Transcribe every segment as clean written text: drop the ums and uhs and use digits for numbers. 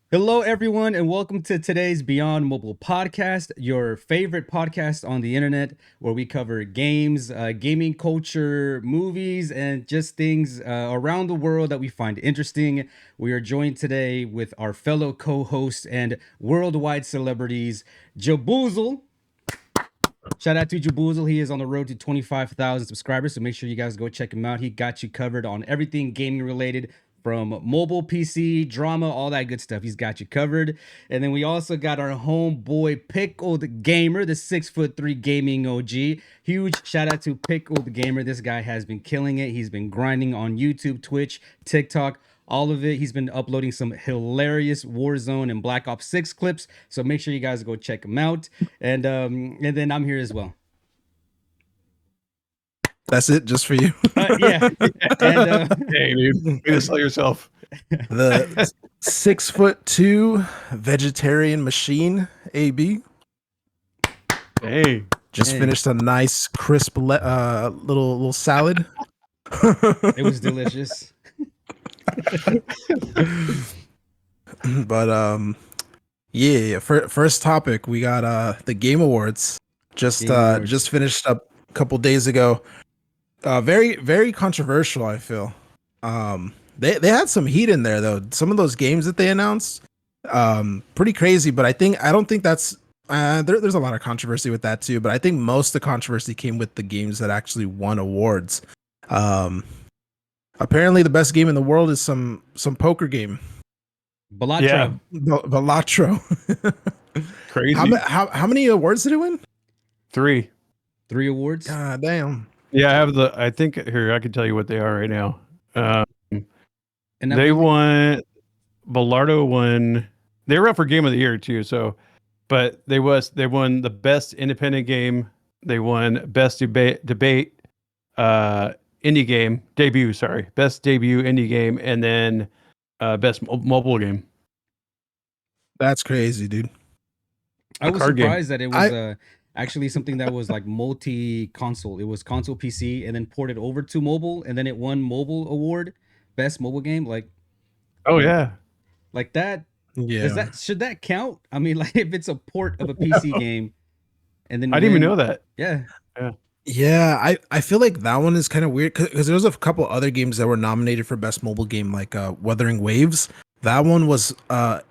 Hello, everyone, and welcome to today's Beyond Mobile podcast, your favorite podcast on the internet, where we cover games, gaming culture, movies, and just things around the world that we find interesting. We are joined today with our fellow co hosts and worldwide celebrities, Jaboosle. Shout out to Jaboozle. He is on the road to 25,000 subscribers, so make sure you guys go check him out. He got you covered on everything gaming related, from mobile, PC, drama, all that good stuff. He's got you covered. And then we also got our homeboy Pickled Gamer, the 6'3" gaming OG. Huge shout out to Pickled Gamer. This guy has been killing it. He's been grinding on YouTube, Twitch, TikTok, all of it. He's been uploading some hilarious Warzone and Black Ops 6 clips. So make sure you guys go check him out. And then I'm here as well. That's it, just for you. Yeah. And hey, dude, you to sell yourself. The 6'2" vegetarian machine, AB. Hey, just finished a nice crisp little salad. It was delicious. But yeah. First topic, we got the Game Awards. Just finished up a couple days ago. Very, very controversial, I feel. They had some heat in there though. Some of those games that they announced, pretty crazy. But I don't think that's there's a lot of controversy with that too. But I think most of the controversy came with the games that actually won awards. Apparently, the best game in the world is some poker game. Balatro. Yeah, Balatro. Crazy. How many awards did it win? 3. 3 awards. God damn. Yeah, I think here I can tell you what they are right now. And they won. Balardo won. They were up for Game of the Year too. So, but they won the best independent game. They won best debate. Indie game debut. Sorry, best debut indie game, and then best mobile game. That's crazy, dude. I was surprised that it was actually something that was like multi-console. It was console, PC, and then ported over to mobile, and then it won mobile award, best mobile game. Like, oh yeah, like that. Yeah. Should that count? I mean, like if it's a port of a PC game, and then I didn't even know that. Yeah. Yeah, I feel like that one is kind of weird because there was a couple other games that were nominated for best mobile game, like Wuthering Waves. That one was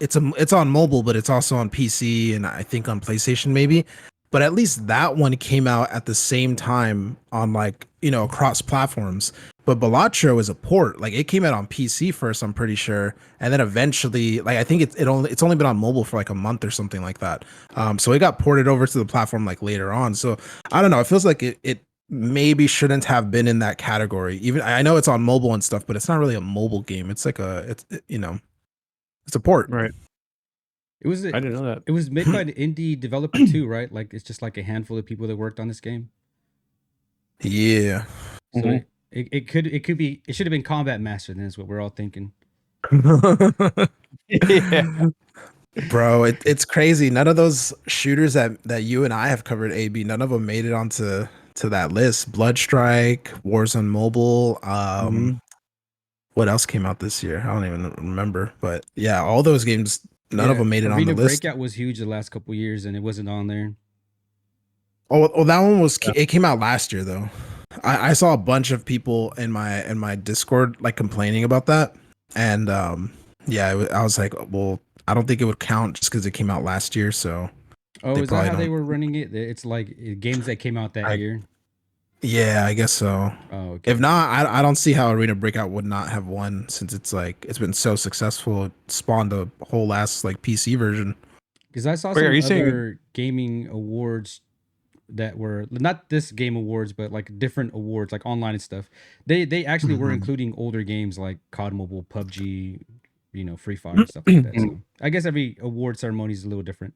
it's on mobile, but it's also on PC and I think on PlayStation maybe. But at least that one came out at the same time on across platforms. But Balatro is a port. Like it came out on PC first, I'm pretty sure, and then eventually, like I think it's only been on mobile for like a month or something like that. So it got ported over to the platform like later on. So I don't know. It feels like it maybe shouldn't have been in that category. Even I know it's on mobile and stuff, but it's not really a mobile game. It's like it's a port. Right. I didn't know that. It was made by an indie developer too, right? Like it's just like a handful of people that worked on this game. Yeah. So it should have been Combat Master. Then is what we're all thinking. Yeah. Bro, it's crazy. None of those shooters that you and I have covered, AB, none of them made it onto that list. Bloodstrike, Warzone Mobile. What else came out this year? I don't even remember. But yeah, all those games, none of them made it on the list. Breakout was huge the last couple years, and it wasn't on there. Oh, that one was. It came out last year though. I saw a bunch of people in my Discord like complaining about that, and yeah, I was like, well, I don't think it would count just because it came out last year. So, is that how they were running it? It's like games that came out that year. Yeah, I guess so. Oh, okay. If not, I don't see how Arena Breakout would not have won since it's been so successful. It spawned a whole ass like PC version. Because I saw some other gaming awards that were not this Game Awards, but like different awards, like online and stuff. They actually were including older games like COD Mobile, PUBG, Free Fire and stuff like that. So I guess every award ceremony is a little different.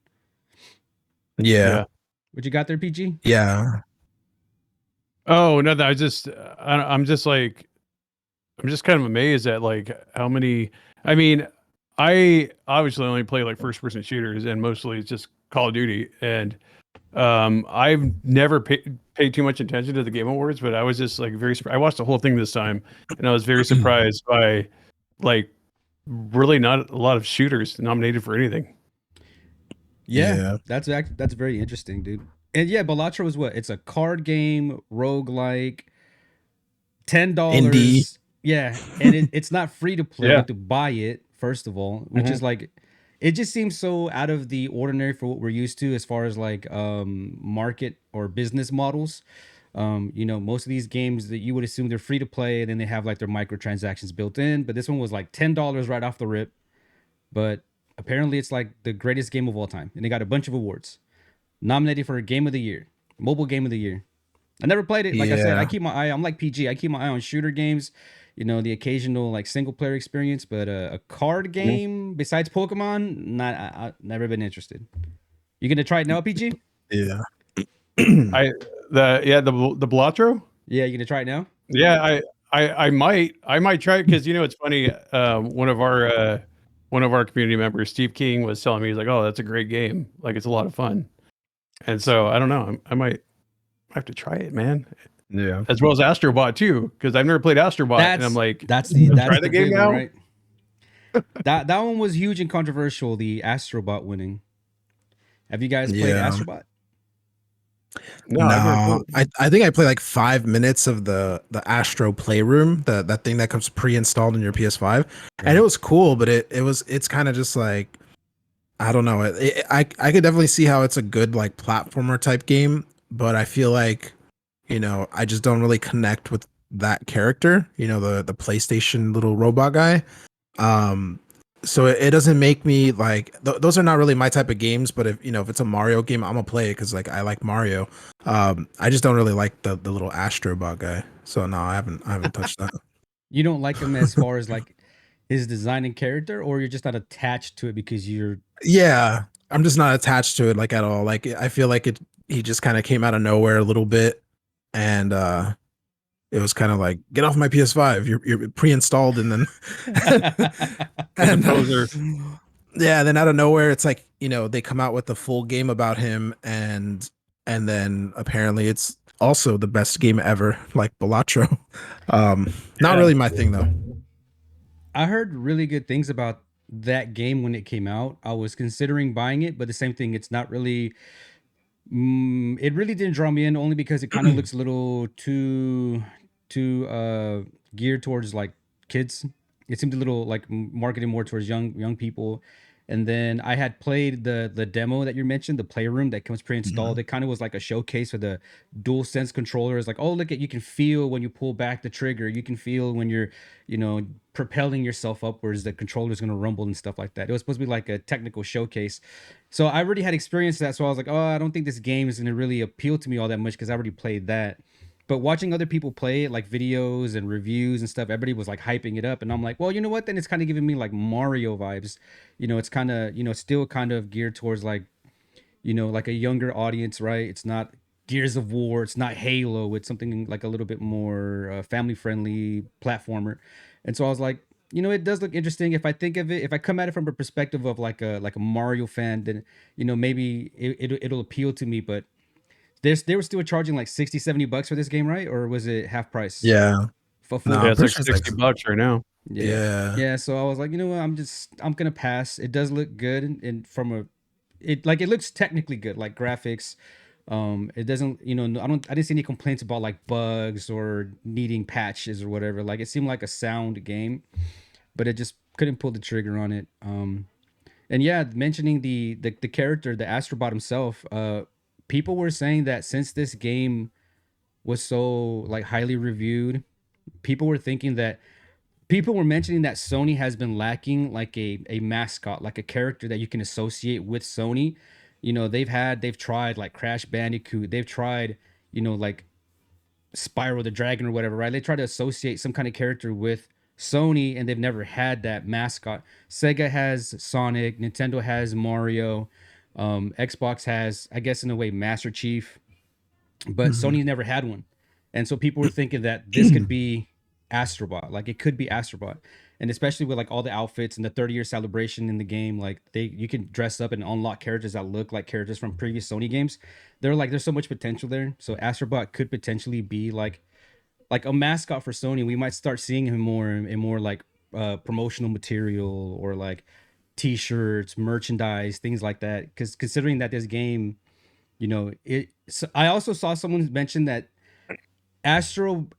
Yeah. What you got there, PG? Yeah. Oh no, I'm just kind of amazed at like how many. I mean, I obviously only play like first person shooters, and mostly it's just Call of Duty. And I've never paid too much attention to the Game Awards, but I was just like I watched the whole thing this time, and I was very surprised by like really not a lot of shooters nominated for anything. Yeah, Yeah. that's very interesting, dude. And yeah, Balatro is what? It's a card game, roguelike, Indie. $10. Yeah, and it's not free to play. You Yeah. have to buy it first of all, which Mhm. is like, it just seems so out of the ordinary for what we're used to as far as like market or business models. Most of these games that you would assume they're free to play, and then they have like their microtransactions built in. But this one was like $10 right off the rip. But apparently, it's like the greatest game of all time, and they got a bunch of awards. Nominated for a Game of the Year, Mobile Game of the Year. I never played it. Like I said, I Yeah. keep my eye. I'm like PG. I keep my eye on shooter games. The occasional like single player experience, but a card Mhm. game besides Pokemon, not. I never been interested. You gonna try it now, PG? Yeah. I the Blatro. Yeah, you gonna try it now? Yeah, I might try it because it's funny. One of our community members, Steve King, was telling me, he's like, "Oh, that's a great game. Like it's a lot of fun." And so I don't know. I might have to try it, man. Yeah. As well as Astrobot too, because I've never played Astrobot, and I'm That's like, that's the try that's the the game big one, now. right? That one was huge and controversial. The Astrobot winning. Have you guys played Yeah. Astrobot? No, I've never No, played. I think I played like 5 minutes of the Astro Playroom, that thing that comes pre-installed in your PS5, and it Right. was cool, but it's kind of just like, I don't know. I could definitely see how it's a good like platformer type game, but I feel like, I just don't really connect with that character, the PlayStation little robot guy. Um, so it doesn't make me like, those are not really my type of games. But if it's a Mario game, I'm gonna play it because like I like Mario. I just don't really like the little Astro Bot guy. So no, I haven't touched that. You don't like him as far as like his design and character, or you're just not attached to it because you're Yeah, I'm just not attached to it like at all. Like I feel like he just kind of came out of nowhere a little bit, and it was kind of like, get off my PS5. You're pre-installed, and then Like a and poser. yeah, then out of nowhere, it's like, they come out with the full game about him, and then apparently it's also the best game ever, like Balatro. Not Yeah. really my thing though. I heard really good things about that game when it came out. I was considering buying it, but the same thing, it's not really. It really didn't draw me in, only because it kind of looks a little too geared towards like kids. It seemed a little like marketed more towards young people. And then I had played the demo that you mentioned, the playroom that comes pre-installed. Mhm. It kind of was like a showcase for the dual sense controller. It's like, oh, look at, you can feel when you pull back the trigger. You can feel when you're, propelling yourself upwards, the controller's gonna rumble and stuff like that. It was supposed to be like a technical showcase. So I already had experienced that. So I was like, oh, I don't think this game is gonna really appeal to me all that much because I already played that. But watching other people play it, like videos and reviews and stuff, everybody was like hyping it up. And I'm like, well, you know what? Then it's kind of giving me like Mario vibes. It's kind of, still kind of geared towards like, like a younger audience, right? It's not Gears of War, it's not Halo, it's something like a little bit more family friendly platformer. And so I was like, it does look interesting. If I think of it, if I come at it from a perspective of like a Mario fan, then maybe it'll appeal to me. But they were still charging like 60, $70 for this game, right? Or was it half price Yeah, for no, full Yeah, I'm it's pretty like price? sure it's like, $60 right now. Yeah. yeah, Yeah. So I was like, you know what? I'm gonna pass. It does look good, and from a it looks technically good, like graphics. It doesn't, I didn't see any complaints about like bugs or needing patches or whatever. Like it seemed like a sound game, but it just couldn't pull the trigger on it. And yeah, mentioning the character, the Astrobot himself, people were saying that since this game was so like highly reviewed, people were thinking that people were mentioning that Sony has been lacking like a mascot, like a character that you can associate with Sony. They've tried like Crash Bandicoot, they've tried, like Spyro the Dragon or whatever, right? They try to associate some kind of character with Sony, and they've never had that mascot. Sega has Sonic, Nintendo has Mario, Xbox has, I guess, in a way, Master Chief, but mhm. Sony never had one. And so people were thinking that this could be Astrobot, like it could be Astrobot. And especially with like all the outfits and the 30-year celebration in the game, like you can dress up and unlock characters that look like characters from previous Sony games. They're like, there's so much potential there. So Astrobot could potentially be like a mascot for Sony. We might start seeing him more and more like promotional material or like t-shirts, merchandise, things like that. Because considering that this game, you know, I also saw someone mention that Astrobot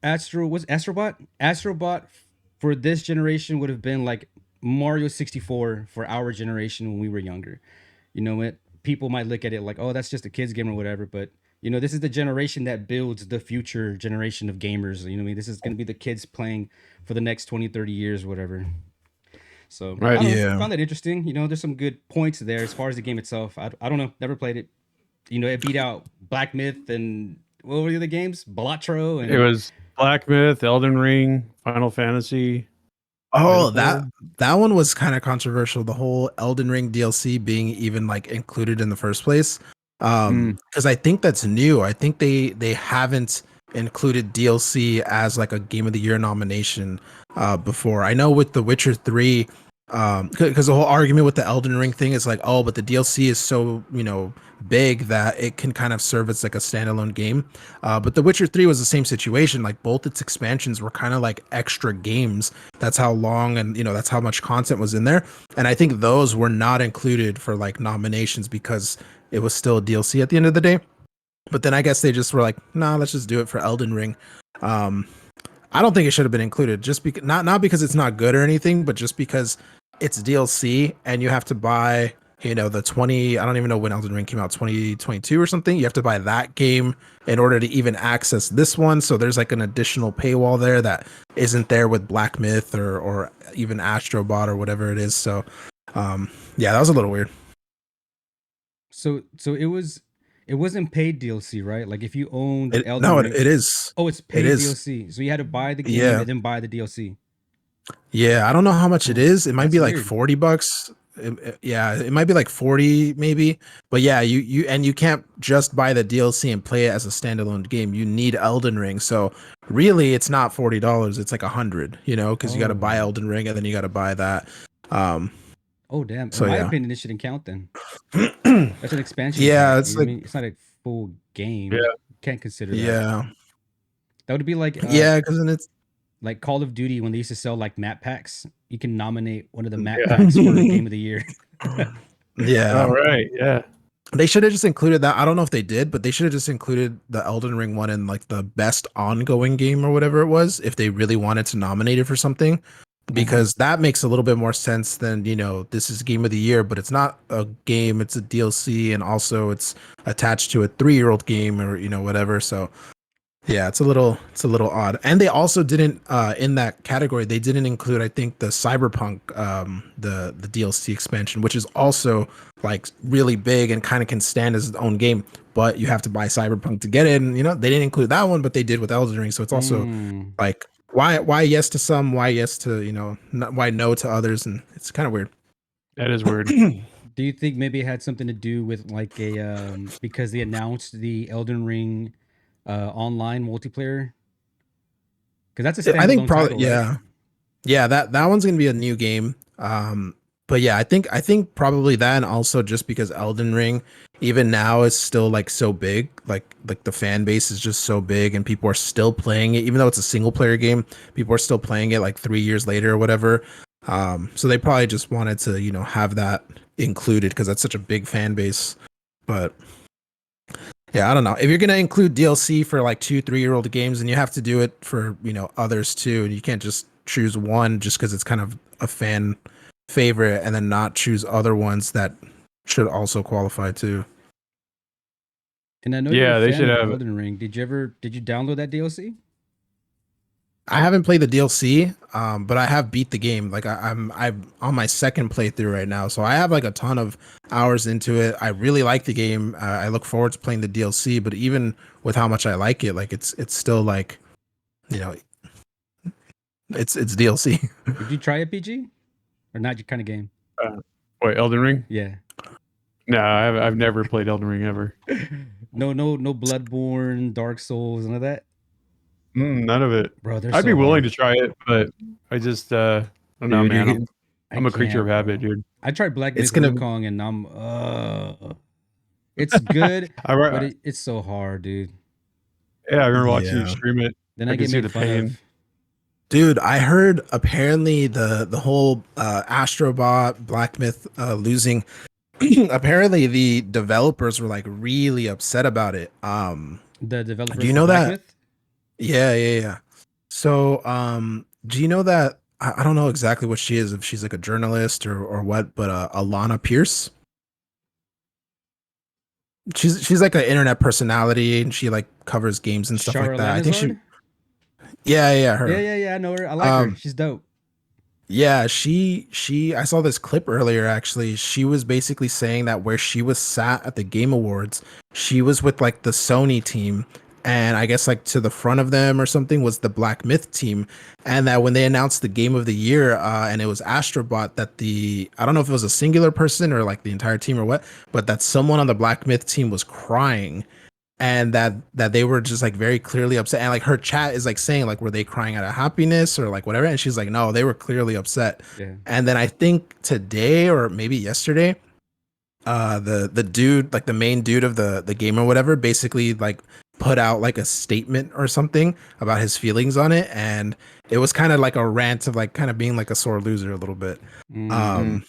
for this generation would have been like Mario 64 for our generation when we were younger. You know what? People might look at it like, oh, that's just a kids game or whatever, but you know, this is the generation that builds the future generation of gamers. You know what I mean? This is going to be the kids playing for the next 20, 30 years, whatever. So I Right. don't know. Yeah. Found that interesting. You know, there's some good points there as far as the game itself. I don't know. Never played it. You know, it beat out Black Myth and what were the other games? Balatro It and was Black Myth, Elden Ring, Final Fantasy, Oh, that Titanfall. that one was kind of controversial. The whole Elden Ring DLC being even like included in the first place. Mm. Because I think that's new. I think they haven't included DLC as like a Game of the Year nomination before. I know with The Witcher 3, because the whole argument with the Elden Ring thing is like, oh, but the DLC is so, big that it can kind of serve as like a standalone game. But The Witcher 3 was the same situation. Like both its expansions were kind of like extra games. That's how long and that's how much content was in there. And I think those were not included for like nominations because it was still a DLC at the end of the day. But then I guess they just were like, nah, let's just do it for Elden Ring. Um, I don't think it should have been included, just because not because it's not good or anything, but just because it's DLC and you have to buy, the 20. I don't even know when Elden Ring came out, 2022 or something. You have to buy that game in order to even access this one. So there's like an additional paywall there that isn't there with Black Myth or even Astrobot or whatever it is. So yeah, that was a little weird. so it wasn't paid DLC, right? Like if you owned Elden No, Ring, it is. oh, it's It paid is. DLC. So you had to buy the game Yeah. and then buy the DLC. Yeah, I don't know how much it Oh, is. It might that's be like weird. $40. Yeah, it might be like 40 maybe. But yeah, you can't just buy the DLC and play it as a standalone game. You need Elden Ring. So really it's not $40. It's like 100, because you got to buy Oh, Elden Ring and then you got to buy that. Um oh, damn. In so my yeah. opinion, it shouldn't count then. That's an expansion Yeah, pack. it's You know what like I mean? It's not a full game. Yeah. Can't consider that. yeah. That would be Yeah, cuz then it's like Call of Duty when they used to sell like map packs. You can nominate one of the map Yeah. packs for Game of the Year. All yeah. right. Yeah. They should have just included that. I don't know if they did, but they should have just included the Elden Ring one in like the best ongoing game or whatever it was, if they really wanted to nominate it for something, because that makes a little bit more sense than, this is Game of the Year, but it's not a game, it's a DLC, and also it's attached to a 3-year-old game or, whatever. So yeah, it's a little odd. And they also didn't in that category, they didn't include, I think, the Cyberpunk the DLC expansion, which is also like really big and kind of can stand as its own game, but you have to buy Cyberpunk to get it. And they didn't include that one, but they did with Elden Ring. So it's also Mm. like why yes to some, why yes to, not, why no to others, and it's kind of weird. That is weird. Do you think maybe it had something to do with like a because they announced the Elden Ring online multiplayer? Because that's a I think standalone probably, title, right? yeah. Yeah, that one's gonna be a new game. But yeah, I think probably that, and also just because Elden Ring, even now, is still like so big, like the fan base is just so big, and people are still playing it, even though it's a single player game. People are still playing it like 3 years later or whatever. So they probably just wanted to, have that included because that's such a big fan base. But yeah, I don't know. If you're gonna include DLC for like 2, 3-year-old games, then you have to do it for others too, and you can't just choose one just because it's kind of a fan favorite, and then not choose other ones that should also qualify too. And I know you're a Yeah. They fan should of have. Elden Ring. Did you download that DLC? I haven't played the DLC, but I have beat the game. Like I'm on my second playthrough right now, so I have like a ton of hours into it. I really like the game. I look forward to playing the DLC, but even with how much I like it, like it's still like you know it's DLC. Did you try a PG or not your kind of game? Wait, Elden Ring? Yeah. No, I've never played Elden Ring ever. No Bloodborne, Dark Souls, none of that. None of it. Bro, they're I'd be so willing hard. to try it, but I just I don't know, Dude, man. I'm I I'm a creature of can't, habit, bro. dude. I tried Black it's Myth gonna Wukong and it's good, I, but re- it's so hard, dude. yeah, I remember watching you yeah. stream it. Then I I can get see made the fun pain. of. Dude, I heard apparently the whole Astrobot Black Myth losing. Apparently, the developers were like really upset about it. The Do developers you for know Black that? Myth. Yeah, yeah, yeah. So, do you know that? I don't know exactly what she is, if she's like a journalist or what, but Alana Pierce. She's like an internet personality, and she like covers games and stuff like Shara that. I think she, Lanazard. yeah, yeah, Yeah, her. yeah, yeah. I know her. I like her. Um, She's dope. Yeah, she I saw this clip earlier actually. She was basically saying that where she was sat at the Game Awards, she was with like the Sony team, and I guess like to the front of them or something was the Black Myth team, and that when they announced the game of the year and it was Astrobot, that the I don't know if it was a singular person or like the entire team or what, but that someone on the Black Myth team was crying, and that they were just like very clearly upset, and like her chat is like saying like were they crying out of happiness or like whatever, and she's like no, they were clearly upset. Yeah. And then I think today or maybe yesterday, the dude, like the main dude of the game or whatever, basically like put out like a statement or something about his feelings on it, and it was kind of like a rant of like kind of being like a sore loser a little bit. Mm. um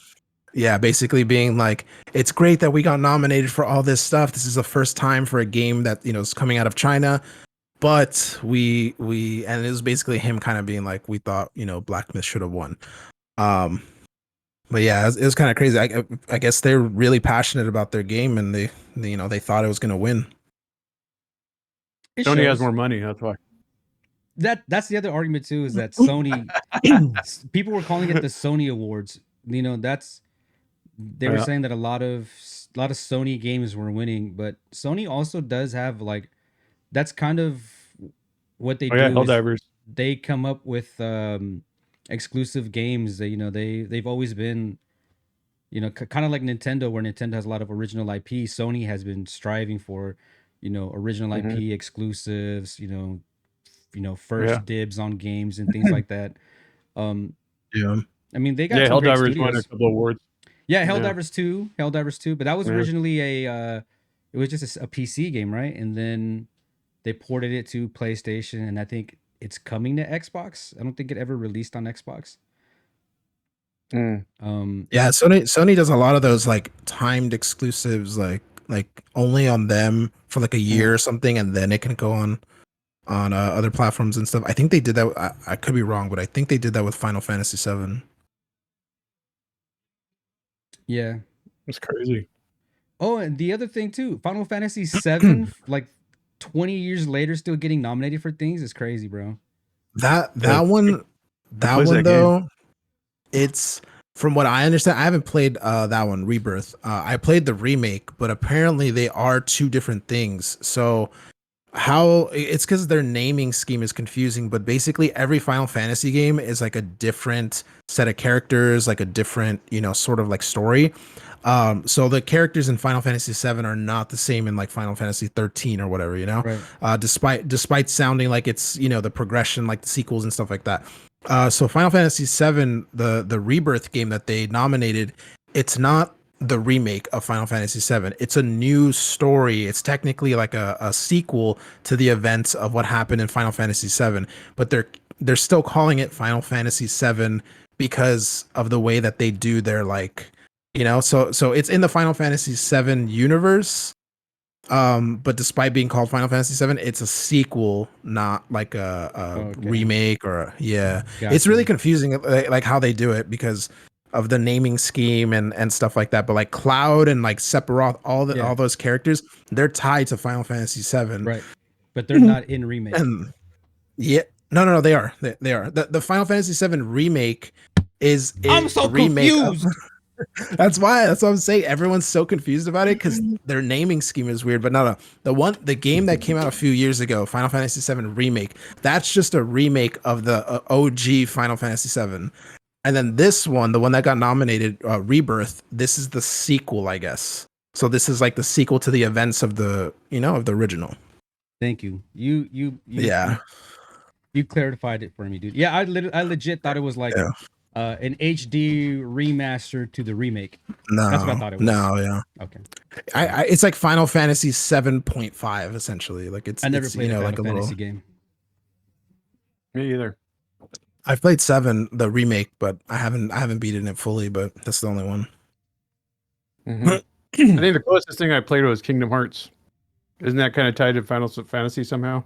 yeah, basically being like, it's great that we got nominated for all this stuff. This is the first time for a game that, you know, is coming out of China. But we and it was basically him kind of being like, we thought, you know, Black Myth should have won. Um, but yeah, it was kind of crazy. I guess they're really passionate about their game, and they you know, they thought it was gonna win. It Sony has shows. more money. That's why. That's the other argument too, is that Sony, people were calling it the Sony Awards. You know, that's they were Yeah. saying that a lot of Sony games were winning, but Sony also does have like, that's kind of what they Oh yeah, do, is Helldivers. they come up with exclusive games that, they've always been, kind of like Nintendo, where Nintendo has a lot of original IP. Sony has been striving for, original Hmm. IP exclusives, Yeah. first dibs on games and things like that. Um, Yeah. I mean, they got Yeah, some great Helldivers won a studios. couple awards. Yeah, Yeah. Helldivers 2, but that was Yeah. originally it was just a PC game, right? And then they ported it to PlayStation, and I think it's coming to Xbox. I don't think it ever released on Xbox. Mm. Yeah, Sony does a lot of those like timed exclusives, like only on them for like a year or something, and then it can go on other platforms and stuff. I think they did that. I could be wrong, but I think they did that with Final Fantasy VII. Yeah. It's crazy. Oh, and the other thing too, Final Fantasy 7, like 20 years later, still getting nominated for things is crazy, bro. That Yeah. Who that plays one that game? though, it's from what I understand. I haven't played that one, Rebirth. I played the remake, but apparently they are two different things. So how it's because their naming scheme is confusing, but basically every Final Fantasy game is like a different set of characters, like a different, you know, sort of like story. So the characters in Final Fantasy 7 are not the same in like Final Fantasy 13 or whatever, you know, Right. Despite sounding like it's, you know, the progression, like the sequels and stuff like that. So Final Fantasy 7, the Rebirth game that they nominated, it's not the remake of Final Fantasy 7. It's a new story. It's technically like a sequel to the events of what happened in Final Fantasy 7, but they're still calling it Final Fantasy 7 because of the way that they do their like, you know, so it's in the Final Fantasy 7 universe. But despite being called Final Fantasy 7, it's a sequel, not like a Okay. remake or yeah. It's really Gotcha. confusing like how they do it because of the naming scheme and stuff like that. But like Cloud and like Sephiroth, Yeah. all those characters, they're tied to Final Fantasy 7. Right. But they're not in remake. And yeah, no, they are. They are. The Final Fantasy 7 remake is I'm a so remake of confused. that's what I'm saying. Everyone's so confused about it because their naming scheme is weird. But no, the game that came out a few years ago, Final Fantasy VII remake, that's just a remake of the OG Final Fantasy VII. And then this one, the one that got nominated, Rebirth, this is the sequel, I guess. So this is like the sequel to the events of the, you know, of the original. Thank you. Yeah. You clarified it for me, dude. Yeah, I legit thought it was like Yeah. an HD remaster to the remake. That's what I No, thought it was. no, yeah. Okay. It's like Final Fantasy 7.5 essentially. Like I never it's you played a know Final like a little Fantasy game. Me either. I've played 7, the remake, but I haven't beaten it fully. But that's the only one. Mm-hmm. I think the closest thing I played was Kingdom Hearts. Isn't that kind of tied to Final Fantasy somehow?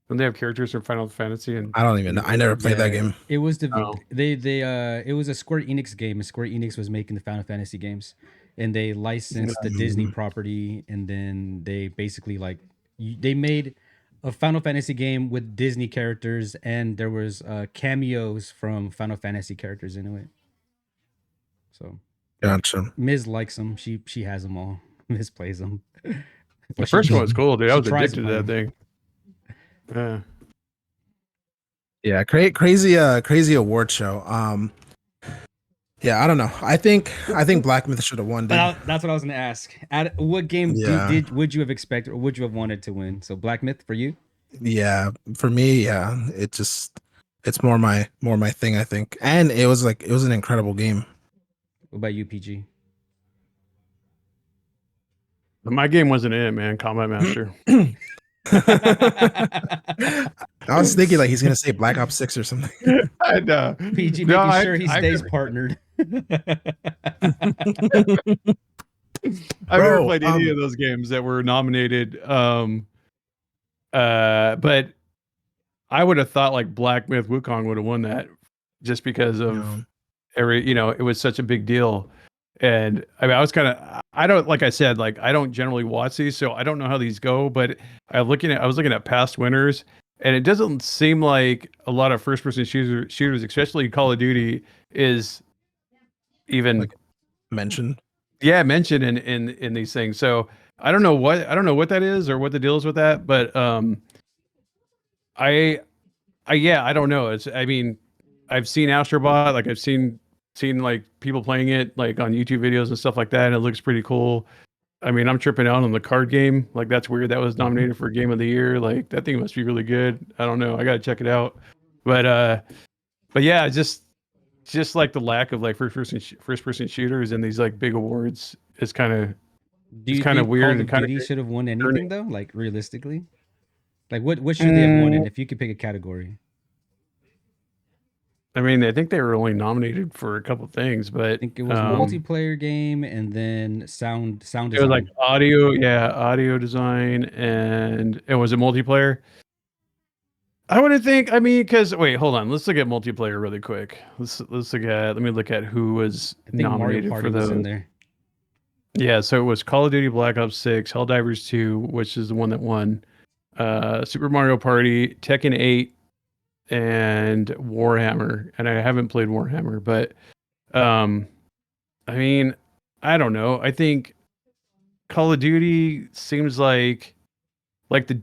Don't they have characters from Final Fantasy? And I don't even know. I never played that game. It was Oh. it was a Square Enix game. And Square Enix was making the Final Fantasy games, and they licensed the Disney property, and then they basically like they made a Final Fantasy game with Disney characters, and there was cameos from Final Fantasy characters in it. So Gotcha. Ms. likes them. She has them all. Ms. plays them. The first one was cool, dude. I was tries to addicted to that thing. Yeah. Yeah, crazy award show. Yeah, I don't know. I think Black Myth should have won. Dude. That's what I was gonna ask. What game would you have expected or would you have wanted to win? So Black Myth for you? Yeah, for me, yeah, it's more my thing, I think. And it was an incredible game. What about you, PG? My game wasn't it, man. Combat Master. I was thinking like he's gonna say Black Ops 6 or something. I know. PG making sure he stays partnered. I've never played any of those games that were nominated. But I would have thought like Black Myth Wukong would have won that just because of it was such a big deal. And I mean, I don't, like I said, like I don't generally watch these, so I don't know how these go, but I was looking at past winners, and it doesn't seem like a lot of first person shooters, especially Call of Duty, is even like mentioned. Yeah, mentioned in these things. So I don't know what that is or what the deal is with that, but I don't know. I mean, I've seen Astrobot, like I've seen like people playing it like on YouTube videos and stuff like that, and it looks pretty cool. I mean, I'm tripping out on the card game. Like that's weird. That was nominated for Game of the Year. Like that thing must be really good. I don't know. I gotta check it out. But yeah, just like the lack of like first person shooters and these like big awards is kind of weird. Call of Duty should have won anything though? Like realistically, like what should they have won? And if you could pick a category. I mean, I think they were only nominated for a couple things, but I think it was multiplayer game and then sound design. It was like audio design, and it was a multiplayer. I wouldn't think. I mean, because wait, hold on. Let's look at multiplayer really quick. Let me look at who was nominated for those. In there. Yeah, so it was Call of Duty Black Ops 6, Helldivers 2, which is the one that won, Super Mario Party, Tekken 8, and Warhammer. And I haven't played Warhammer, but I mean, I don't know. I think Call of Duty seems like to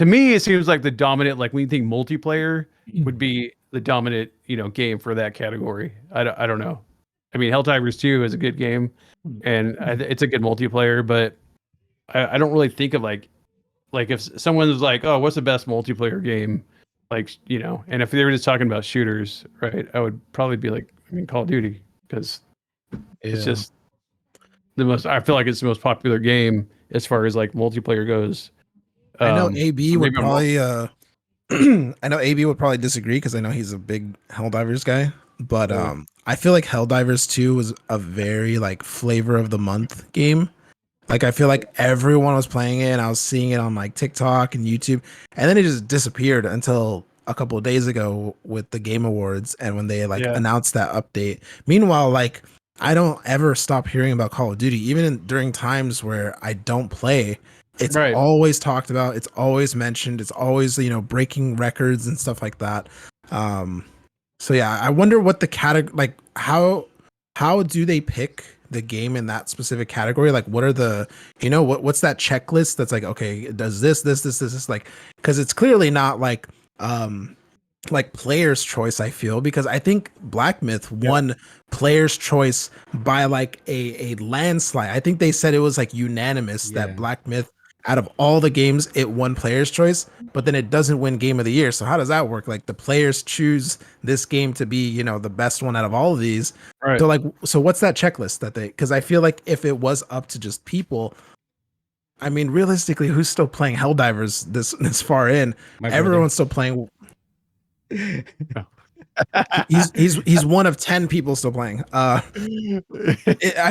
me it seems like the dominant, like when you think multiplayer would be the dominant, game for that category. I don't know. I mean, Helldivers 2 is a good game, and it's a good multiplayer, but I don't really think of like if someone was like, oh, what's the best multiplayer game? Like, and if they were just talking about shooters, right, I would probably be like, I mean, Call of Duty, because it's just I feel like it's the most popular game as far as like multiplayer goes. I know AB would probably I know AB would probably disagree because I know he's a big Helldivers guy, but I feel like Helldivers 2 was a very like flavor of the month game. Like I feel like everyone was playing it, and I was seeing it on like TikTok and YouTube, and then it just disappeared until a couple of days ago with the Game Awards and when they announced that update. Meanwhile, like I don't ever stop hearing about Call of Duty, even during times where I don't play. It's always talked about. It's always mentioned. It's always, breaking records and stuff like that. So yeah, I wonder what the category, like how do they pick the game in that specific category? Like what are the, what's that checklist that's like, okay, it does this, like, because it's clearly not like player's choice, I feel, because I think Black Myth won player's choice by like a landslide. I think they said it was like unanimous that Black Myth, out of all the games, it won player's choice, but then it doesn't win game of the year. So how does that work? Like the players choose this game to be, the best one out of all of these. Right. So what's that checklist that because I feel like if it was up to just people, I mean, realistically, who's still playing Helldivers this far in? Everyone's still playing. He's one of 10 people still playing. I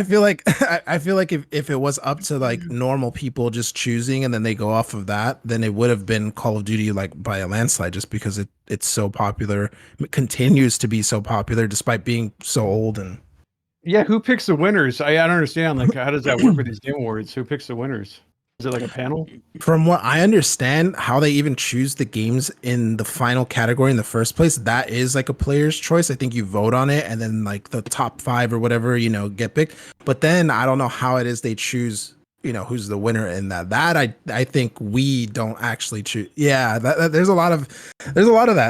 feel like I feel like if it was up to like normal people just choosing and then they go off of that, then it would have been Call of Duty like by a landslide, just because it's so popular, it continues to be so popular despite being so old. And Yeah, who picks the winners? I don't understand. Like, how does that work with these game awards? Who picks the winners? Is it like a panel? from what I understand, how they even choose the games in the final category in the first place, that is like a player's choice. I think you vote on it and then like the top 5 or whatever, get picked. But then I don't know how it is they choose, who's the winner in that. That I think we don't actually choose. Yeah, there's a lot of that.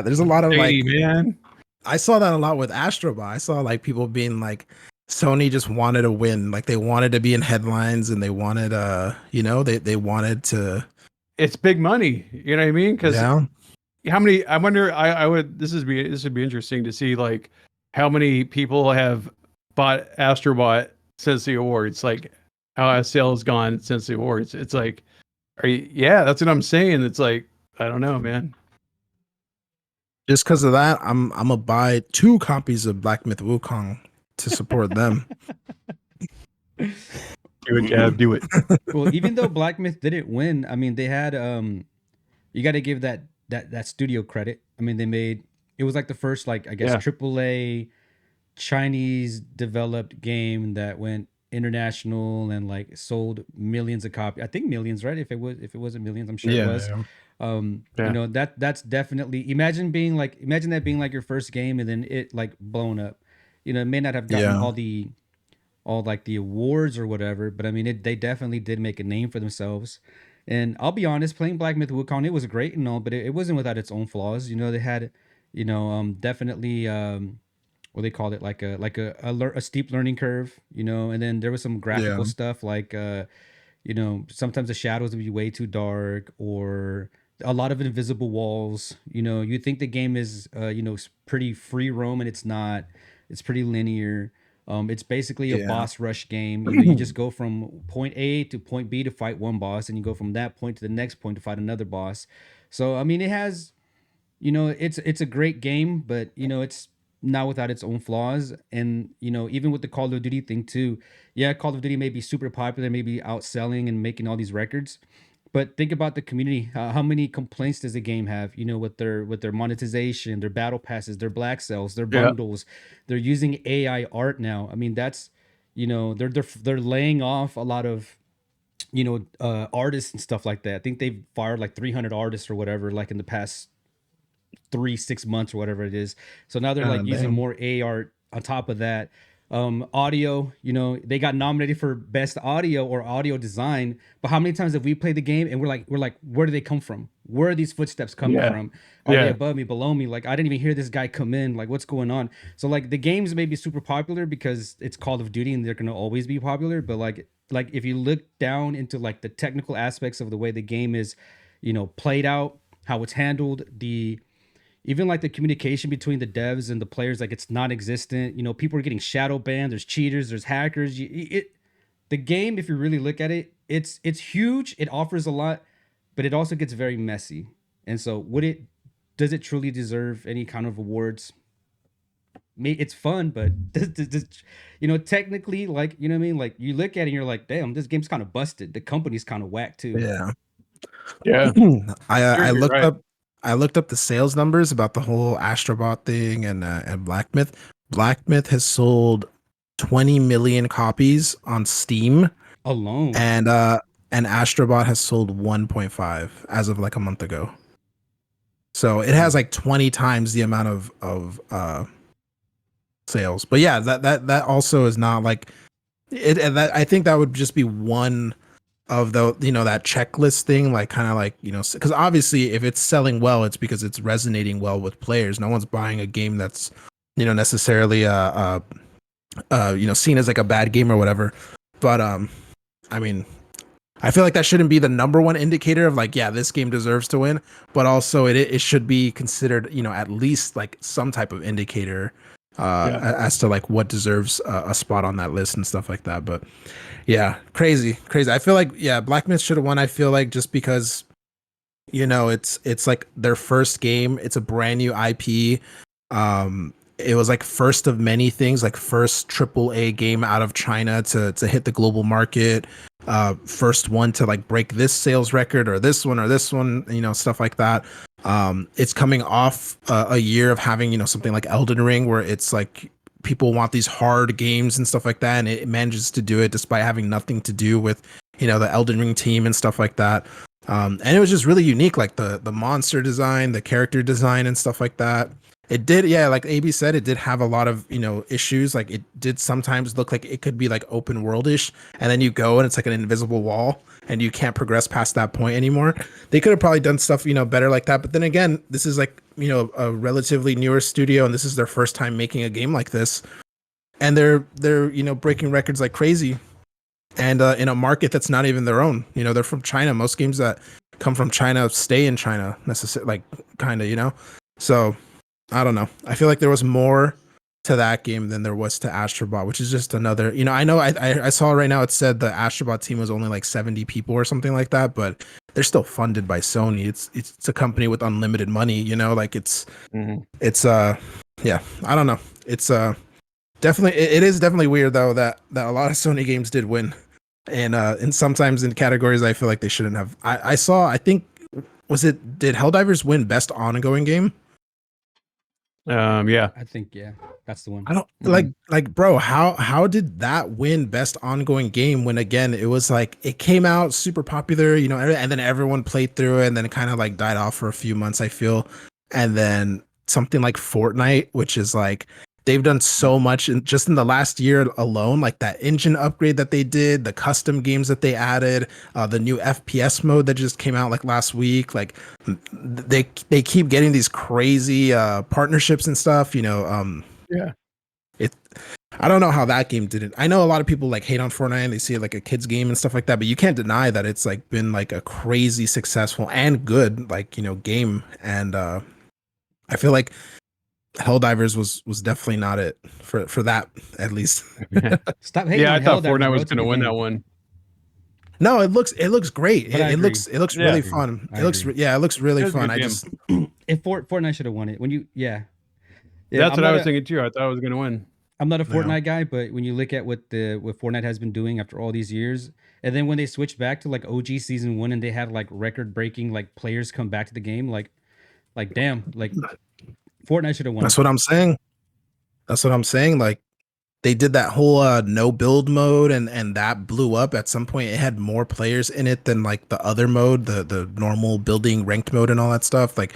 There's a lot of like, man. I saw that a lot with Astrobot. I saw like people being like, Sony just wanted to win. Like they wanted to be in headlines and they wanted they wanted to. It's big money. You know what I mean? Because Yeah. how many? I wonder. I would. This would be interesting to see like how many people have bought Astrobot since the awards. Like how our sales gone since the awards. It's like, yeah, that's what I'm saying. It's like, I don't know, man. Just because of that, I'm gonna buy 2 copies of Black Myth Wukong to support them. Do it, Jab. Do it. Well, even though Black Myth didn't win, I mean, they had you got to give that studio credit. I mean, they made it was like the first like I guess AAA Chinese developed game that went international and like sold millions of copies. I think millions, right? If it wasn't millions, I'm sure it was. That's definitely imagine that being like your first game and then it like blown up. It may not have gotten all like the awards or whatever, but I mean they definitely did make a name for themselves. And I'll be honest, playing Black Myth Wukong, it was great and all, but it wasn't without its own flaws. They had, definitely what they called it, like a steep learning curve, and then there was some graphical stuff like sometimes the shadows would be way too dark or a lot of invisible walls. You think the game is pretty free roam and it's not. It's pretty linear. It's basically a boss rush game. You just go from point A to point B to fight one boss, and you go from that point to the next point to fight another boss. So I mean, it has, it's a great game, but it's not without its own flaws. And even with the Call of Duty thing too, yeah, Call of Duty may be super popular, maybe outselling and making all these records, but think about the community. How many complaints does the game have? With their monetization, their battle passes, their black cells, their bundles. They're using AI art now. I mean, that's they're laying off a lot of artists and stuff like that. I think they've fired like 300 artists or whatever, like in the past 3-6 months or whatever it is. So now they're like using more A art on top of that. Audio, they got nominated for best audio or audio design, but how many times have we played the game and we're like, where do they come from? Where are these footsteps coming from? Are they above me, below me? Like, I didn't even hear this guy come in. Like, what's going on? So like the games may be super popular because it's Call of Duty and they're gonna always be popular, but like if you look down into like the technical aspects of the way the game is played out, how it's handled, even like the communication between the devs and the players, like it's non-existent. People are getting shadow banned. There's cheaters. There's hackers. The game, if you really look at it, it's huge. It offers a lot, but it also gets very messy. And so, does it truly deserve any kind of awards? It's fun, but does technically, like, what I mean? Like, you look at it and you're like, damn, this game's kind of busted. The company's kind of whack too. Yeah. I looked up the sales numbers about the whole Astrobot thing and Black Myth. Black Myth has sold 20 million copies on Steam alone, and Astrobot has sold 1.5 as of like a month ago. So it has like 20 times the amount of sales. But yeah, that also is not like it. And that, I think that would just be one of the that checklist thing, like kind of like because obviously if it's selling well, it's because it's resonating well with players. No one's buying a game that's necessarily seen as like a bad game or whatever. But I mean, I feel like that shouldn't be the number one indicator of like, yeah, this game deserves to win, but also it should be considered at least like some type of indicator as to like what deserves a spot on that list and stuff like that. But yeah, crazy. I feel like Black Myth should have won. I feel like just because it's like their first game, it's a brand new IP. It was like first of many things, like first AAA game out of China to hit the global market. First one to like break this sales record or this one, you know, stuff like that. It's coming off a year of having, you know, something like Elden Ring, where it's like people want these hard games and stuff like that, and it manages to do it despite having nothing to do with, you know, the Elden Ring team and stuff like that. And it was just really unique, like the monster design, the character design, and stuff like that. It did, yeah, like AB said, it did have a lot of, you know, issues. Like it did sometimes look like it could be like open worldish, and then you go and it's like an invisible wall, and you can't progress past that point anymore. They could have probably done stuff, you know, better like that. But then again, this is like, you know, a relatively newer studio, and this is their first time making a game like this, and they're you know, breaking records like crazy, and in a market that's not even their own. You know, they're from China. Most games that come from China stay in China, necessarily, like kind of, you know. So I don't know. I feel like there was more to that game than there was to Astrobot, which is just another, you know, I saw right now it said the Astrobot team was only like 70 people or something like that, but they're still funded by Sony. It's a company with unlimited money, you know, like it's yeah, I don't know. It's definitely, it is definitely weird though that a lot of Sony games did win. And sometimes in categories I feel like they shouldn't have. I saw, I think, did Helldivers win best ongoing game? Yeah. I think that's the one. I don't like bro, how did that win best ongoing game when again it was like it came out super popular, you know, and then everyone played through it and then it kind of like died off for a few months, I feel. And then something like Fortnite, which is like they've done so much just in the last year alone, like that engine upgrade that they did, the custom games that they added, the new FPS mode that just came out like last week. Like they keep getting these crazy partnerships and stuff, you know. Yeah. I don't know how that game didn't. I know a lot of people like hate on Fortnite and they see it like a kid's game and stuff like that, but you can't deny that it's like been like a crazy successful and good, like, you know, game. And I feel like Helldivers was definitely not it for that, at least. Stop hating. Yeah, I on thought Helldivers, Fortnite bro. was It's a going to good win game. that one. No, it looks great. But I It looks agree. really Yeah. fun. I It looks agree. yeah, it looks really It was a fun. good I game. just If Fortnite should have won it, when you That's I'm what I not was a- thinking too. I thought I was going to win. I'm not a Yeah. Fortnite guy, but when you look at what Fortnite has been doing after all these years, and then when they switched back to like OG season 1 and they had like record breaking like players come back to the game, like damn, like Fortnite should have won. that's what I'm saying. That's what I'm saying. Like they did that whole no build mode and that blew up at some point. It had more players in it than like the other mode, the normal building ranked mode and all that stuff. Like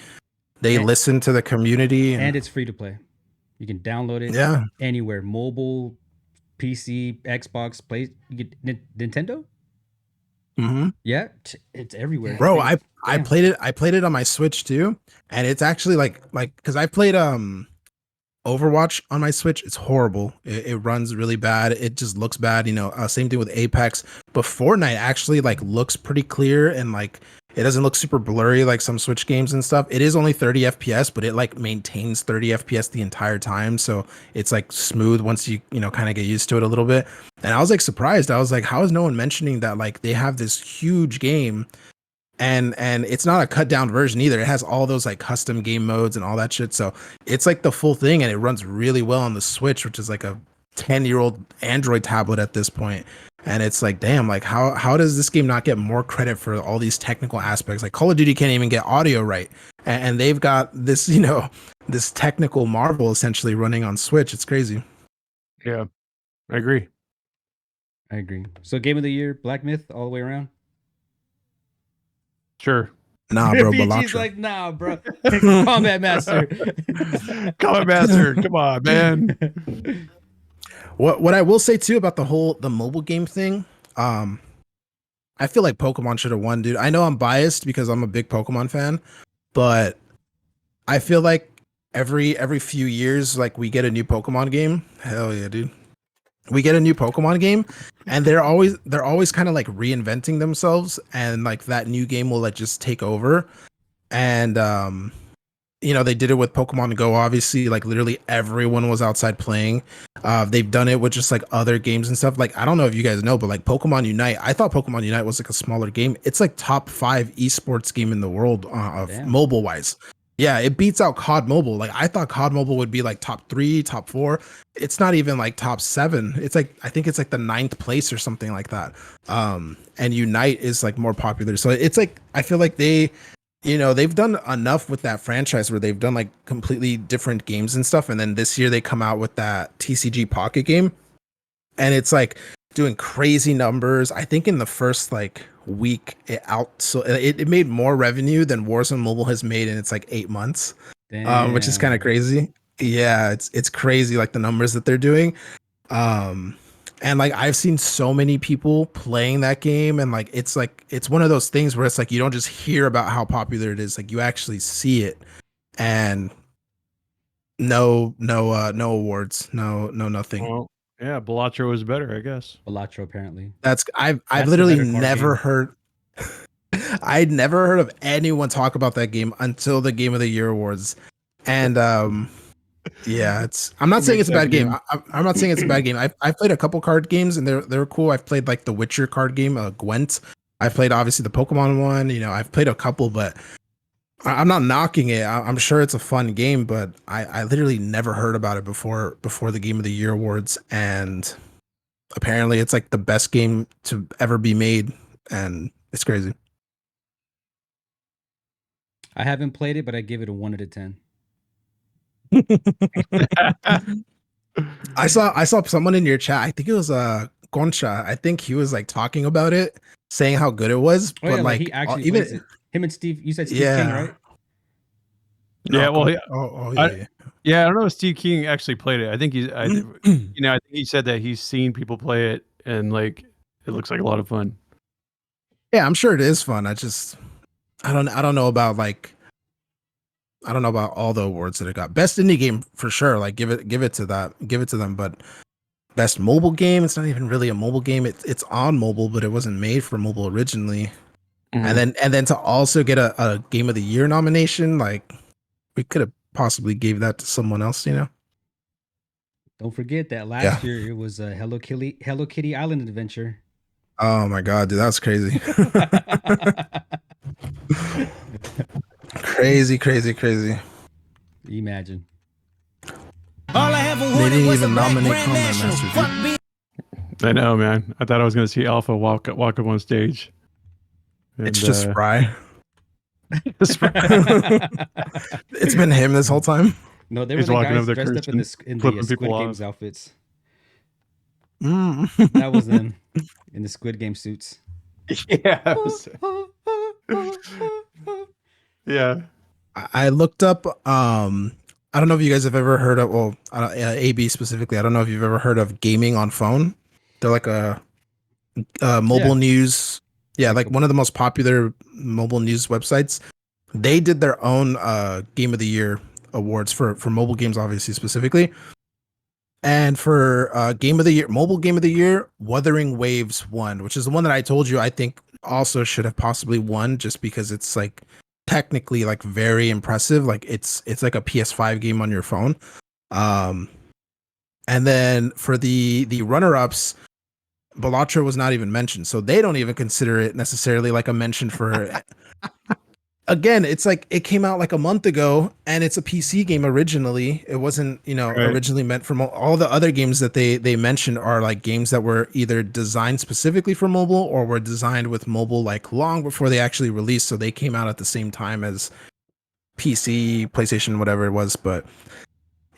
they And- listened to the community And it's free to play. You can download it yeah. anywhere, mobile, PC, Xbox, Play, you get Nintendo. Mm-hmm. Yeah, it's everywhere. Bro, Free. I Damn. played it on my Switch too, and it's actually like because I played Overwatch on my Switch. It's horrible. It runs really bad. It just looks bad. You know, same thing with Apex. But Fortnite actually like looks pretty clear and like it doesn't look super blurry like some Switch games and stuff. It is only 30 FPS, but it like maintains 30 FPS the entire time. So it's like smooth once you know kind of get used to it a little bit. And I was like surprised. I was like, how is no one mentioning that like they have this huge game and it's not a cut down version either. It has all those like custom game modes and all that shit. So it's like the full thing and it runs really well on the Switch, which is like a 10-year-old Android tablet at this point. And it's like, damn, like how does this game not get more credit for all these technical aspects? Like Call of Duty can't even get audio right. And they've got this, you know, this technical marvel essentially running on Switch. It's crazy. Yeah, I agree. I agree. So game of the year, Black Myth, all the way around. Sure. Nah, bro, PG's Balatra. like, nah, bro. Combat Master. Combat Master, come on, man. What I will say too about the mobile game thing, I feel like Pokemon should have won, dude. I know I'm biased because I'm a big Pokemon fan, but I feel like every few years, like we get a new Pokemon game. Hell yeah, dude. We get a new Pokemon game, and they're always kind of like reinventing themselves, and like that new game will like just take over. And you know, they did it with Pokemon Go, obviously, like literally everyone was outside playing. They've done it with just like other games and stuff. Like, I don't know if you guys know, but like Pokemon Unite, I thought Pokemon Unite was like a smaller game. It's like top 5 esports game in the world of Damn. mobile wise. Yeah, it beats out COD Mobile. Like I thought COD Mobile would be like top 3, top 4. It's not even like top 7. It's like I think it's like the 9th place or something like that. And Unite is like more popular. So it's like I feel like they've done enough with that franchise where they've done like completely different games and stuff. And then this year they come out with that TCG Pocket game, and it's like doing crazy numbers. I think in the first like week it made more revenue than Warzone Mobile has made in its like 8 months, which is kind of Damn. crazy. Yeah, it's crazy like the numbers that they're doing. Um, and like I've seen so many people playing that game, and like it's one of those things where it's like you don't just hear about how popular it is, like you actually see it. And no awards, no nothing. Well, yeah, Balatro is better, I guess. Balatro, apparently. I've That's the literally better card never game. heard I'd never heard of anyone talk about that game until the Game of the Year awards. And yeah, I'm not It saying makes it's a bad sense, game. man. I'm not saying it's a bad game. I've played a couple card games and they're cool. I've played like the Witcher card game, Gwent. I've played obviously the Pokemon one. I've played a couple, but I'm not knocking it. I'm sure it's a fun game, but I literally never heard about it before the Game of the Year awards, and apparently it's like the best game to ever be made, and it's crazy. I haven't played it, but I give it a 1 out of 10. I saw someone in your chat. I think it was Concha. I think he was like talking about it, saying how good it was, Oh but yeah, like he like actually even plays it. Him and Steve. You said Steve King, yeah. right? No, Yeah, well, yeah, I, yeah, I don't know if Steve King actually played it. I think I yeah. think he said that he's seen people play it and like it looks like a lot of fun. Yeah, I'm sure it is fun. I don't know about all the awards that it got. Best indie game for sure. Like give it to them. But best mobile game, it's not even really a mobile game. It's on mobile, but it wasn't made for mobile originally. Mhm. And then to also get a Game of the Year nomination, like we could have possibly gave that to someone else. Don't forget that Yeah. last year it was a Hello Kitty Island Adventure. Oh my god, dude, that's crazy. Crazy. Imagine. They didn't even nominate Combat Master, dude. I know, man. I thought I was going to see Alpha walk up on stage. And, It's just Spry. he's It's been him this whole time. No, they were the walking guys up there dressed up in cursing, the flipping Squid people Games off. outfits. Mm. That was them in the Squid Game suits. Yeah. Yeah. I looked up. I don't know if you guys have ever heard of. Well, AB specifically. I don't know if you've ever heard of gaming on phone. They're like a mobile Yeah. news. Yeah, like one of the most popular mobile news websites. They did their own Game of the Year awards for mobile games, obviously specifically. And for Game of the Year, mobile Game of the Year, Wuthering Waves won, which is the one that I told you I think also should have possibly won, just because it's like technically like very impressive. Like it's like a PS5 game on your phone. And then for the runner-ups, Balatro was not even mentioned, so they don't even consider it necessarily like a mention for. Again, it's like it came out like a month ago, and it's a PC game originally. It wasn't, Right. originally meant for all the other games that they mentioned are like games that were either designed specifically for mobile or were designed with mobile like long before they actually released. So they came out at the same time as PC, PlayStation, whatever it was. But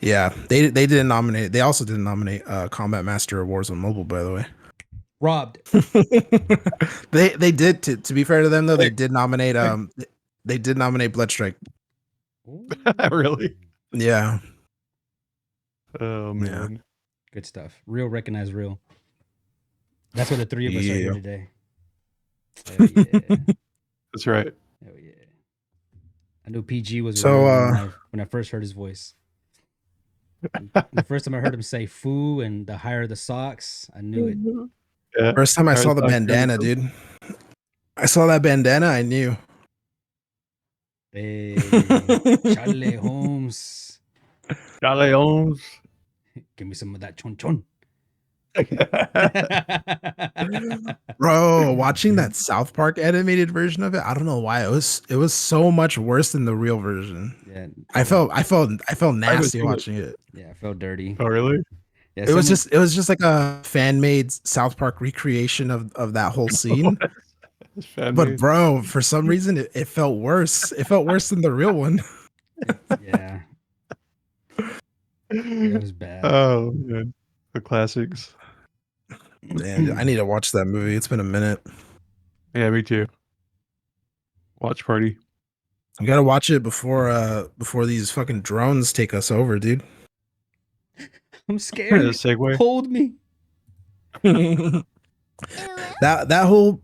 yeah, they didn't nominate. They also didn't nominate Combat Master or Warzone Mobile, by the way. Robbed. They did, to be fair to them though, they Wait. did nominate they did nominate Bloodstrike. Really? Yeah. Oh man. Good stuff. Real recognize real. That's why the three of us are here Yeah. today. Hell yeah. That's right. Hell yeah. I knew PG was So, real when I first heard his voice. The first time I heard him say "foo" and the higher the socks, I knew it. Yeah. First time I saw the bandana, dude. I saw that bandana, I knew. Hey, Charlie Holmes. Charlie Holmes. Give me some of that chon chon. Bro, watching that South Park animated version of it, I don't know why it was so much worse than the real version. Yeah, I yeah, felt I felt I felt I haven't nasty seen it. watching it. yeah. I felt dirty. Oh, really? Yeah, It was someone. just it was just like a fan made South Park recreation of that whole scene. It's fan But made. bro, for some reason it felt worse. It felt worse than the real one. Yeah, it was bad. Oh, man. The classics. Man, I need to watch that movie. It's been a minute. Yeah, me too. Watch party. You gotta watch it before these fucking drones take us over, dude. I'm scared. Segue. Hold me. That whole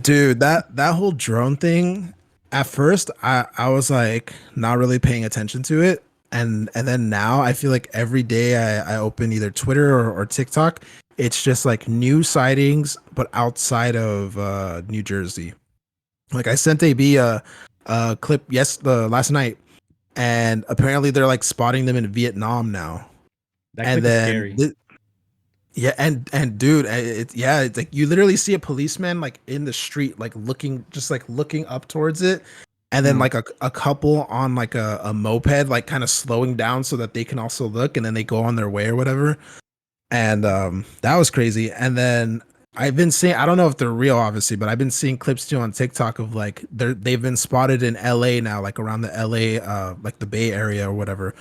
dude, that whole drone thing, at first I was like not really paying attention to it. And then now I feel like every day I open either Twitter or TikTok, it's just like new sightings, but outside of New Jersey. Like I sent AB a clip last night, and apparently they're like spotting them in Vietnam now. That And clip is then scary. yeah, and dude, it's like you literally see a policeman like in the street, like looking up towards it, and then like a couple on like a moped, like kind of slowing down so that they can also look, and then they go on their way or whatever. And that was crazy. And then I've been seeing, I don't know if they're real, obviously, but I've been seeing clips too on TikTok of like they've been spotted in LA now, like around the LA, like the Bay Area or whatever.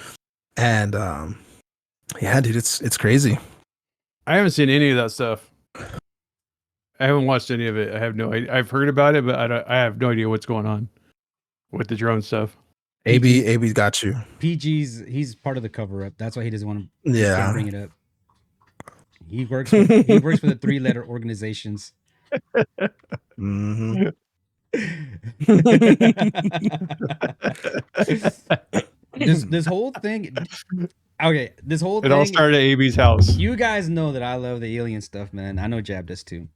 And yeah, dude, it's crazy. I haven't seen any of that stuff. I haven't watched any of it. I have no idea. I've heard about it, but I have no idea what's going on with the drone stuff. AB's got you. He's part of the cover up. That's why he doesn't want to. Yeah. Can't bring it up. He works for the 3-letter organizations. Mm-hmm. This whole thing. Okay, this whole It thing. all started at AB's house. You guys know that I love the alien stuff, man. I know Jab does too.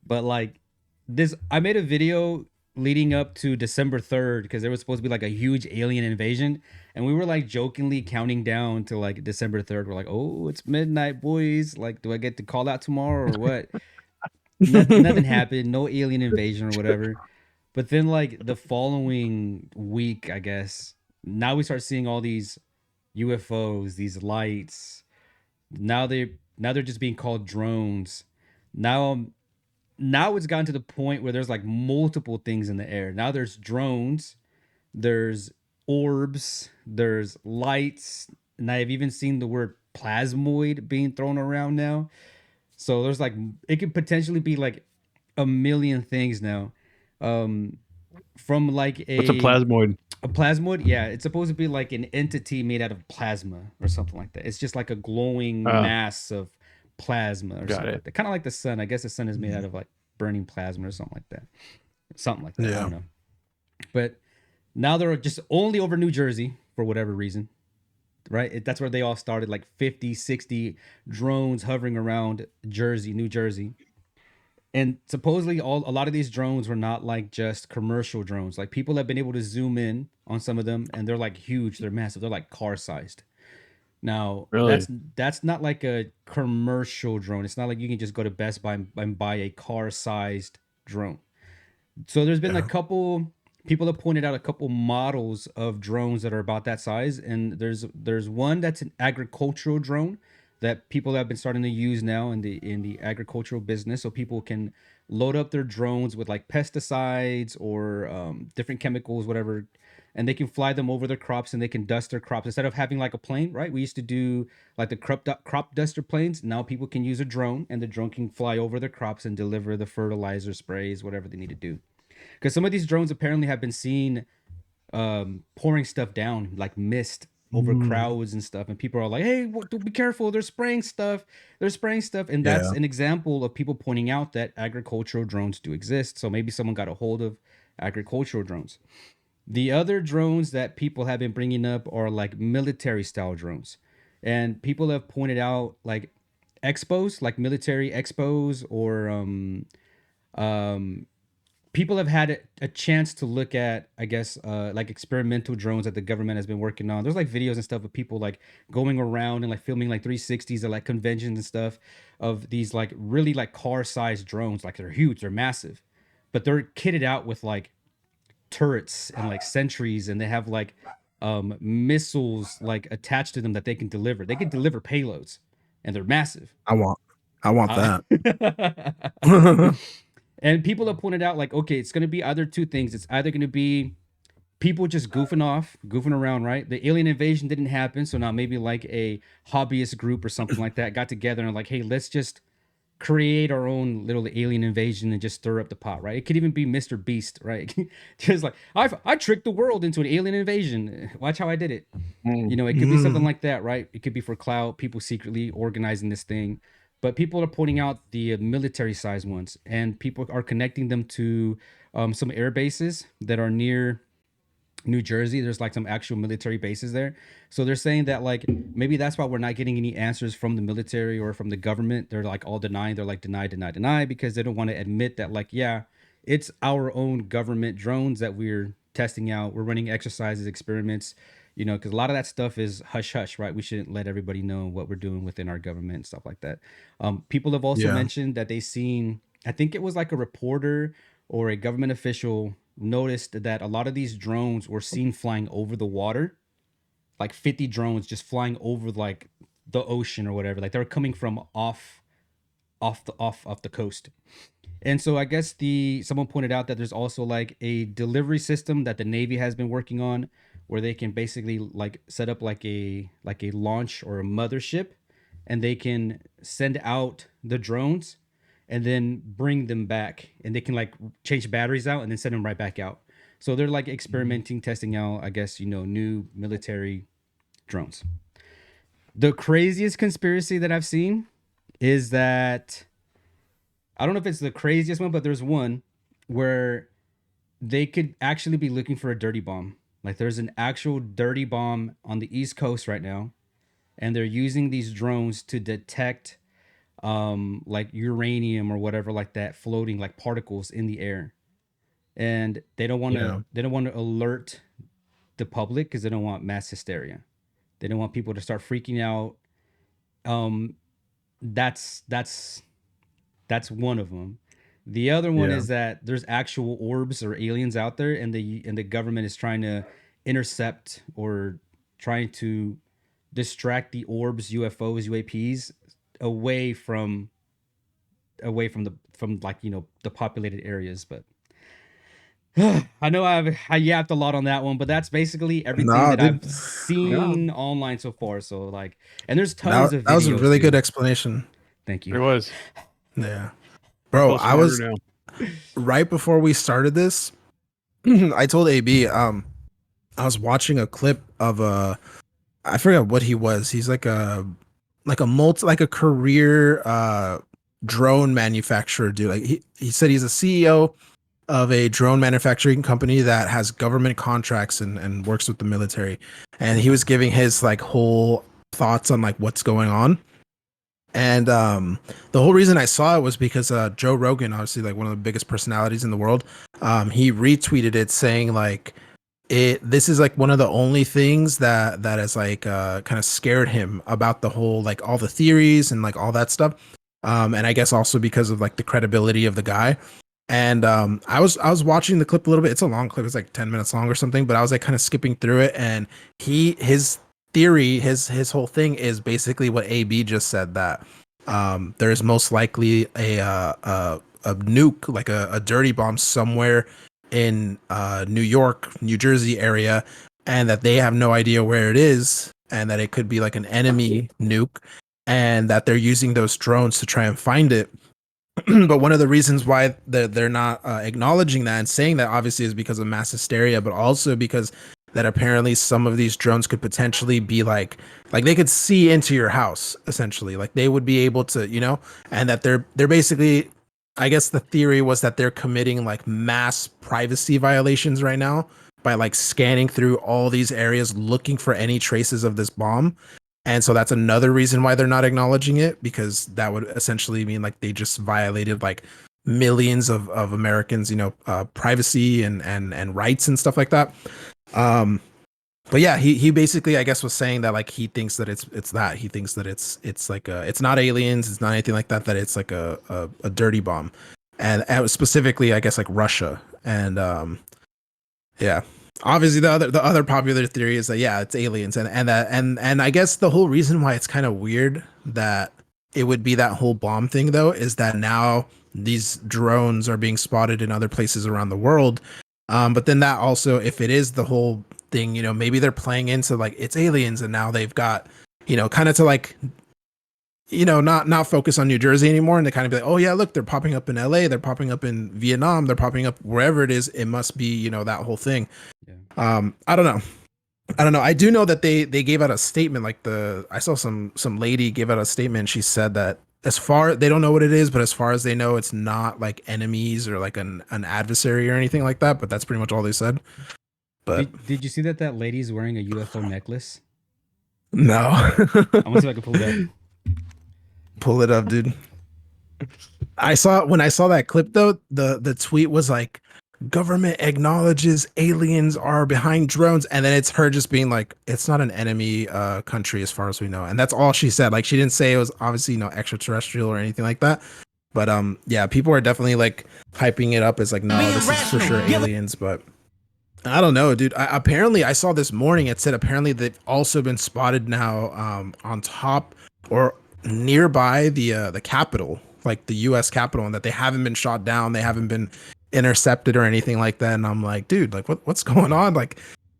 But like this, I made a video leading up to December 3rd because there was supposed to be like a huge alien invasion, and we were like jokingly counting down to like December 3rd. We're like, oh, it's midnight, boys. Like, do I get to call out tomorrow or what? Nothing happened. No alien invasion or whatever. But then like the following week, I guess, now we start seeing all these UFOs, these lights. Now they're just being called drones. Now now it's gotten to the point where there's like multiple things in the air. Now there's drones, there's orbs, there's lights, and I've even seen the word plasmoid being thrown around now. So there's like it could potentially be like a million things now. Um from like What's a plasmoid? a plasmoid, yeah, it's supposed to be like an entity made out of plasma or something like that. It's just like a glowing mass of plasma or something like that. Kind of like the sun. I guess the sun is made out of like burning plasma or something like that. Something like that. I don't know. But now they're just only over New Jersey for whatever reason. Right? That's where they all started, like 50, 60 drones hovering around Jersey, New Jersey. And supposedly a lot of these drones were not like just commercial drones. Like people have been able to zoom in on some of them and they're like huge, they're massive, they're like car sized. Now Really? that's not like a commercial drone. It's not like you can just go to Best Buy and buy a car sized drone. So there's been a couple people have pointed out a couple models of drones that are about that size, and there's one that's an agricultural drone that people have been starting to use now in the agricultural business, so people can load up their drones with like pesticides or different chemicals, whatever, and they can fly them over their crops and they can dust their crops instead of having like a plane. Right, we used to do like the crop duster planes. Now people can use a drone, and the drone can fly over their crops and deliver the fertilizer sprays, whatever they need to do. Because some of these drones apparently have been seen pouring stuff down, like mist over crowds and stuff, and people are like, "Hey, be careful! They're spraying stuff. They're spraying stuff." And that's an example of people pointing out that agricultural drones do exist. So maybe someone got a hold of agricultural drones. The other drones that people have been bringing up are like military style drones, and people have pointed out like expos, like military expos, or people have had a chance to look at, I guess, like experimental drones that the government has been working on. There's like videos and stuff of people like going around and like filming like 360s at like conventions and stuff of these like really like car-sized drones. Like they're huge, they're massive, but they're kitted out with like turrets and like sentries, and they have like missiles like attached to them that they can deliver. They can deliver payloads, and they're massive. I want Uh, that. and people have pointed out like, okay, it's going to be either two things. It's either going to be people just goofing around, right? The alien invasion didn't happen, so now maybe like a hobbyist group or something like that got together and like, hey, let's just create our own little alien invasion and just stir up the pot, right? It could even be Mr. Beast, right? Just like I tricked the world into an alien invasion. Watch how I did it. You know, it could be something like that, right? It could be for clout, people secretly organizing this thing. But people are pointing out the military size ones, and people are connecting them to some air bases that are near New Jersey. There's like some actual military bases there. So they're saying that like maybe that's why we're not getting any answers from the military or from the government. They're like all denying. They're like deny because they don't want to admit that like, yeah, it's our own government drones that we're testing out. We're running exercises, experiments, you know, because a lot of that stuff is hush hush, right? We shouldn't let everybody know what we're doing within our government and stuff like that. People have also Yeah. mentioned that they seen, I think it was like a reporter or a government official noticed that a lot of these drones were seen flying over the water, like 50 drones just flying over like the ocean or whatever. Like they were coming from off the coast. And so I guess the someone pointed out that there's also like a delivery system that the Navy has been working on where they can basically like set up like a launch or a mothership, and they can send out the drones and then bring them back, and they can like change batteries out and then send them right back out. So they're like experimenting, testing out, I guess, you know, new military drones. The craziest conspiracy that I've seen is that I don't know if it's the craziest one, but there's one where they could actually be looking for a dirty bomb. Like there's an actual dirty bomb on the East Coast right now, and they're using these drones to detect like uranium or whatever like that floating like particles in the air. And Yeah. they don't want to alert the public because they don't want mass hysteria. They don't want people to start freaking out. Um that's that's that's one of them. The other one Yeah. is that there's actual orbs or aliens out there, and the government is trying to intercept or trying to distract the orbs, UFOs, UAPs away from the from like, you know, the populated areas. But I know I yapped a lot on that one, but that's basically everything Nah, that I've dude. Yeah, seen online so far. So like, and there's tons That of that was a videos really good too. explanation. Thank it you. was. Yeah. I Bro, feel I smarter was now. right before we started this, I told AB, I was watching a clip of I forget what he was. He's like a multi like a career drone manufacturer dude. Like he said he's a CEO of a drone manufacturing company that has government contracts and works with the military. And he was giving his like whole thoughts on like what's going on. And the whole reason I saw it was because Joe Rogan, obviously like one of the biggest personalities in the world, he retweeted it saying like this is like one of the only things that has like kind of scared him about the whole like all the theories and like all that stuff. And I guess also because of like the credibility of the guy. And I was watching the clip a little bit. It's a long clip. It's like 10 minutes long or something, but I was like kind of skipping through it, and his theory, his whole thing is basically what AB just said, that there's most likely a nuke, like a dirty bomb somewhere in New York, New Jersey area, and that they have no idea where it is, and that it could be like an enemy nuke, and that they're using those drones to try and find it. But one of the reasons why they're not acknowledging that and saying that obviously is because of mass hysteria, but also because that apparently some of these drones could potentially be like they could see into your house essentially, like they would be able to, and that they're basically, I guess the theory was that they're committing like mass privacy violations right now by like scanning through all these areas looking for any traces of this bomb. And so that's another reason why they're not acknowledging it, because that would essentially mean like they just violated like millions of Americans, privacy and rights and stuff like that. But yeah, he basically, I guess, was saying that like he thinks that it's that he thinks that it's like it's not aliens, it's not anything like that, that it's like a dirty bomb, and specifically, I guess, like Russia. And yeah, obviously the other popular theory is that yeah, it's aliens, and I guess the whole reason why it's kind of weird that it would be that whole bomb thing though is that now these drones are being spotted in other places around the world. But then that also, if it is the whole thing, maybe they're playing into like it's aliens, and now they've got, kind of to like, not focus on New Jersey anymore, and they kind of be like, oh yeah, look, they're popping up in LA, they're popping up in Vietnam, they're popping up wherever it is. It must be, that whole thing. Yeah. I don't know. I do know that they gave out a statement, like I saw some lady gave out a statement. She said that they don't know what it is, but as far as they know, it's not like enemies or like an adversary or anything like that. But that's pretty much all they said. But did you see that lady's wearing a UFO necklace? No. I'm gonna see if I can pull it up. Pull it up, dude. When I saw that clip though, the tweet was like, government acknowledges aliens are behind drones, and then it's her just being like, it's not an enemy country as far as we know, and that's all she said. Like, she didn't say it was obviously extraterrestrial or anything like that. But yeah, people are definitely like hyping it up as like, no, this is for sure aliens. But I don't know, dude. Apparently I saw this morning, it said apparently they've also been spotted now on top or nearby the Capitol, like the US Capitol, and that they haven't been shot down, they haven't been intercepted or anything like that. And I'm like, dude, like what's going on? Like,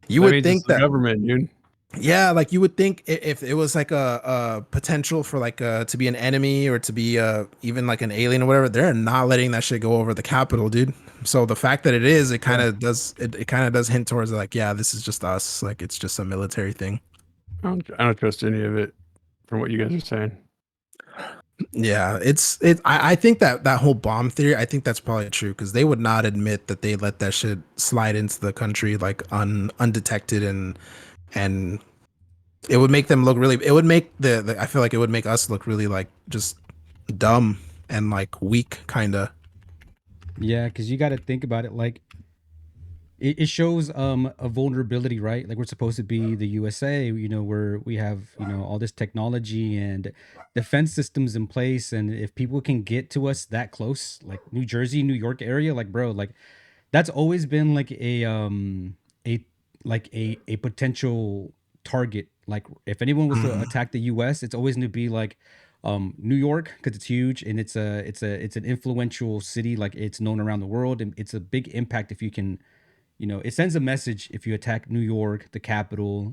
you would think that government, dude. Yeah, like you would think if it was like a potential for like to be an enemy or to be even like an alien or whatever, they're not letting that shit go over the Capitol, dude. So the fact that it is, it kind of does hint towards like, yeah, this is just us, like it's just a military thing. I don't trust any of it from what you guys are saying. Yeah, I think that whole bomb theory, I think that's probably true, because they would not admit that they let that shit slide into the country like undetected, and it would make them look really, it would make I feel like it would make us look really like just dumb and like weak, kind of. Yeah, because you got to think about it, like it shows a vulnerability, right? Like, we're supposed to be the USA, where we have all this technology and defense systems in place, and if people can get to us that close, like New Jersey, New York area, like, bro, like that's always been like a potential target. Like, if anyone was to attack the US, it's always going to be like New York, because it's huge and it's an influential city, like it's known around the world, and it's a big impact if you can, it sends a message if you attack New York, the capital,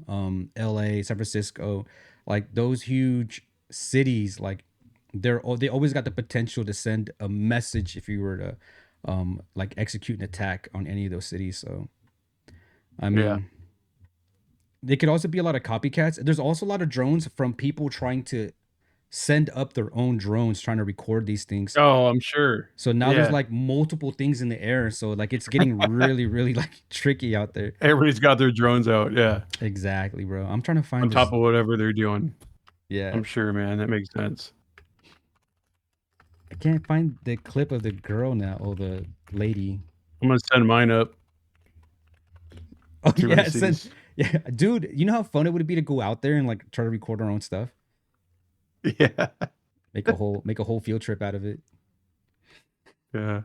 LA, San Francisco, like those huge cities, like they always got the potential to send a message if you were to like execute an attack on any of those cities. So I mean, there could also be a lot of copycats. There's also a lot of drones from people trying to send up their own drones trying to record these things. Oh, I'm sure. So now there's like multiple things in the air. So like it's getting really, really like tricky out there. Everybody's got their drones out. Yeah. Exactly, bro. I'm trying to find on top of whatever they're doing. Yeah. I'm sure, man. That makes sense. I can't find the clip of the girl now, or the lady. I'm gonna send mine up. Oh yeah, yeah, dude. You know how fun it would be to go out there and like try to record our own stuff. Yeah. Make a whole field trip out of it. Yeah.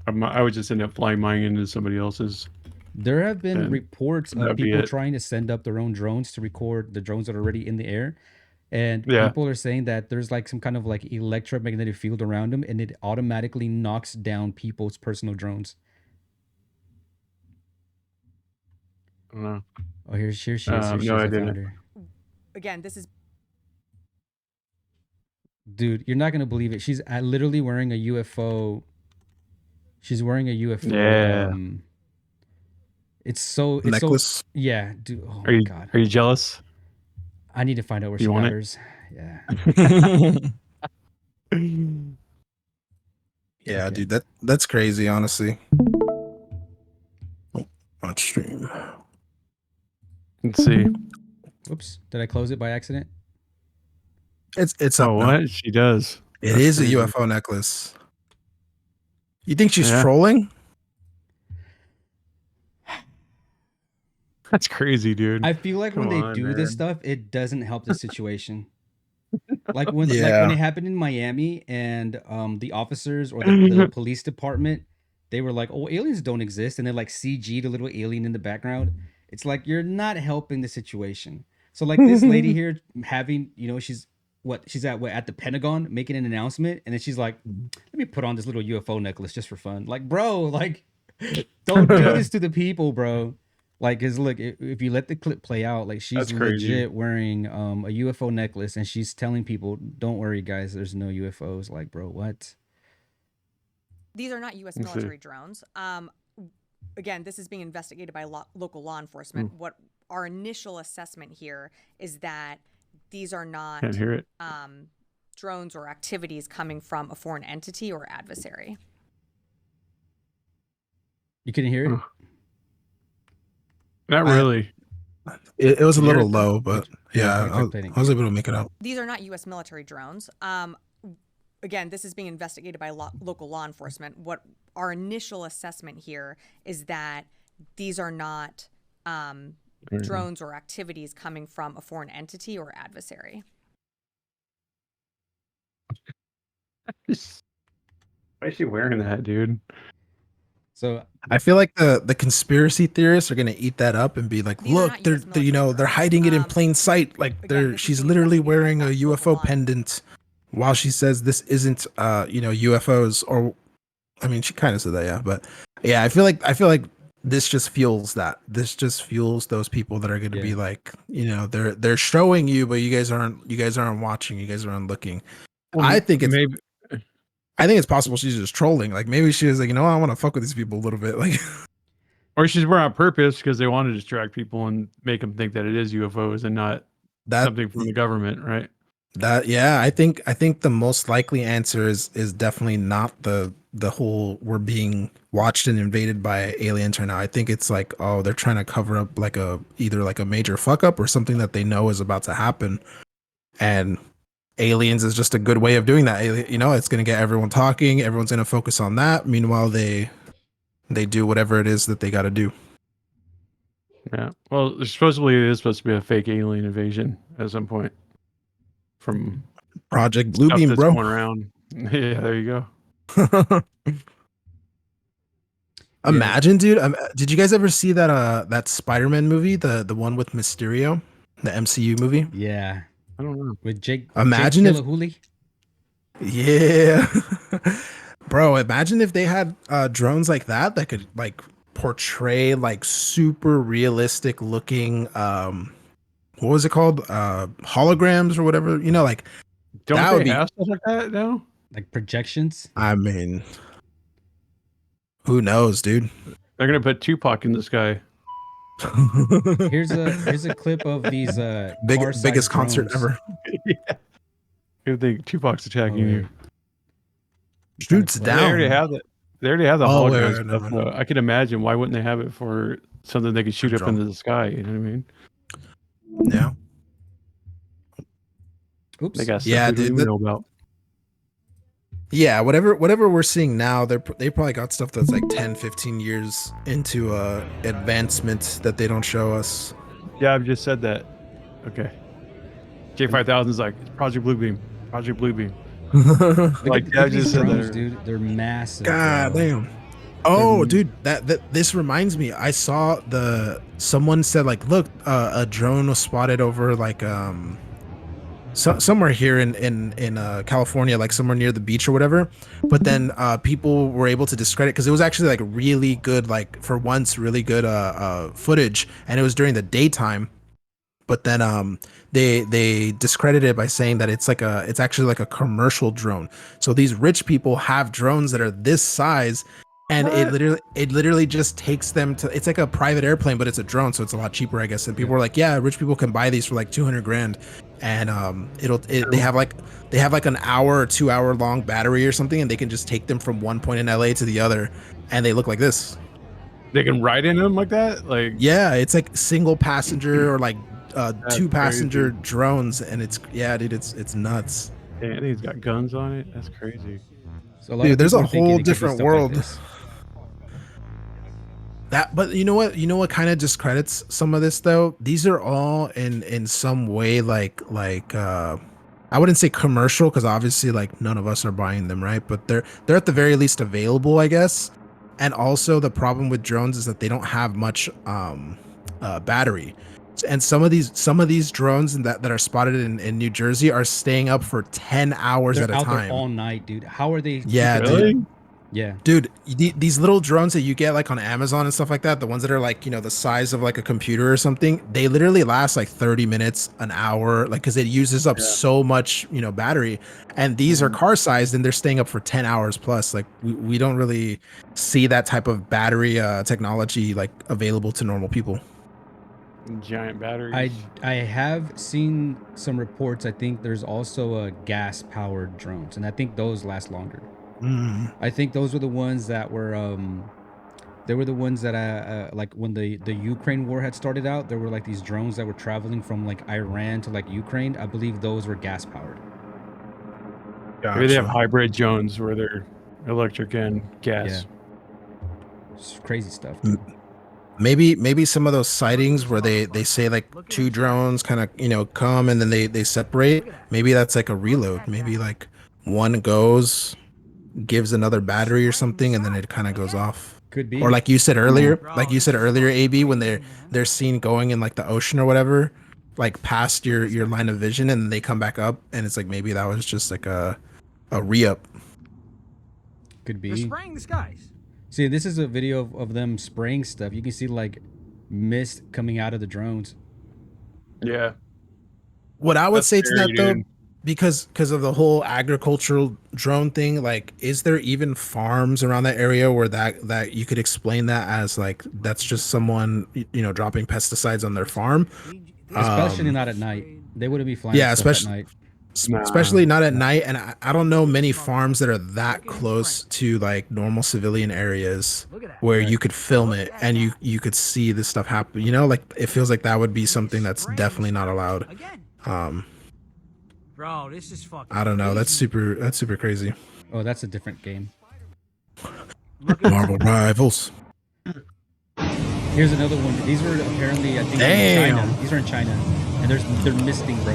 I would just end up flying mine into somebody else's. There have been reports of people trying to send up their own drones to record the drones that are already in the air. And people are saying that there's like some kind of like electromagnetic field around them, and it automatically knocks down people's personal drones. I don't know. Oh, here she is. No, I didn't. Again, this is. Dude, you're not gonna believe it. She's literally wearing a UFO. She's wearing a UFO. Yeah. It's necklace. So yeah, dude. Oh my god. Are you jealous? I need to find out where she got hers. Yeah. Yeah, okay. Dude, that's crazy, honestly. On stream. Let's see. Whoops. Did I close it by accident? It's up. Oh, what? She does. It That's is a crazy. UFO necklace. You think she's Yeah. trolling? That's crazy, dude. I feel like when Come they on, do this man. stuff, it doesn't help the situation. Like when Yeah. it happened in Miami and the officers or the police department, they were like, "Oh, aliens don't exist," and then like CG'd a little alien in the background. It's like you're not helping the situation. So like this lady here having, she's at at the Pentagon making an announcement, and then she's like, "Let me put on this little UFO necklace just for fun." Like, bro, like don't do this to the people, bro. Like, cause look, if you let the clip play out, like she's That's crazy. legit wearing a UFO necklace, and she's telling people, "Don't worry, guys, there's no UFOs." Like, bro, what? These are not U.S. Let's see. military drones. Again, this is being investigated by local law enforcement. What our initial assessment here is that these are not Can't hear it. drones or activities coming from a foreign entity or adversary. You couldn't hear it? Huh. Not really. It was a Did you hear little it? low, but yeah, I was able to make it out. These are not U.S. military drones. Again, this is being investigated by local law enforcement. What our initial assessment here is that these are not drones or activities coming from a foreign entity or adversary. Why is she wearing that, dude? So I feel like the conspiracy theorists are gonna eat that up and be like, These are look, not they're, US they're you know military they're drones. hiding it in plain sight. Like Again, this is she's being literally investigated wearing by a local UFO law- pendant while she says this isn't UFOs, or I mean she kind of said that, yeah, but yeah, I feel like this just fuels that. This just fuels those people that are gonna be Yeah. like, they're showing you, but you guys aren't watching, you guys aren't looking. Well, I think maybe it's possible she's just trolling. Like maybe she was like, I want to fuck with these people a little bit. Like or she's wearing on purpose because they want to distract people and make them think that it is UFOs and not that something from the government, right? yeah, I think the most likely answer is definitely not the whole we're being watched and invaded by aliens right now. I think it's like, oh, they're trying to cover up like either like a major fuck up or something that they know is about to happen, and aliens is just a good way of doing that. It's going to get everyone talking, everyone's going to focus on that, meanwhile they do whatever it is that they got to do. Yeah. Well, supposedly it is supposed to be a fake alien invasion at some point from Project stuff Bluebeam, that's bro. going around. Yeah, there you go. Imagine, dude. Did you guys ever see that Spider-Man movie, the one with Mysterio, the MCU movie? Yeah. I don't know. With Jake Imagine if- Gyllenhaal. Yeah, bro. Imagine if they had drones like that could like portray like super realistic looking what was it called, holograms or whatever. Like Don't that they would be. have stuff like that now? Like projections. I mean, who knows, dude? They're gonna put Tupac in the sky. Here's a clip of these Biggest concert drones. ever. Yeah. Good thing Tupac's attacking Oh, you. wait. Shoots They They already down. have it. They already have the Oh, wait, hologram wait, stuff. no. I can imagine why wouldn't they have it for something they could shoot up drone. into the sky? You know what I mean? Yeah. Oops. They got stuff Yeah, we don't dude, even know about. Yeah, whatever we're seeing now, they probably got stuff that's like 10, 15 years into advancement that they don't show us. Yeah, I've just said that. Okay. J5000 is like Project Bluebeam. Project Bluebeam. Look Like, at, yeah, I look at these just said drones, that. dude. They're massive. God bro. damn. Oh, They're- dude, that this reminds me. I saw someone said like, look, a drone was spotted over like somewhere here in California, like somewhere near the beach or whatever. But then people were able to discredit because it was actually like really good, like for once, really good footage, and it was during the daytime. But then they discredited it by saying that it's actually like a commercial drone. So these rich people have drones that are this size, and it literally just takes them to. It's like a private airplane, but it's a drone, so it's a lot cheaper, I guess. And people were like, yeah, rich people can buy these for like 200 grand, and they have like an hour or 2 hour long battery or something, and they can just take them from one point in LA to the other, and they look like this. They can ride in them like that? Like, Yeah, it's like single passenger or like That's two passenger crazy. drones, and it's dude, it's nuts. Yeah, he's got guns on it. That's crazy. So a lot Dude, of there's people a are thinking whole it could be different stuff like world. this. But you know what? You know what kind of discredits some of this though? These are all in some way like I wouldn't say commercial because obviously like none of us are buying them, right? But they're at the very least available, I guess. And also the problem with drones is that they don't have much battery. And some of these drones that are spotted in New Jersey are staying up for 10 hours They're at a out there time. all night, dude. How are they? Yeah, keeping dude. up? Yeah. Dude, these little drones that you get like on Amazon and stuff like that, the ones that are like, you know, the size of like a computer or something, they literally last like 30 minutes, an hour, like because it uses up so much, you know, battery. And these are car sized and they're staying up for 10 hours plus. Like we don't really see that type of battery technology like available to normal people. Giant batteries. I have seen some reports. I think there's also a gas powered drones, and I think those last longer. I think those were the ones that were they were the ones that like when the Ukraine war had started out, there were like these drones that were traveling from like Iran to like Ukraine. I believe those were gas powered. Maybe they have hybrid drones where they're electric and gas. Yeah. It's crazy stuff, dude. Maybe some of those sightings where they say like two drones kind of, you know, come and then they separate. Maybe that's like a reload. Maybe like one goes, gives another battery or something, and then it kind of goes off. Could be. Or like you said earlier, AB, when they're seen going in like the ocean or whatever, like past your line of vision, and they come back up, and it's like maybe that was just like a re-up. Could be. They're spraying the skies. See, this is a video of them spraying stuff. You can see like mist coming out of the drones. Yeah. What I would That's say to scary, that though, dude. because of the whole agricultural drone thing, like, is there even farms around that area where that you could explain that as like that's just someone, you know, dropping pesticides on their farm? Especially not at night. They wouldn't be flying Yeah, stuff especially at night. especially not at night. And I don't know many farms that are that close to like normal civilian areas where you could film it and you could see this stuff happen. You know, like it feels like that would be something that's definitely not allowed. Bro, this is fucking I don't know. That's super crazy. Oh, that's a different game. Marvel Rivals. Here's another one. These were apparently, I think, in China. These are in China, and they're misting, bro.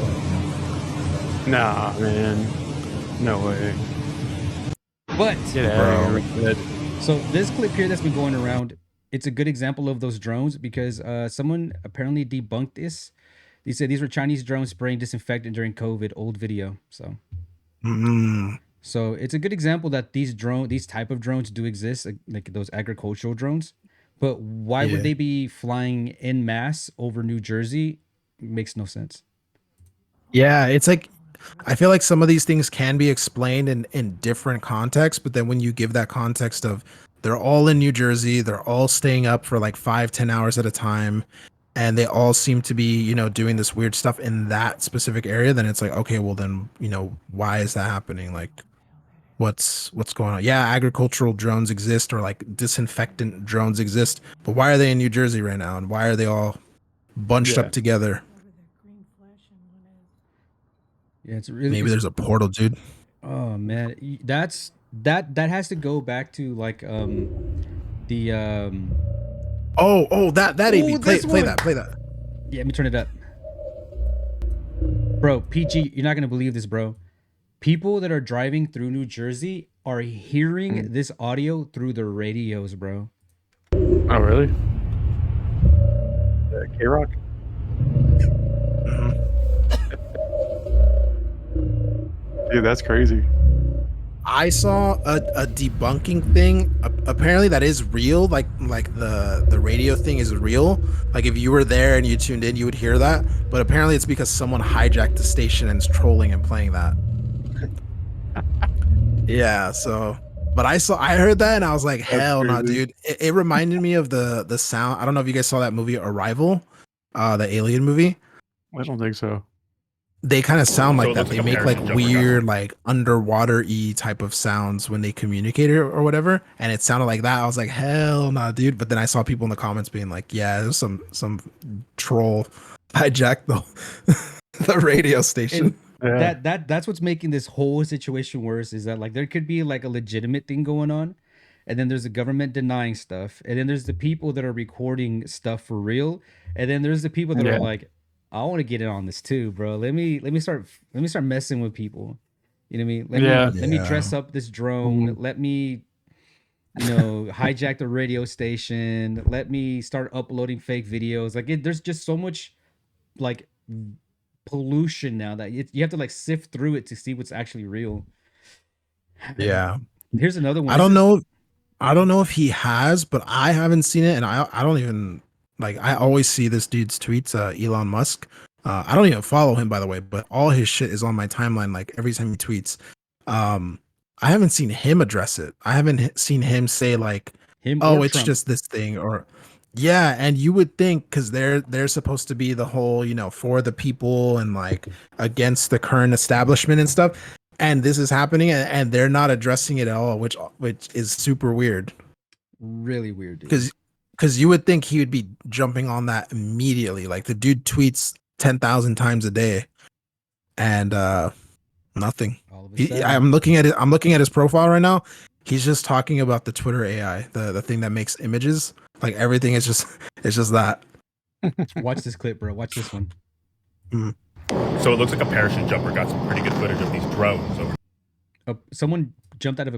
Nah, man. No way. But Get out of here. so this clip here that's been going around, it's a good example of those drones because someone apparently debunked this. They said these were Chinese drones spraying disinfectant during COVID. Old video. So, so it's a good example that these type of drones do exist, like those agricultural drones. But why would they be flying in mass over New Jersey? Makes no sense. Yeah, it's like I feel like some of these things can be explained in different contexts, but then when you give that context of they're all in New Jersey, they're all staying up for like 5-10 hours at a time, and they all seem to be, you know, doing this weird stuff in that specific area, then it's like, okay, well then, you know, why is that happening? Like what's going on? Yeah, agricultural drones exist or like disinfectant drones exist, but why are they in New Jersey right now? And why are they all bunched up together? Yeah, it's really Maybe there's a portal, dude. Oh man, that has to go back to like the that AV. Play one. that. Yeah, let me turn it up. Bro, PG, you're not gonna believe this, bro. People that are driving through New Jersey are hearing this audio through their radios, bro. Oh, really? K-Rock? Dude, that's crazy. I saw a debunking thing. Apparently that is real. Like the radio thing is real. Like if you were there and you tuned in, you would hear that. But apparently it's because someone hijacked the station and is trolling and playing that. Yeah. So, but I heard that and I was like, hell no, dude. It reminded me of the sound. I don't know if you guys saw that movie Arrival, the Alien movie. I don't think so. They kind of sound like that. They make like weird, like underwater-y type of sounds when they communicate or whatever. And it sounded like that. I was like, hell no, dude. But then I saw people in the comments being like, yeah, there's some troll hijacked the radio station. Yeah. that's what's making this whole situation worse, is that like there could be like a legitimate thing going on, and then there's the government denying stuff, and then there's the people that are recording stuff for real, and then there's the people that Yeah. are like, I want to get in on this too, bro. Let me start messing with people. You know what I mean? Yeah. Let me Yeah. dress up this drone. Mhm. Let me, hijack the radio station. Let me start uploading fake videos. Like there's just so much like pollution now that you have to like sift through it to see what's actually real. Yeah. Here's another one. I This don't is know. I don't know if he has, but I haven't seen it, and I don't even like. I always see this dude's tweets. Elon Musk. I don't even follow him, by the way, but all his shit is on my timeline. Like every time he tweets, um, I haven't seen him address it. I haven't seen him say like, him or "Oh, it's Trump. just this thing," or yeah. And you would think because they're supposed to be the whole for the people and like against the current establishment and stuff. And this is happening, and they're not addressing it at all, which is super weird. Really weird, dude. Because you would think he would be jumping on that immediately. Like the dude tweets 10,000 times a day, and nothing. All of a sudden, I'm looking at it. I'm looking at his profile right now. He's just talking about the Twitter AI, the thing that makes images. Like everything is just it's just that. watch this clip, bro. Watch this one. So it looks like a parachute jumper got some pretty good footage of these drones over. Someone jumped out of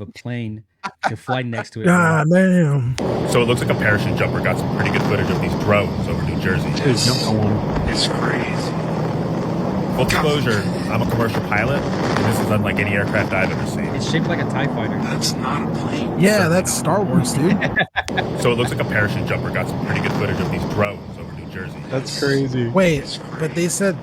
a plane to fly next to it. Bro. God damn. So it looks like a parachute jumper got some pretty good footage of these drones over New Jersey. Jump on one. It's crazy. Full disclosure, I'm a commercial pilot, and this is unlike any aircraft I've ever seen. It's shaped like a TIE fighter. That's not a plane. Yeah, that's Star Wars, dude. So it looks like a parachute jumper got some pretty good footage of these drones over New Jersey. That's crazy. Wait, but they said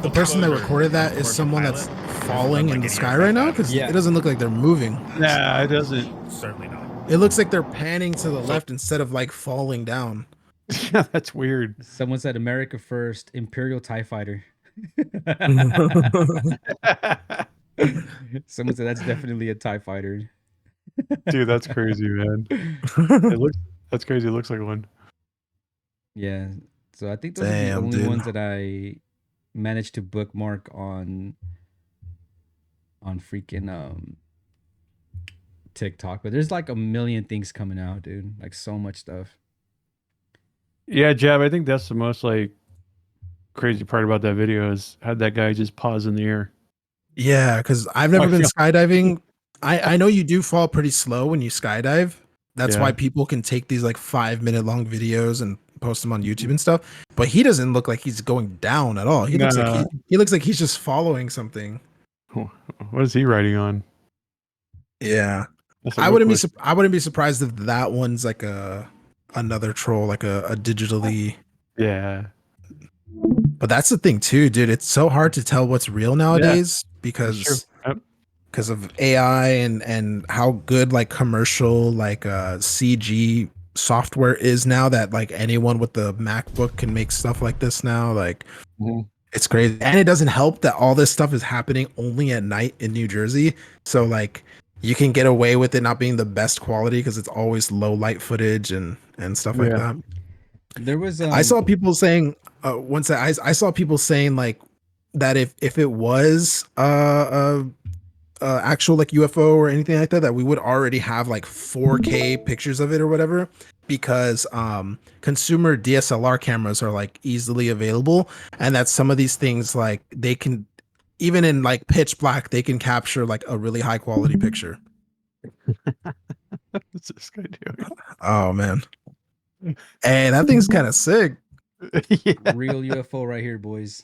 the Full person that disclosure, recorded that I'm a is commercial someone pilot. that's This is falling unlike in the any sky aircraft right now I've because Yeah. it doesn't look like they're moving. Nah, it doesn't. Certainly not. It looks like they're panning to the left instead of like falling down. Yeah, that's weird. Someone said America first, Imperial TIE fighter. Someone said that's definitely a TIE fighter. Dude, that's crazy, man. It looks that's crazy. It looks like one. Yeah. So I think those are the Damn, only dude. ones that I managed to bookmark on freaking TikTok. But there's like a million things coming out, dude. Like so much stuff. Yeah, Jab, I think that's the most like crazy part about that video is had that guy just pause in the air. Yeah, because I've never I been feel- skydiving. I know you do fall pretty slow when you skydive. That's Yeah. why people can take these like 5-minute long videos and post them on YouTube and stuff. But he doesn't look like he's going down at all. He looks like Nah. he looks like he's just following something. What is he writing on? Yeah. That's a I good wouldn't question. I wouldn't be surprised if that one's like another troll, like a digitally. Yeah. But that's the thing too, dude. It's so hard to tell what's real nowadays That's true. because Yep. of AI and how good like commercial like CG software is now, that like anyone with the MacBook can make stuff like this now. Like Mhm. it's crazy. And it doesn't help that all this stuff is happening only at night in New Jersey. So like you can get away with it not being the best quality because it's always low light footage and stuff like Yeah. that. There was I saw people saying I saw people saying like that if it was actual like UFO or anything like that, that we would already have like 4K pictures of it or whatever, because consumer DSLR cameras are like easily available, and that some of these things like they can, even in like pitch black, they can capture like a really high quality picture. What's this guy doing? Oh man. Hey, that thing's kind of sick. Yeah. real UFO right here, boys.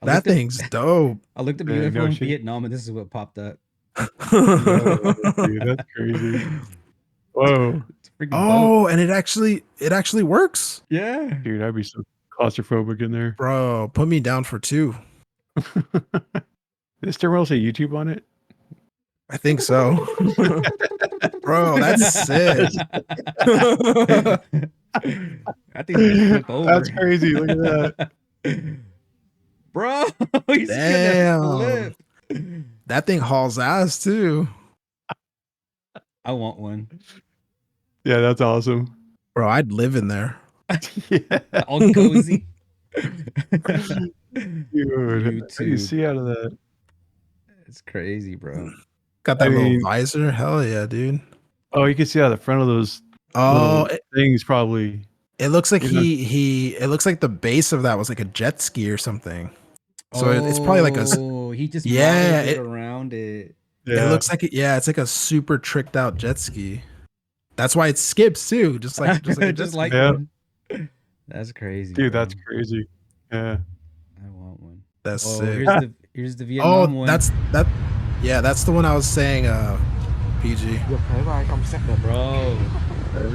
That thing's dope. I looked up Yeah, UFO no in shit. Vietnam, and this is what popped up. Whoa, dude, that's crazy. Whoa, It's a freaking Oh, boat. and it actually works. Yeah. dude, I'd be so claustrophobic in there. Bro, put me down for 2. Does Terminal say YouTube on it? I think so. Bro, that's sick. I think it's gonna flip over. That's crazy. Look at that. Bro, he's Damn. gonna flip. That thing hauls ass too. I want one. Yeah, that's awesome. Bro, I'd live in there. Yeah. All cozy. Dude, what do you YouTube. see out of that? It's crazy, bro. Got I that little mean- visor. Hell yeah, dude. Oh, you can see out the front of those Oh, little things, probably. it looks like You know- it looks like the base of that was like a jet ski or something. So it's Oh, probably like a he just yeah, modeled it it, around it. it looks like yeah, it's like a super tricked out jet ski. That's why it skips too, just like a jet just ski. like Yeah. one. That's crazy, Dude, bro. that's crazy. Yeah. I want one. That's Oh, sick. here's the Oh, Vietnam one. that's the one I was saying, PG. Bro.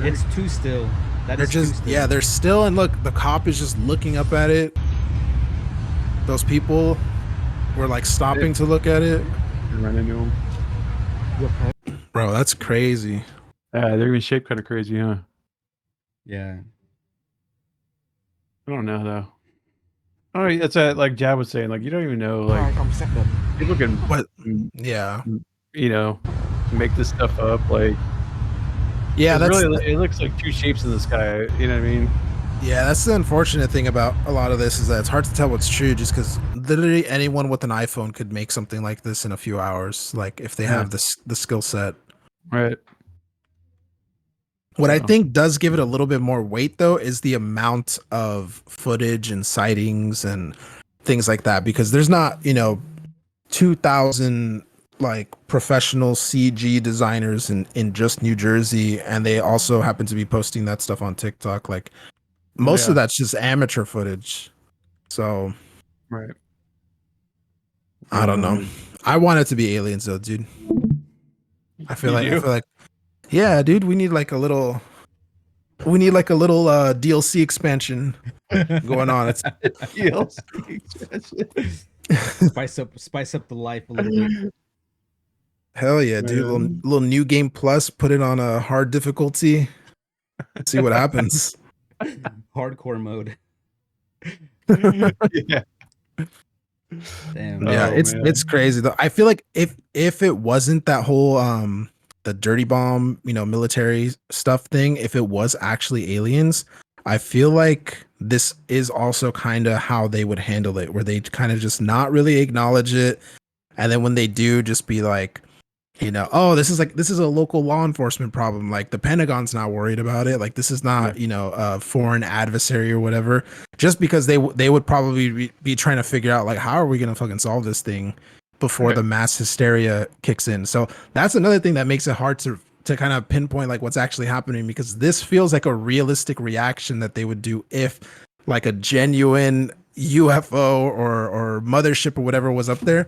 It's two still. That They're is two just still. they're still, and look, the cop is just looking up at it. Those people were like stopping to look at it. Run into them. Bro, that's crazy. Yeah, they're even shaped kind of crazy, huh? Yeah. I don't know though. Oh, it's like Jab was saying, like you don't even know, like people can, But yeah. you know, make this stuff up. Like, Yeah, it's that's really, it looks like two shapes in the sky. You know what I mean? yeah, that's the unfortunate thing about a lot of this is that it's hard to tell what's true just because literally anyone with an iPhone could make something like this in a few hours, like if they have the skill set. Right. What I So- think does give it a little bit more weight though is the amount of footage and sightings and things like that, because there's not, 2,000 like professional CG designers in just New Jersey, and they also happen to be posting that stuff on TikTok. Like most of that's just amateur footage. So Right. I don't know. I want it to be aliens though, dude. I feel You do? like yeah, dude, we need like a little DLC expansion going on. It's spice up the life a little bit. hell yeah, dude. Little new game plus, put it on a hard difficulty. See what happens. Hardcore mode. Yeah. Damn. Yeah, Oh, it's man. it's crazy though. I feel like if it wasn't that whole the dirty bomb, military stuff thing, if it was actually aliens, I feel like this is also kind of how they would handle it, where they kind of just not really acknowledge it, and then when they do, just be like, oh, this is a local law enforcement problem. Like the Pentagon's not worried about it. Like this is not, a foreign adversary or whatever. Just because they would probably be trying to figure out like, how are we gonna fucking solve this thing before the mass hysteria kicks in. So that's another thing that makes it hard to kind of pinpoint like what's actually happening, because this feels like a realistic reaction that they would do if like a genuine UFO or mothership or whatever was up there.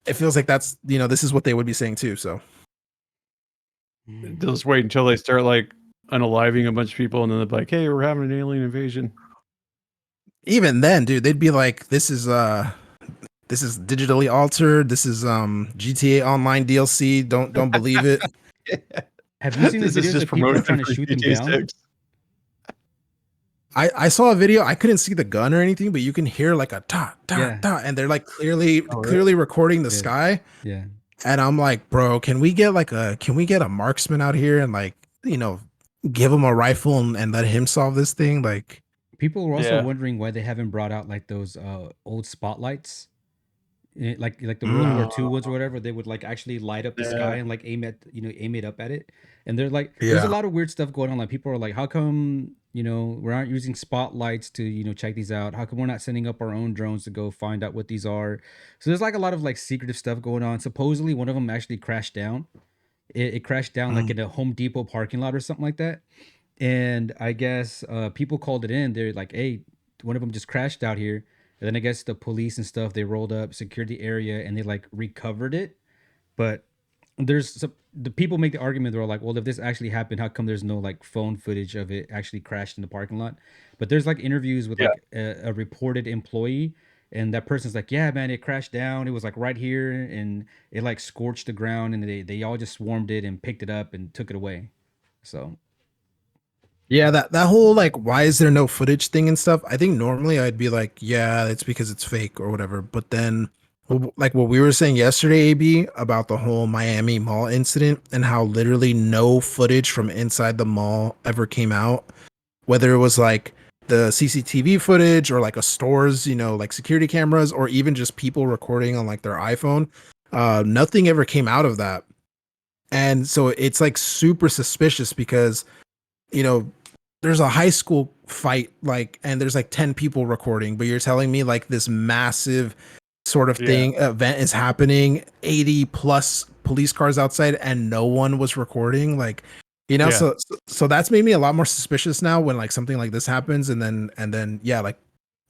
It feels like that's, this is what they would be saying too. So They'll just wait until they start like unaliving a bunch of people, and then they're like, "Hey, we're having an alien invasion." even then, dude, they'd be like, this is digitally altered. This is GTA Online DLC. Don't believe it. Have you seen the This is videos just of people promoted trying to for shoot them GTA down? 6. I saw a video. I couldn't see the gun or anything, but you can hear like a ta ta Yeah. ta, and they're like clearly Oh, really? clearly recording the Yeah. sky. Yeah. And I'm like, bro, can we get a marksman out here and like, give him a rifle and let him solve this thing? Like, People were also Yeah. wondering why they haven't brought out like those old spotlights. Like the World War II ones or whatever. They would like actually light up the sky and like aim it up at it. And they're like, there's a Yeah. lot of weird stuff going on. Like people are like, how come we aren't using spotlights to check these out? How come we're not sending up our own drones to go find out what these are? So there's like a lot of like secretive stuff going on. Supposedly one of them actually crashed down. It crashed down like in a Home Depot parking lot or something like that. And I guess people called it in. They're like, hey, one of them just crashed out here. And then I guess the police and stuff, they rolled up, secured the area, and they like recovered it. But the people make the argument. They're like, well, if this actually happened, how come there's no like phone footage of it actually crashed in the parking lot? But there's like interviews with like a reported employee, and that person's like, yeah, man, it crashed down. It was like right here, and it like scorched the ground, and they all just swarmed it and picked it up and took it away. So yeah, that whole like, why is there no footage thing and stuff? I think normally I'd be like, yeah, it's because it's fake or whatever. But then, like what we were saying yesterday, AB, about the whole Miami mall incident and how literally no footage from inside the mall ever came out. Whether it was like the CCTV footage or like a store's, like security cameras, or even just people recording on like their iPhone. Nothing ever came out of that. And so it's like super suspicious because, there's a high school fight, like, and there's like 10 people recording, but you're telling me like this massive sort of thing event is happening, 80 plus police cars outside, and no one was recording. Like, so that's made me a lot more suspicious now when like something like this happens, and then yeah, like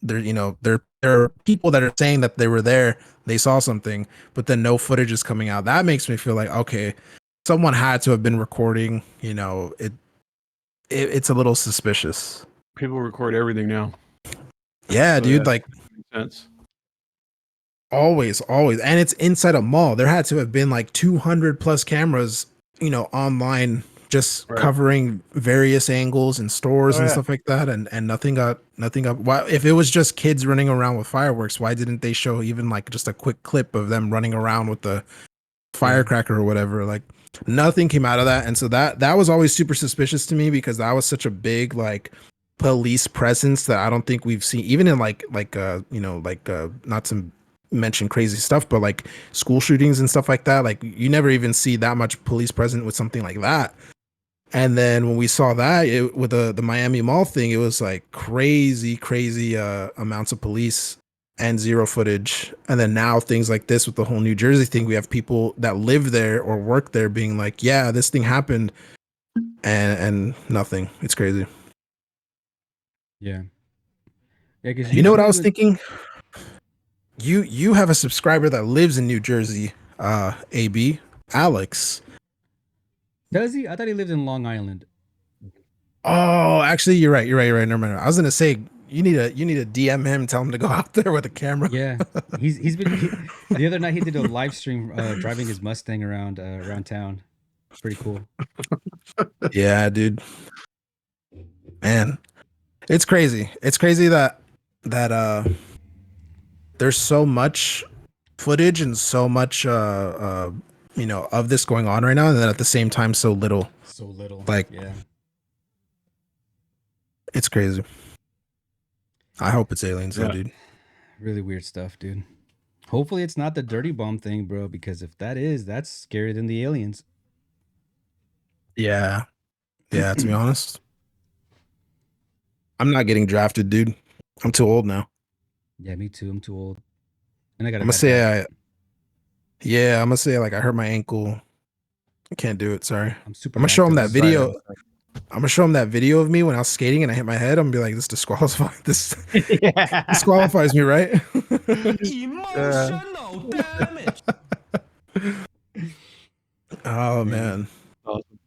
there are people that are saying that they were there, they saw something, but then no footage is coming out. That makes me feel like, okay, someone had to have been recording. It's a little suspicious. People record everything now. Yeah, So, dude, like makes sense. always, and it's inside a mall. There had to have been like 200 plus cameras, online, just covering various angles and stores and stuff like that, and nothing got. Why, if it was just kids running around with fireworks, why didn't they show even like just a quick clip of them running around with the firecracker or whatever? Like, nothing came out of that. And so that was always super suspicious to me, because that was such a big like police presence that I don't think we've seen, even in like not to mention crazy stuff, but like school shootings and stuff like that. Like, you never even see that much police present with something like that. And then when we saw that with the Miami Mall thing, it was like crazy amounts of police and zero footage. And then now things like this with the whole New Jersey thing, we have people that live there or work there being like, yeah, this thing happened, and nothing. It's crazy. Yeah. Yeah, because You know what I was thinking? You have a subscriber that lives in New Jersey, AB, Alex. Does he? I thought he lived in Long Island. Oh, actually, you're right. Never mind. I was gonna say you need to DM him, tell him to go out there with a camera. Yeah, he's been. The other night he did a live stream driving his Mustang around town. Pretty cool. Yeah, dude. Man, it's crazy. It's crazy that there's so much footage and so much of this going on right now, and then at the same time so little. Like, yeah. It's crazy. I hope it's aliens though, dude. Really weird stuff, dude. Hopefully it's not the dirty bomb thing, bro, because if that is, that's scarier than the aliens. Yeah, to be honest, I'm not getting drafted, dude. I'm too old now. Yeah, me too. I'm too old. And I got. I'm gonna say like I hurt my ankle. I can't do it. Sorry. I'm super. I'm gonna show him that video. I'm gonna show him that video of me when I was skating and I hit my head. I'm gonna be like, this disqualifies me, right? Emotional damage. Oh man. Awesome.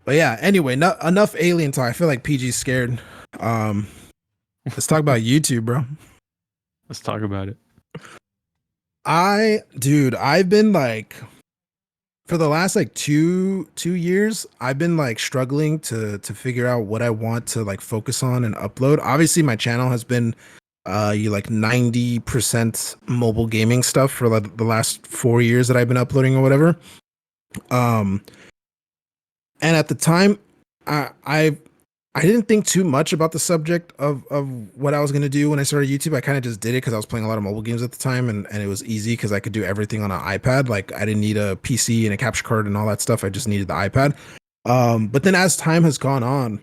But yeah, anyway, enough alien talk. I feel like PG's scared. Let's talk about YouTube, bro. Let's talk about it. I've been like, for the last like two years, I've been like struggling to figure out what I want to like focus on and upload. Obviously, my channel has been like 90% mobile gaming stuff for like the last 4 years that I've been uploading or whatever. And at the time, I didn't think too much about the subject of what I was going to do when I started YouTube. I kind of just did it because I was playing a lot of mobile games at the time, and it was easy because I could do everything on an iPad. Like, I didn't need a PC and a capture card and all that stuff. I just needed the iPad. But then as time has gone on,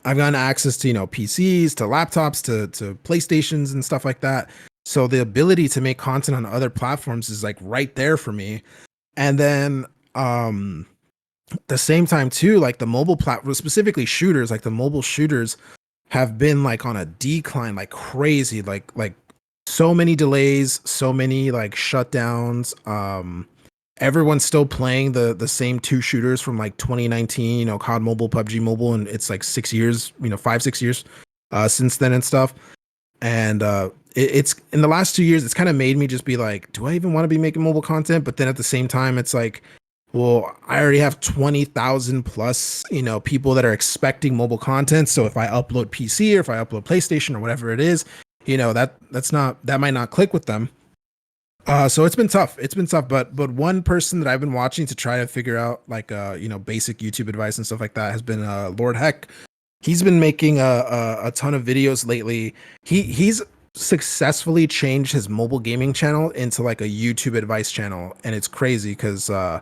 I've gotten access to, PCs, to laptops, to PlayStations and stuff like that. So the ability to make content on other platforms is like right there for me. And then the same time too, like the mobile platform, specifically shooters, like the mobile shooters have been like on a decline like crazy, like so many delays, so many like shutdowns. Everyone's still playing the same two shooters from like 2019, COD Mobile, PUBG Mobile, and it's like 6 years, 5-6 years since then and stuff. And it's in the last 2 years, it's kind of made me just be like, do I even want to be making mobile content? But then at the same time, it's like, well, I already have 20,000 plus, people that are expecting mobile content. So if I upload PC or if I upload PlayStation or whatever it is, that might not click with them. So it's been tough. But one person that I've been watching to try to figure out like, basic YouTube advice and stuff like that has been Lord Heck. He's been making a ton of videos lately. He's successfully changed his mobile gaming channel into like a YouTube advice channel, and it's crazy because I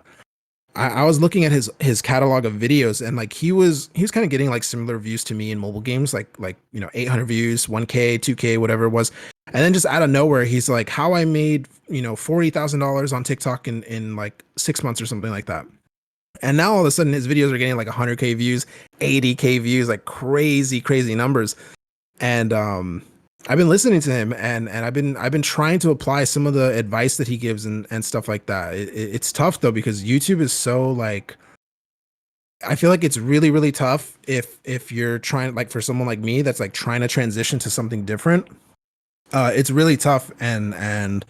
was looking at his catalog of videos, and like he was kind of getting like similar views to me in mobile games, like 800 views, 1K, 2K, whatever it was, and then just out of nowhere he's like, how I made $40,000 on TikTok in like 6 months or something like that. And now all of a sudden his videos are getting like 100K views, 80K views, like crazy numbers. And I've been listening to him, and I've been trying to apply some of the advice that he gives and stuff like that. It's tough though, because YouTube is so like, I feel like it's really tough if you're trying, like for someone like me that's like trying to transition to something different. It's really tough, and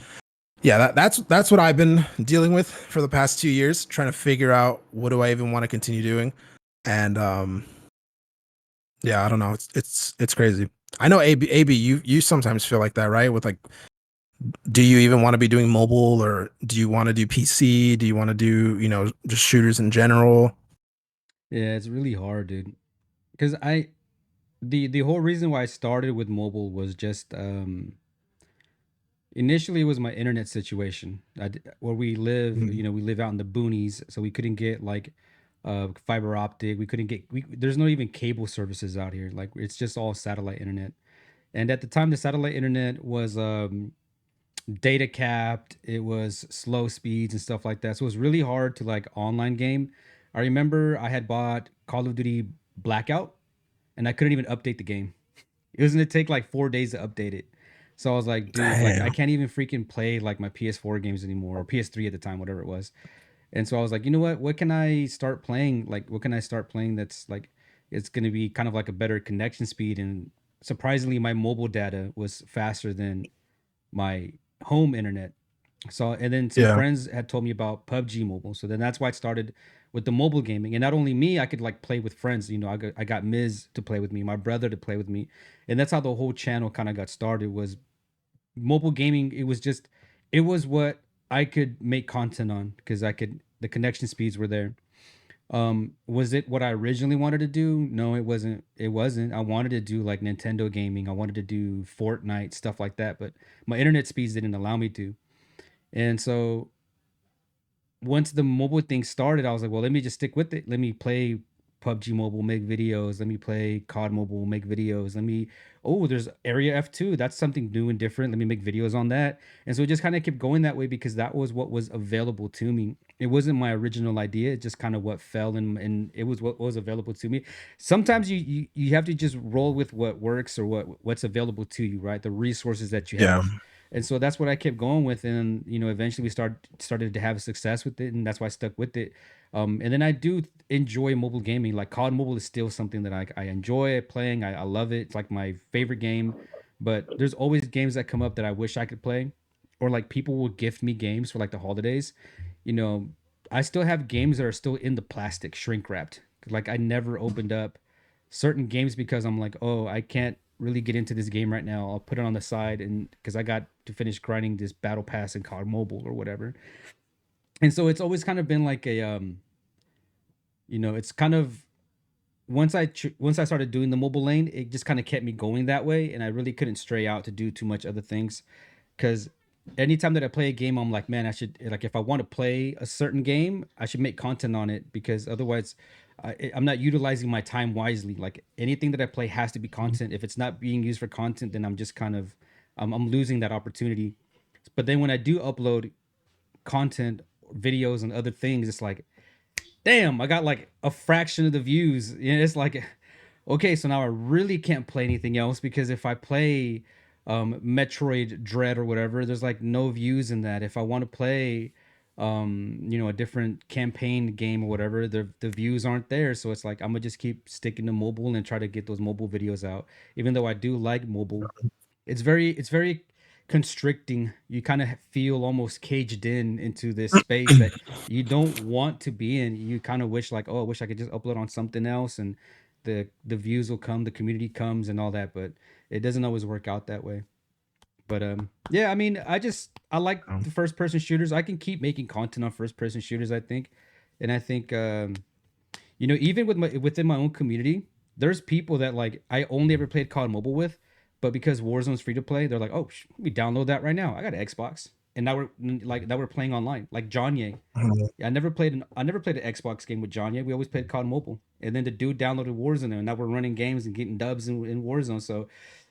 yeah, that's what I've been dealing with for the past 2 years, trying to figure out what do I even want to continue doing. And yeah, I don't know. It's crazy. I know AB, you sometimes feel like that, right? With like, do you even want to be doing mobile, or do you want to do PC? Do you want to do, just shooters in general? Yeah, it's really hard, dude. Because the whole reason why I started with mobile was just initially it was my internet situation. Where we live, Mhm. we live out in the boonies, so we couldn't get like fiber optic. We couldn't get there's no even cable services out here. Like it's just all satellite internet. And at the time, the satellite internet was data capped. It was slow speeds and stuff like that. So it was really hard to like online game. I remember I had bought Call of Duty Blackout, and I couldn't even update the game. It was gonna take like 4 days to update it. So I was like, dude, like I Damn. can't even freaking play like my PS4 games anymore, or PS3 at the time, whatever it was. And so I was like, you know what? What can I start playing? Like, what can I start playing that's like, it's going to be kind of like a better connection speed. And surprisingly, my mobile data was faster than my home internet. So, and then some Yeah. friends had told me about PUBG Mobile. So then that's why it started with the mobile gaming. And not only me, I could like play with friends. I got Miz to play with me, my brother to play with me. And that's how the whole channel kind of got started, was mobile gaming. It was what I could make content on because the connection speeds were there. Was it what I originally wanted to do? No, it wasn't. I wanted to do like Nintendo gaming. I wanted to do Fortnite, stuff like that, but my internet speeds didn't allow me to. And so once the mobile thing started, I was like, well, let me just stick with it. Let me play PUBG Mobile, make videos. Let me play COD Mobile, make videos. There's Area F2. That's something new and different. Let me make videos on that. And so it just kind of kept going that way because that was what was available to me. It wasn't my original idea. It just kind of what fell in, and it was what was available to me. Sometimes you have to just roll with what works or what's available to you, right? The resources that you Yeah. have. And so that's what I kept going with, and eventually we started to have success with it, and that's why I stuck with it. And then I do enjoy mobile gaming. Like COD Mobile is still something that I enjoy playing. I love it. It's like my favorite game. But there's always games that come up that I wish I could play, or like people will gift me games for like the holidays. You know, I still have games that are still in the plastic, shrink wrapped. Like I never opened up certain games because I'm like, oh, I can't really get into this game right now. I'll put it on the side, and because I got to finish grinding this battle pass in COD Mobile or whatever. And so it's always kind of been like it's kind of once I started doing the mobile lane, it just kind of kept me going that way, and I really couldn't stray out to do too much other things. Because anytime that I play a game, I'm like, man, I should, like, if I want to play a certain game, I should make content on it, because otherwise I'm not utilizing my time wisely. Like anything that I play has to be content. If it's not being used for content, then I'm just kind of I'm losing that opportunity. But then when I do upload content, videos and other things, it's like, damn, I got like a fraction of the views. It's like, okay, so now I really can't play anything else, because if I play Metroid Dread or whatever, there's like no views in that. If I want to play a different campaign game or whatever, the views aren't there. So it's like I'm gonna just keep sticking to mobile and try to get those mobile videos out. Even though I do like mobile, it's very constricting. You kind of feel almost caged into this space that you don't want to be in. You kind of wish like, oh, I wish I could just upload on something else, and the views will come, the community comes and all that, but it doesn't always work out that way. But yeah, I mean, I like the first person shooters. I can keep making content on first person shooters, I think. And I think even within my own community, there's people that like I only ever played COD Mobile with, but because Warzone's free to play, they're like, oh, we download that right now. I got an Xbox, and now we're playing online. Like John Ye, Mhm. I never played an Xbox game with John Ye. We always played COD Mobile, and then the dude downloaded Warzone, and now we're running games and getting dubs in Warzone. So,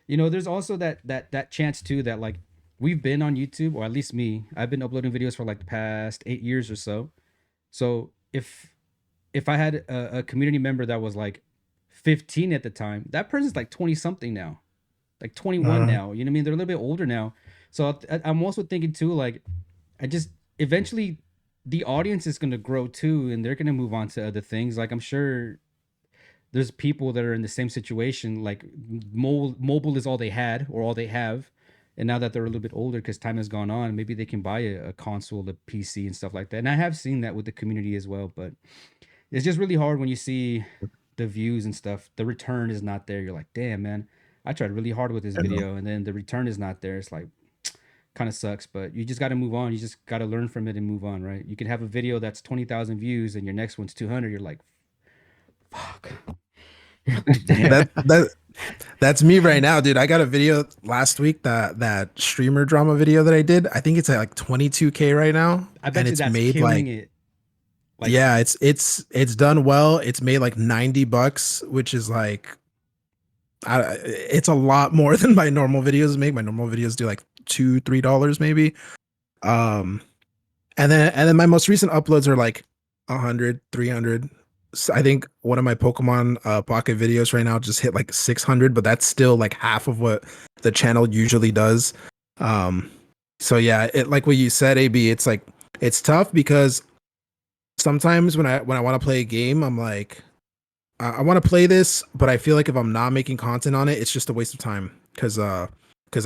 there's also that chance too that like we've been on YouTube, or at least me. I've been uploading videos for like the past 8 years or so. So if I had a community member that was like 15 at the time, that person's like 20 something now, like 21 Uh, now. You know what I mean? They're a little bit older now. So I'm also thinking too, like, I just eventually the audience is going to grow too, and they're going to move on to other things. Like, I'm sure there's people that are in the same situation. Like, mobile is all they had or all they have. And now that they're a little bit older because time has gone on, maybe they can buy a console, a PC, and stuff like that. And I have seen that with the community as well. But it's just really hard when you see the views and stuff. The return is not there. You're like, damn, man, I tried really hard with this video, and then the return is not there. It's like, kind of sucks, but you just got to move on. You just got to learn from it and move on, right? You can have a video that's 20,000 views and your next one's 200. You're like, fuck. that that that's me right now, dude. I got a video last week, that streamer drama video that I did. I think it's at like 22K right now, I bet and you it's that's made killing like it. Like, yeah, it's done well. It's made like $90, which is like it's a lot more than my normal videos make. My normal videos do like $2-3 maybe. Um, and then my most recent uploads are like 100, 300. I think one of my Pokemon Pocket videos right now just hit like 600, but that's still like half of what the channel usually does. Um, so yeah, it like what you said, AB. It's like it's tough because sometimes when I want to play a game, I'm like, I want to play this, but I feel like if I'm not making content on it, it's just a waste of time because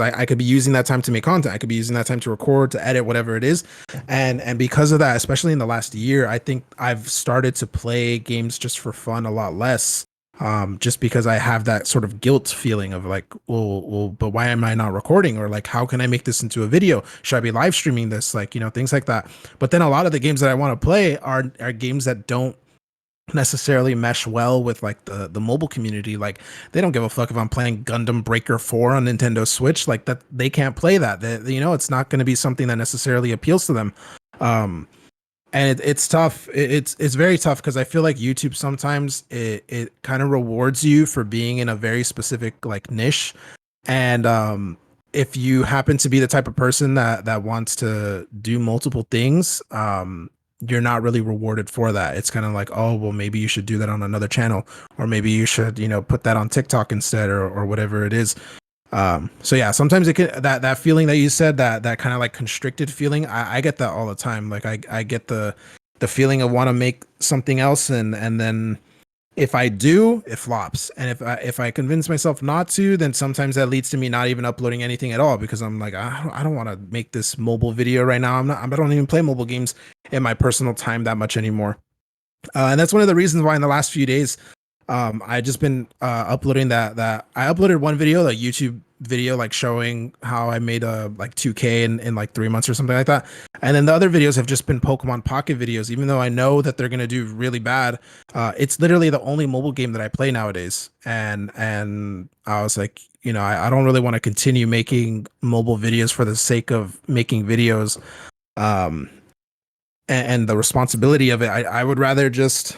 I could be using that time to make content. I could be using that time to record, to edit, whatever it is. And because of that, especially in the last year, I think I've started to play games just for fun a lot less. Just because I have that sort of guilt feeling of like, well, but why am I not recording? Or like, how can I make this into a video? Should I be live streaming this? Like, things like that. But then a lot of the games that I want to play are games that don't necessarily mesh well with like the mobile community. Like they don't give a fuck if I'm playing Gundam Breaker 4 on Nintendo Switch. Like that they can't play that. It's not going to be something that necessarily appeals to them. And it's tough. It's very tough because I feel like YouTube sometimes it kind of rewards you for being in a very specific like niche. And if you happen to be the type of person that wants to do multiple things, you're not really rewarded for that. It's kind of like, oh, well, maybe you should do that on another channel, or maybe you should, put that on TikTok instead, or whatever it is. So yeah, sometimes it can that feeling that you said, that kind of like constricted feeling. I get that all the time. Like I get the feeling of want to make something else, and then if I do, it flops. And if I convince myself not to, then sometimes that leads to me not even uploading anything at all because I'm like, I don't want to make this mobile video right now. I don't even play mobile games in my personal time that much anymore. And that's one of the reasons why in the last few days, I just been uploading that I uploaded one video, like YouTube video, like showing how I made like 2K in like 3 months or something like that. And then the other videos have just been Pokemon Pocket videos, even though I know that they're gonna do really bad. It's literally the only mobile game that I play nowadays. And I was like, I don't really want to continue making mobile videos for the sake of making videos. And the responsibility of it, I would rather just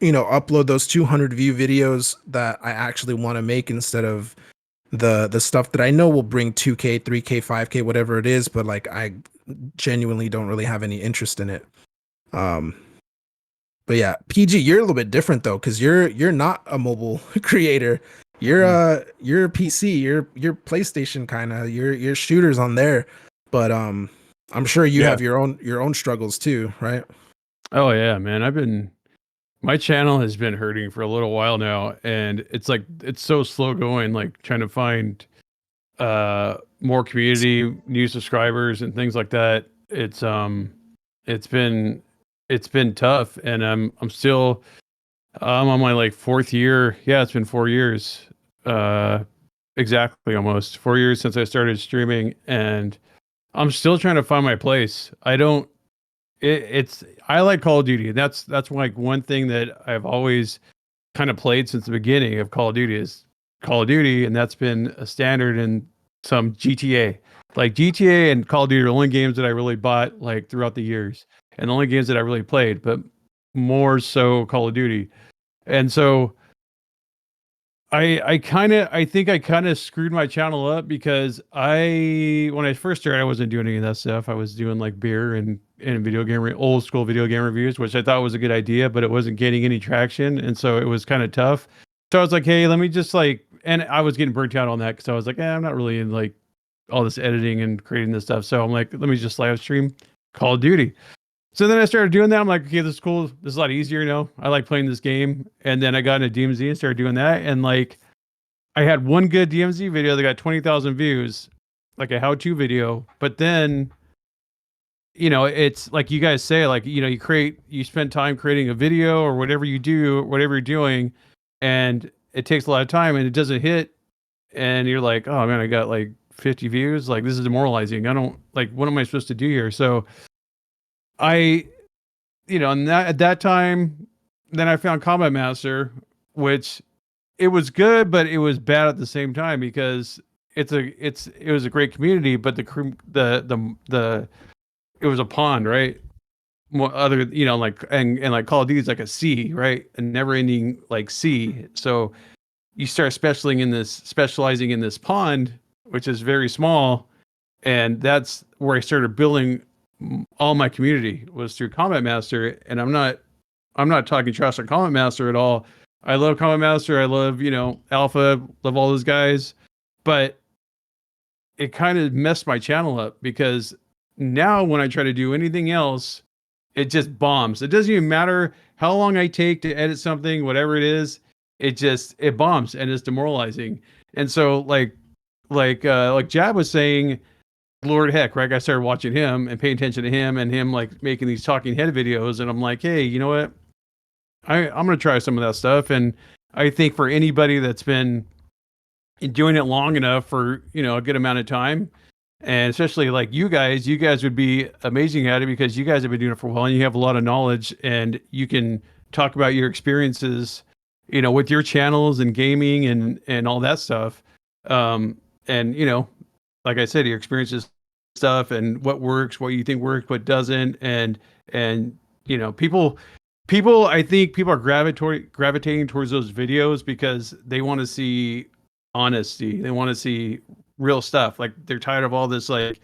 upload those 200 view videos that I actually want to make instead of the stuff that I know will bring 2K, 3K, 5K, whatever it is, but like I genuinely don't really have any interest in it. But yeah, PG, you're a little bit different though, because you're not a mobile creator. You're a PC, you're PlayStation kind of, you're shooters on there. But I'm sure you have your own struggles too, right? Oh yeah, man. My channel has been hurting for a little while now, and it's like it's so slow going, like trying to find more community, new subscribers and things like that. It's been tough, and I'm on my like 4th year. Yeah, it's been 4 years. Exactly, almost 4 years since I started streaming, and I'm still trying to find my place. I like Call of Duty. That's like one thing that I've always kind of played since the beginning of Call of Duty is Call of Duty, and that's been a standard in some GTA. Like GTA and Call of Duty are the only games that I really bought like throughout the years, and the only games that I really played, but more so Call of Duty. And so I think I kind of screwed my channel up because when I first started, I wasn't doing any of that stuff. I was doing like beer and video game old school video game reviews, which I thought was a good idea, but it wasn't getting any traction, and so it was kind of tough. So I was like, hey, let me just like, and I was getting burnt out on that because I was like, I'm not really in like all this editing and creating this stuff. So I'm like, let me just live stream Call of Duty. So then I started doing that. I'm like, okay, this is cool. This is a lot easier, you know. I like playing this game. And then I got into DMZ and started doing that. And like, I had one good DMZ video that got 20,000 views, like a how-to video. But then, you know, it's like you guys say, like, you know, you spend time creating a video or whatever you do, whatever you're doing, and it takes a lot of time and it doesn't hit. And you're like, oh man, I got like 50 views. Like, this is demoralizing. I don't like, what am I supposed to do here? So you know, and that at that time, then I found Combat Master, which it was good, but it was bad at the same time because it was a great community, but the it was a pond, right? More other, you know, like and like Call of Duty is like a sea, right? A never ending like sea. So you start specializing in this pond, which is very small, and that's where I started building all my community was through Combat Master. And I'm not talking trash on Combat Master at all. I love Combat Master. I love, you know, Alpha, love all those guys, but it kind of messed my channel up because now when I try to do anything else, it just bombs. It doesn't even matter how long I take to edit something, whatever it is, it bombs and it's demoralizing. And so like Jab was saying, Lord Heck, right? I started watching him and paying attention to him and him like making these talking head videos. And I'm like, hey, you know what? I'm going to try some of that stuff. And I think for anybody that's been doing it long enough for, you know, a good amount of time, and especially like you guys would be amazing at it because you guys have been doing it for a while and you have a lot of knowledge and you can talk about your experiences, you know, with your channels and gaming and all that stuff. And, you know, like I said, your experiences stuff and what works, what you think works, what doesn't. And, you know, I think people are gravitating towards those videos because they want to see honesty. They want to see real stuff. Like they're tired of all this like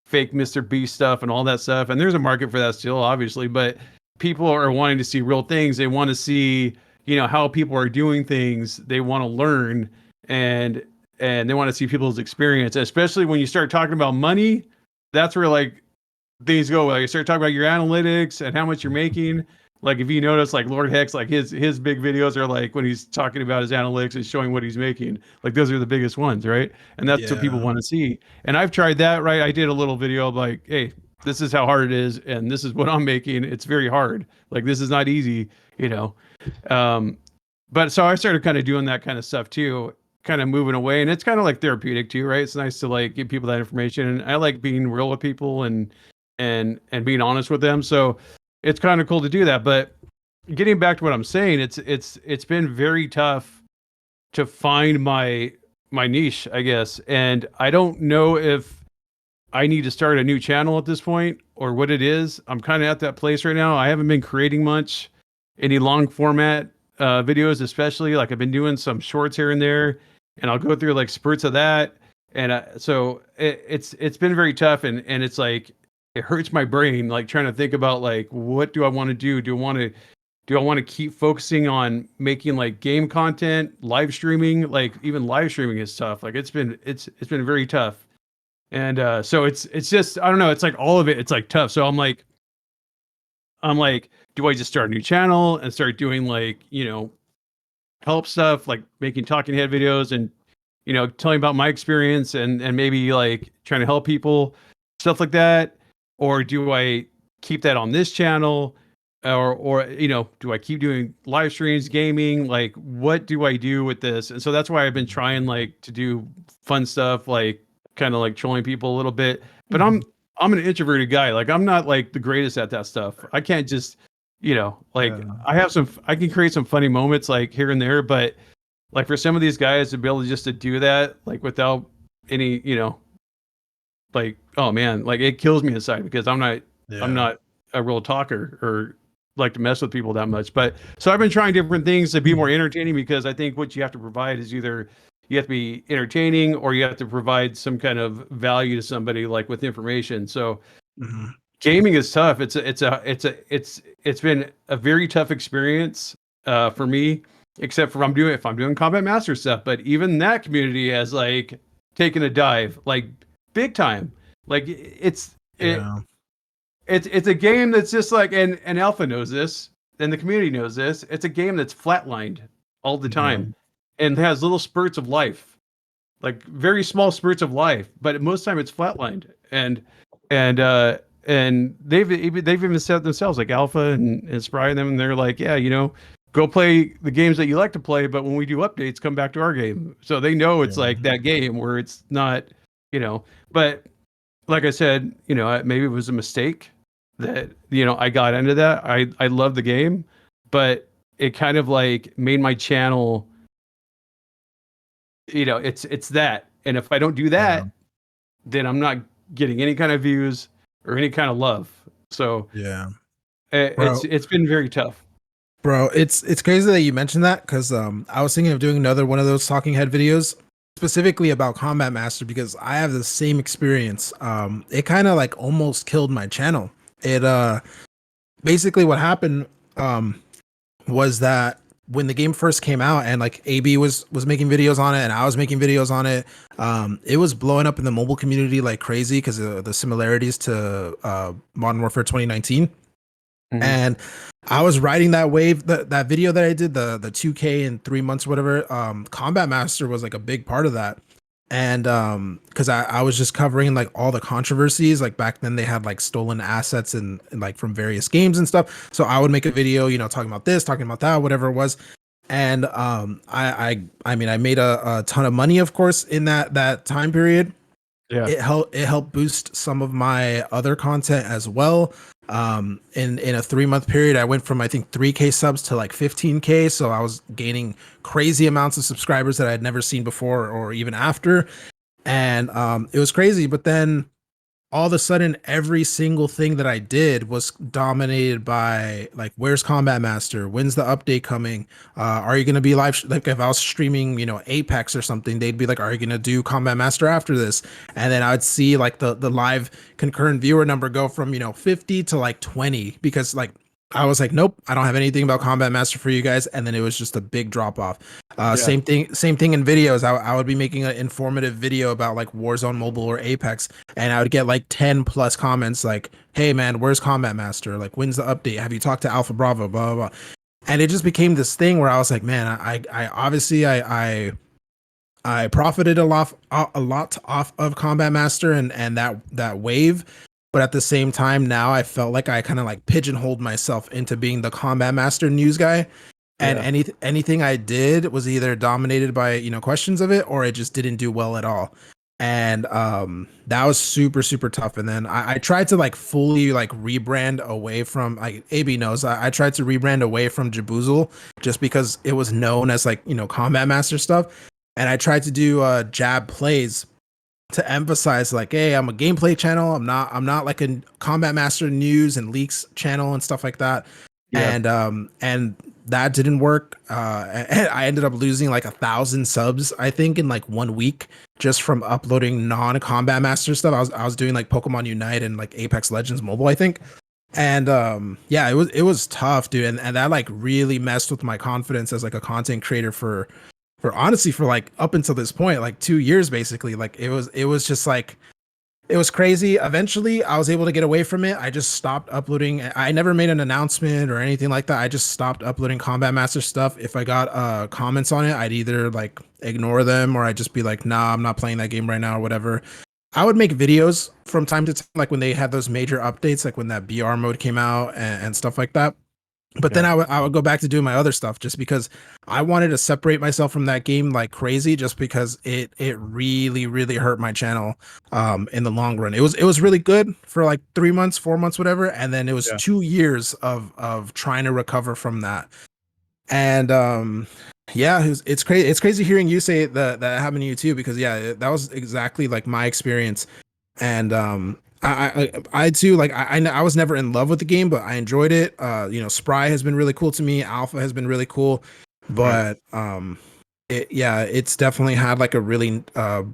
fake Mr. Beast stuff and all that stuff. And there's a market for that still, obviously, but people are wanting to see real things. They want to see, you know, how people are doing things. They want to learn and they want to see people's experience, especially when you start talking about money. That's where like things go. Like you start talking about your analytics and how much you're making. Like if you notice, like Lord Hex, like his big videos are like when he's talking about his analytics and showing what he's making. Like those are the biggest ones, right? And that's what people want to see. And I've tried that, right? I did a little video of like, hey, this is how hard it is, and this is what I'm making. It's very hard. Like this is not easy, you know. But so I started kind of doing that kind of stuff too, kind of moving away, and it's kind of like therapeutic too, right? It's nice to like give people that information, and I like being real with people and being honest with them. So it's kind of cool to do that. But getting back to what I'm saying, it's been very tough to find my niche, I guess. And I don't know if I need to start a new channel at this point or what it is. I'm kind of at that place right now. I haven't been creating much, any long format videos, especially. Like I've been doing some shorts here and there, and I'll go through like spurts of that. And so it's been very tough, and it's like it hurts my brain, like trying to think about like what do I want to do? Do I want to keep focusing on making like game content, live streaming? Like even live streaming is tough. Like it's been very tough. And so it's just, I don't know, it's like all of it, it's like tough. So I'm like, do I just start a new channel and start doing like, you know, help stuff, like making talking head videos and, you know, telling about my experience and maybe like trying to help people, stuff like that? Or do I keep that on this channel? Or you know, do I keep doing live streams, gaming? Like, what do I do with this? And so that's why I've been trying like to do fun stuff, like kind of like trolling people a little bit. But I'm an introverted guy. Like I'm not like the greatest at that stuff. I can't just like Yeah. I can create some funny moments like here and there, but like for some of these guys to be able to do that, like without any, like, oh man, like it kills me inside because I'm Yeah. not a real talker or like to mess with people that much. But so I've been trying different things to be more entertaining because I think what you have to provide is either you have to be entertaining or you have to provide some kind of value to somebody like with information. So Mhm. gaming is tough. It's been a very tough experience for me, except for if I'm doing combat master stuff. But even that community has like taken a dive, like big time. Like Yeah. it's a game that's just like, and Alpha knows this, and the community knows this. It's a game that's flatlined all the Yeah. time, and has little spurts of life, like very small spurts of life, but most of the time it's flatlined. And they've even said themselves, like Alpha and Spry and them, and they're like, yeah, go play the games that you like to play, but when we do updates, come back to our game. So they know it's Yeah. like that game where it's not, but like I said, maybe it was a mistake that, I got into that. I love the game, but it kind of like made my channel, it's that. And if I don't do Yeah. that, then I'm not getting any kind of views or any kind of love. So Yeah. it's Bro, it's been very tough. it's crazy that you mentioned that because I was thinking of doing another one of those talking head videos specifically about Combat Master because I have the same experience. It kind of like almost killed my channel. It basically what happened was that when the game first came out and like AB was making videos on it and I was making videos on it, it was blowing up in the mobile community like crazy because of the similarities to Modern Warfare 2019. Mhm. And I was riding that wave. That video that I did, the 2K in 3 months, whatever. Combat Master was like a big part of that, and because I was just covering like all the controversies. Like back then, they had like stolen assets and like from various games and stuff. So I would make a video, talking about this, talking about that, whatever it was. And I mean, I made a ton of money, of course, in that time period. Yeah. It helped boost some of my other content as well. In a 3 month period, I went from I think 3K subs to like 15K, so I was gaining crazy amounts of subscribers that I'd never seen before or even after. And it was crazy. But then all of a sudden every single thing that I did was dominated by like, where's Combat Master, when's the update coming, are you going to be live, like if I was streaming Apex or something, they'd be like, are you going to do Combat Master after this? And then I'd see like the live concurrent viewer number go from 50 to like 20 because like I was like, nope, I don't have anything about Combat Master for you guys. And then it was just a big drop off. Yeah. Same thing in videos. I would be making an informative video about like Warzone Mobile or Apex, and I would get like 10 plus comments like, hey man, where's Combat Master? Like, when's the update? Have you talked to Alpha Bravo? Blah, blah, blah. And it just became this thing where I was like, man, I obviously I profited a lot off of Combat Master and that wave. But at the same time, now I felt like I kind of like pigeonholed myself into being the Combat Master news guy. And Yeah. anything I did was either dominated by questions of it, or it just didn't do well at all. And that was super super tough. And then I tried to like fully like rebrand away from, like AB knows, I tried to rebrand away from Jaboosle just because it was known as like Combat Master stuff. And I tried to do jab plays to emphasize like, hey, I'm a gameplay channel. I'm not like a Combat Master news and leaks channel and stuff like that. Yeah. And that didn't work. And I ended up losing like 1,000 subs, I think, in like 1 week just from uploading non-Combat Master stuff. I was doing like Pokemon Unite and like Apex Legends Mobile, I think. And yeah, it was tough, dude. And that like really messed with my confidence as like a content creator for honestly for like up until this point, like 2 years basically. Like it was just like it was crazy. Eventually I was able to get away from it. I just stopped uploading. I never made an announcement or anything like that. I just stopped uploading Combat Master stuff. If I got comments on it, I'd either like ignore them or I'd just be like, nah, I'm not playing that game right now or whatever. I would make videos from time to time, like when they had those major updates, like when that BR mode came out and stuff like that. But then I would go back to doing my other stuff just because I wanted to separate myself from that game like crazy, just because it really really hurt my channel in the long run. It was really good for like 3 months, 4 months, whatever, and then it was Yeah. 2 years of trying to recover from that. And yeah, it's crazy. It's crazy hearing you say that happened to you too, because yeah, that was exactly like my experience. And I too, like I was never in love with the game, but I enjoyed it. Spry has been really cool to me. Alpha has been really cool, but it's definitely had like a really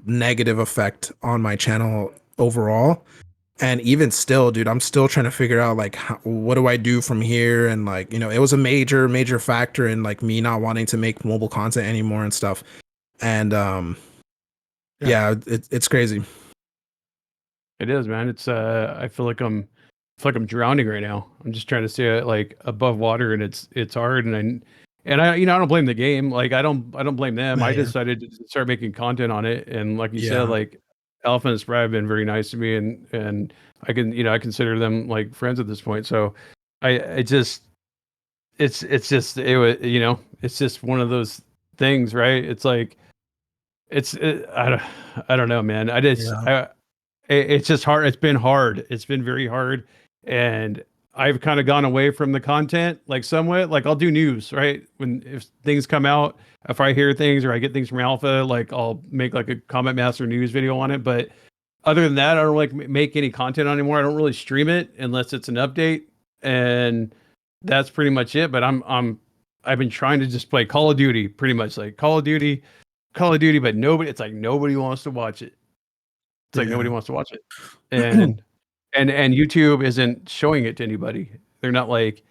negative effect on my channel overall. And even still, dude, I'm still trying to figure out like what do I do from here. And like, it was a major factor in like me not wanting to make mobile content anymore and stuff. And it's crazy. It is, man. It's I feel like I'm drowning right now. I'm just trying to stay like above water, and it's hard. I don't blame the game. Like I don't blame them. I Yeah. decided to start making content on it, and like you Yeah. said, like Alpha and Spry have been very nice to me, and I can I consider them like friends at this point. So it's just it's just one of those things, right? It's like I don't know, man. It's just hard. It's been hard. It's been very hard. And I've kind of gone away from the content, like somewhat. Like I'll do news, right? If things come out, if I hear things or I get things from Alpha, like I'll make like a Comment Master news video on it. But other than that, I don't like make any content anymore. I don't really stream it unless it's an update, and that's pretty much it. But I've been trying to just play Call of Duty, pretty much like Call of Duty, but nobody wants to watch it. It's like nobody wants to watch it, and YouTube isn't showing it to anybody. They're not like,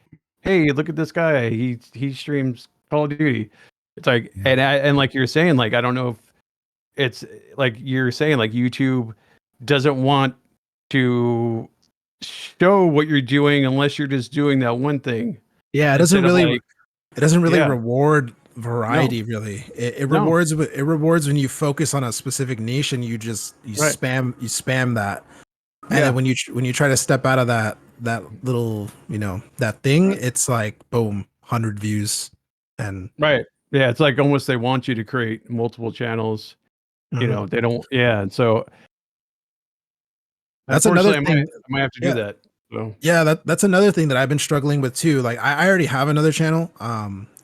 "Hey, look at this guy. He streams Call of Duty." It's like, and like you're saying, like I don't know if it's like you're saying, like YouTube doesn't want to show what you're doing unless you're just doing that one thing. Yeah, Instead of, like, it doesn't really Yeah. reward variety. No. Really, it No. rewards when you focus on a specific niche and you Right. spam that. And Yeah. then when you try to step out of that little that thing, Right. it's like boom, 100 views. And Right. Yeah, it's like almost they want you to create multiple channels. Mhm. They don't. Yeah, and so That's another unfortunately, thing. I might have to do Yeah. that. So Yeah, that's another thing that I've been struggling with too. Like I already have another channel.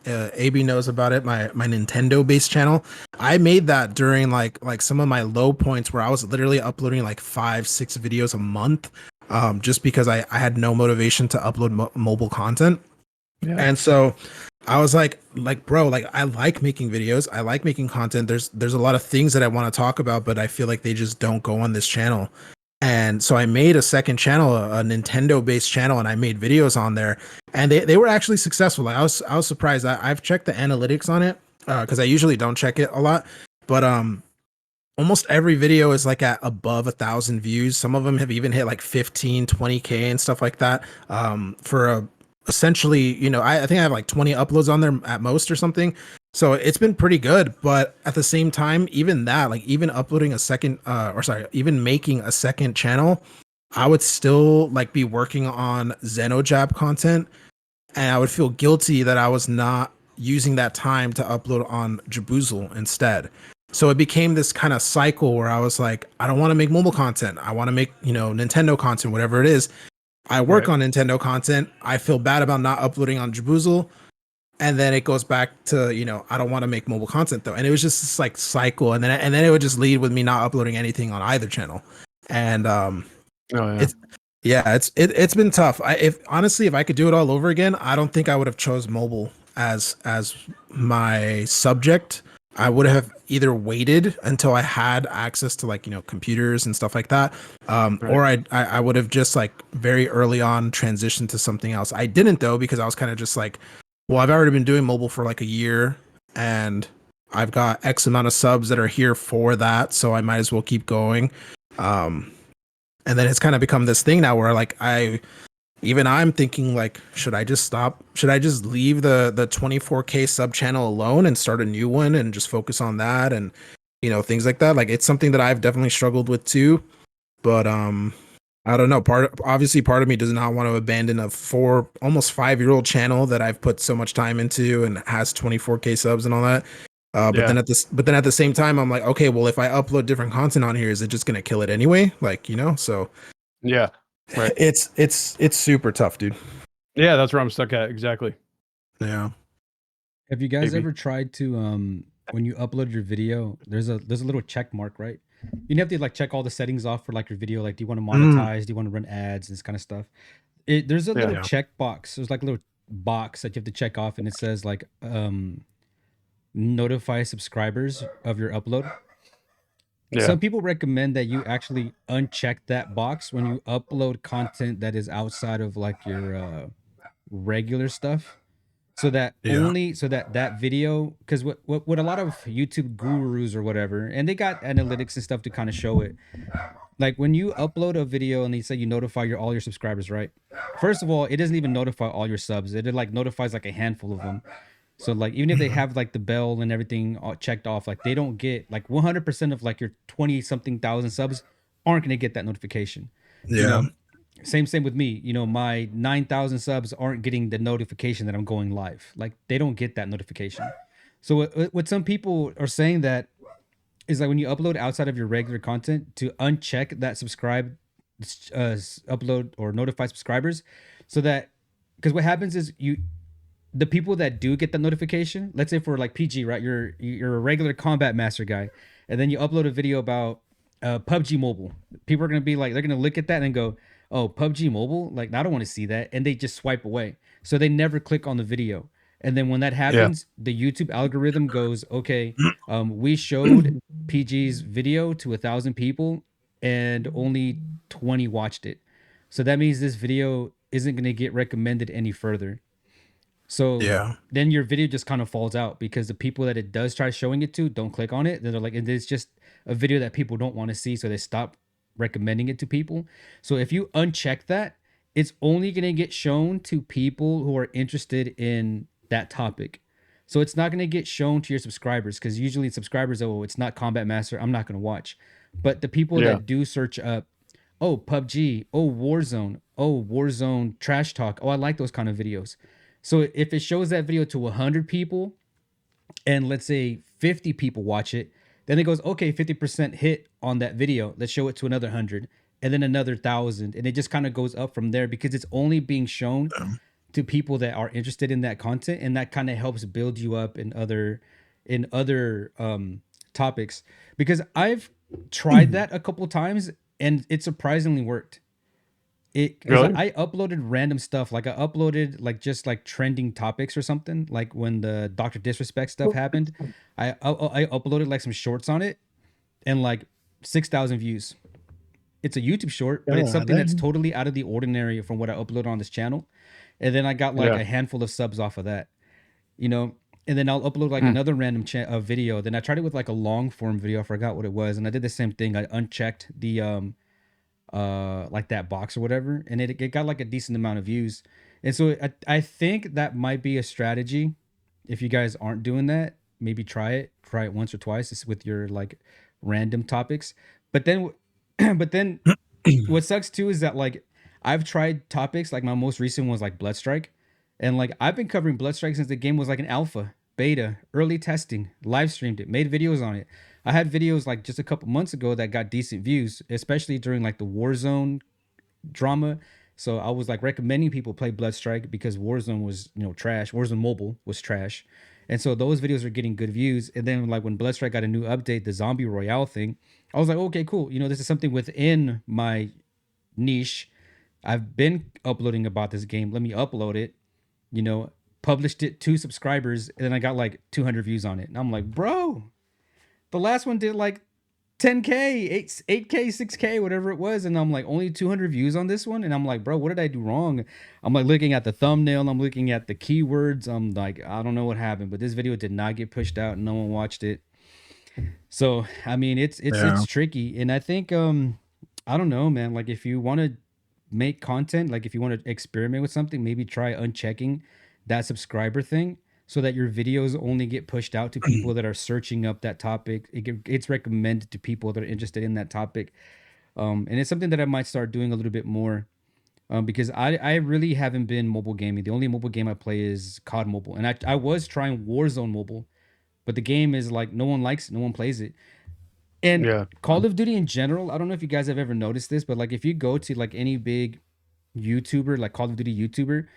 AB knows about it. My Nintendo based channel. I made that during like some of my low points where I was literally uploading like 5-6 videos a month, just because I had no motivation to upload mobile content. yeah, And so I was like bro, like I like making videos. I like making content. There's a lot of things that I want to talk about, but I feel like they just don't go on this channel. And so I made a second channel, a Nintendo based channel, and I made videos on there, and they were actually successful. Like, I was surprised. I've checked the analytics on it because I usually don't check it a lot, but almost every video is like at above 1,000 views. Some of them have even hit like 15, 20K and stuff like that. For a essentially, I think I have like 20 uploads on there at most or something. So it's been pretty good, but at the same time, even that, like even uploading a second, even making a second channel, I would still like be working on Xenojab content, and I would feel guilty that I was not using that time to upload on Jaboosle instead. So it became this kind of cycle where I was like, I don't want to make mobile content. I want to make, Nintendo content, whatever it is. I work Right. on Nintendo content. I feel bad about not uploading on Jaboosle. And then it goes back to, I don't want to make mobile content though. And it was just this like cycle. And then it would just lead with me not uploading anything on either channel. And Oh yeah. it's been tough. If honestly, if I could do it all over again, I don't think I would have chose mobile as my subject. I would have either waited until I had access to like computers and stuff like that, or I would have just like very early on transitioned to something else. I didn't though, because I was kind of just like, well, I've already been doing mobile for like a year, and I've got X amount of subs that are here for that, so I might as well keep going. And then it's kind of become this thing now where like I'm thinking like, should I just stop? Should I just leave the 24K sub channel alone and start a new one and just focus on that and things like that? Like it's something that I've definitely struggled with too. But I don't know. Obviously part of me does not want to abandon a almost 5-year-old channel that I've put so much time into and has 24K subs and all that. Yeah. But then at the same time, I'm like, okay, well, if I upload different content on here, is it just gonna kill it anyway? Like, so Yeah. Right. it's super tough, dude. Yeah, that's where I'm stuck at. Exactly. Yeah. Have you guys Maybe. ever tried to when you upload your video, there's a little check mark, right? You have to like check all the settings off for like your video. Like, do you want to monetize? Do you want to run ads? This kind of stuff. There's a little Yeah. check box. There's like a little box that you have to check off, and it says like notify subscribers of your upload. Yeah. Some people recommend that you actually uncheck that box when you upload content that is outside of like your regular stuff, so that Yeah. that video, because what a lot of YouTube gurus or whatever, and they got analytics and stuff to kind of show it, like when you upload a video and they say you notify all your subscribers, right? First of all, it doesn't even notify all your subs. It like notifies like a handful of them. So like even if they have like the bell and everything all checked off, like they don't get like 100% of like your 20 something thousand subs aren't going to get that notification. You Yeah. know, same with me. My 9,000 subs aren't getting the notification that I'm going live. Like they don't get that notification. So what some people are saying that is like when you upload outside of your regular content, to uncheck that subscribe, upload or notify subscribers, so that, because what happens is the people that do get the notification, let's say for like PG, right? You're a regular combat master guy, and then you upload a video about PUBG Mobile. People are gonna be like, they're gonna look at that and go, "Oh, PUBG Mobile, like I don't want to see that," and they just swipe away. So they never click on the video. And then when that Yeah. happens, the YouTube algorithm goes, "Okay, we showed PG's video to 1,000 people, and only 20 watched it. So that means this video isn't gonna get recommended any further." So Yeah. then your video just kind of falls out because the people that it does try showing it to don't click on it. They're like, and it's just a video that people don't want to see, so they stop recommending it to people. So if you uncheck that, it's only going to get shown to people who are interested in that topic. So it's not going to get shown to your subscribers, because usually subscribers, oh, it's not Combat Master, I'm not going to watch. But the people Yeah. that do search up, oh, PUBG, oh, Warzone trash talk, oh, I like those kind of videos. So if it shows that video to 100 people, and let's say 50 people watch it, then it goes, okay, 50% hit on that video. Let's show it to another 100, and then another 1,000. And it just kind of goes up from there, because it's only being shown to people that are interested in that content. And that kind of helps build you up in other topics. Because I've tried that a couple times, and it surprisingly worked. Because Really? I uploaded random stuff, like I uploaded like just like trending topics or something, like when the Dr. Disrespect stuff happened. I uploaded like some shorts on it, and like 6,000 views. It's a YouTube short, but it's something that's totally out of the ordinary from what I upload on this channel. And then I got like Yeah. a handful of subs off of that, you know. And then I'll upload like another random video. Then I tried it with like a long form video. I forgot what it was, and I did the same thing. I unchecked the like that box or whatever, and it got like a decent amount of views. And so I think that might be a strategy. If you guys aren't doing that, maybe try it once or twice with your like random topics. But then but then what sucks too is that like I've tried topics, like my most recent was like Bloodstrike, and like I've been covering Bloodstrike since the game was like an alpha, beta, early testing, live streamed it, made videos on it. I had videos like just a couple months ago that got decent views, especially during like the Warzone drama. So I was like recommending people play Bloodstrike because Warzone was, trash. Warzone Mobile was trash. And so those videos are getting good views. And then like when Bloodstrike got a new update, the Zombie Royale thing, I was like, okay, cool. This is something within my niche. I've been uploading about this game. Let me upload it, published it to subscribers, and then I got like 200 views on it. And I'm like, bro, the last one did like 10K, 8K, 6K, whatever it was. And I'm like, only 200 views on this one. And I'm like, bro, what did I do wrong? I'm like looking at the thumbnail. I'm looking at the keywords. I'm like, I don't know what happened, but this video did not get pushed out and no one watched it. So, I mean, it's tricky. And I think, I don't know, man, like if you want to make content, like if you want to experiment with something, maybe try unchecking that subscriber thing, so that your videos only get pushed out to people that are searching up that topic. It's recommended to people that are interested in that topic. And it's something that I might start doing a little bit more. Because I really haven't been mobile gaming. The only mobile game I play is COD Mobile, and I was trying Warzone Mobile, but the game is like no one likes it, no one plays it. And Yeah. Call of Duty in general, I don't know if you guys have ever noticed this, but like if you go to like any big YouTuber, like Call of Duty YouTuber,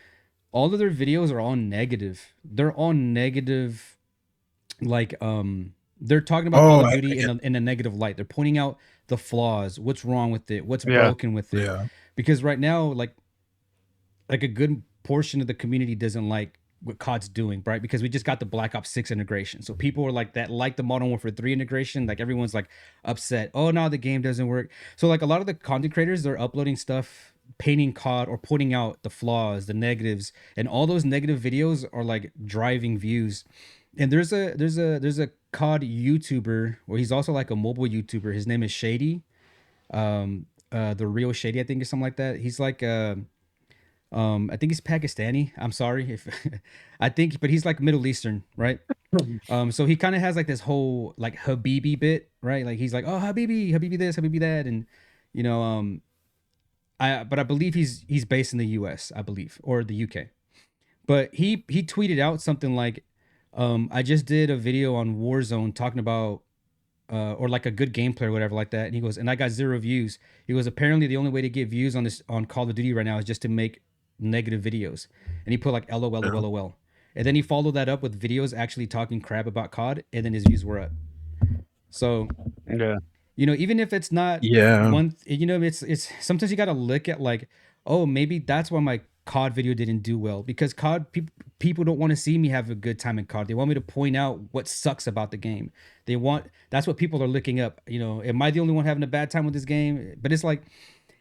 all of their videos are all negative. They're all negative, like they're talking about Call Oh, of I Duty get. in a negative light. They're pointing out the flaws, what's wrong with it, what's Yeah. broken with it. Yeah. Because right now, like a good portion of the community doesn't like what COD's doing, right? Because we just got the Black Ops 6 integration. So people are like that, like the Modern Warfare 3 integration. Like everyone's like upset. Oh no, the game doesn't work. So like a lot of the content creators, they're uploading stuff, painting COD or pointing out the flaws, the negatives, and all those negative videos are like driving views. And there's a COD YouTuber, or he's also like a mobile YouTuber. His name is Shady. The real Shady, I think, or something like that. He's like I think he's Pakistani. I'm sorry if I think, but he's like Middle Eastern, right? So he kind of has like this whole like Habibi bit, right? Like he's like, oh Habibi, Habibi this, Habibi that, and you know, but I believe he's based in the U.S., I believe, or the U.K. But he tweeted out something like, I just did a video on Warzone talking about or like a good gameplay or whatever like that. And he goes, and I got 0 views. He goes, apparently the only way to get views on this on Call of Duty right now is just to make negative videos. And he put like LOL, LOL. And then he followed that up with videos actually talking crap about COD, and then his views were up. So Yeah. you know, even if it's not Yeah. one, you know, it's sometimes you got to look at like, oh, maybe that's why my COD video didn't do well, because COD people don't want to see me have a good time in COD. They want me to point out what sucks about the game. That's what people are looking up. You know, am I the only one having a bad time with this game? But it's like,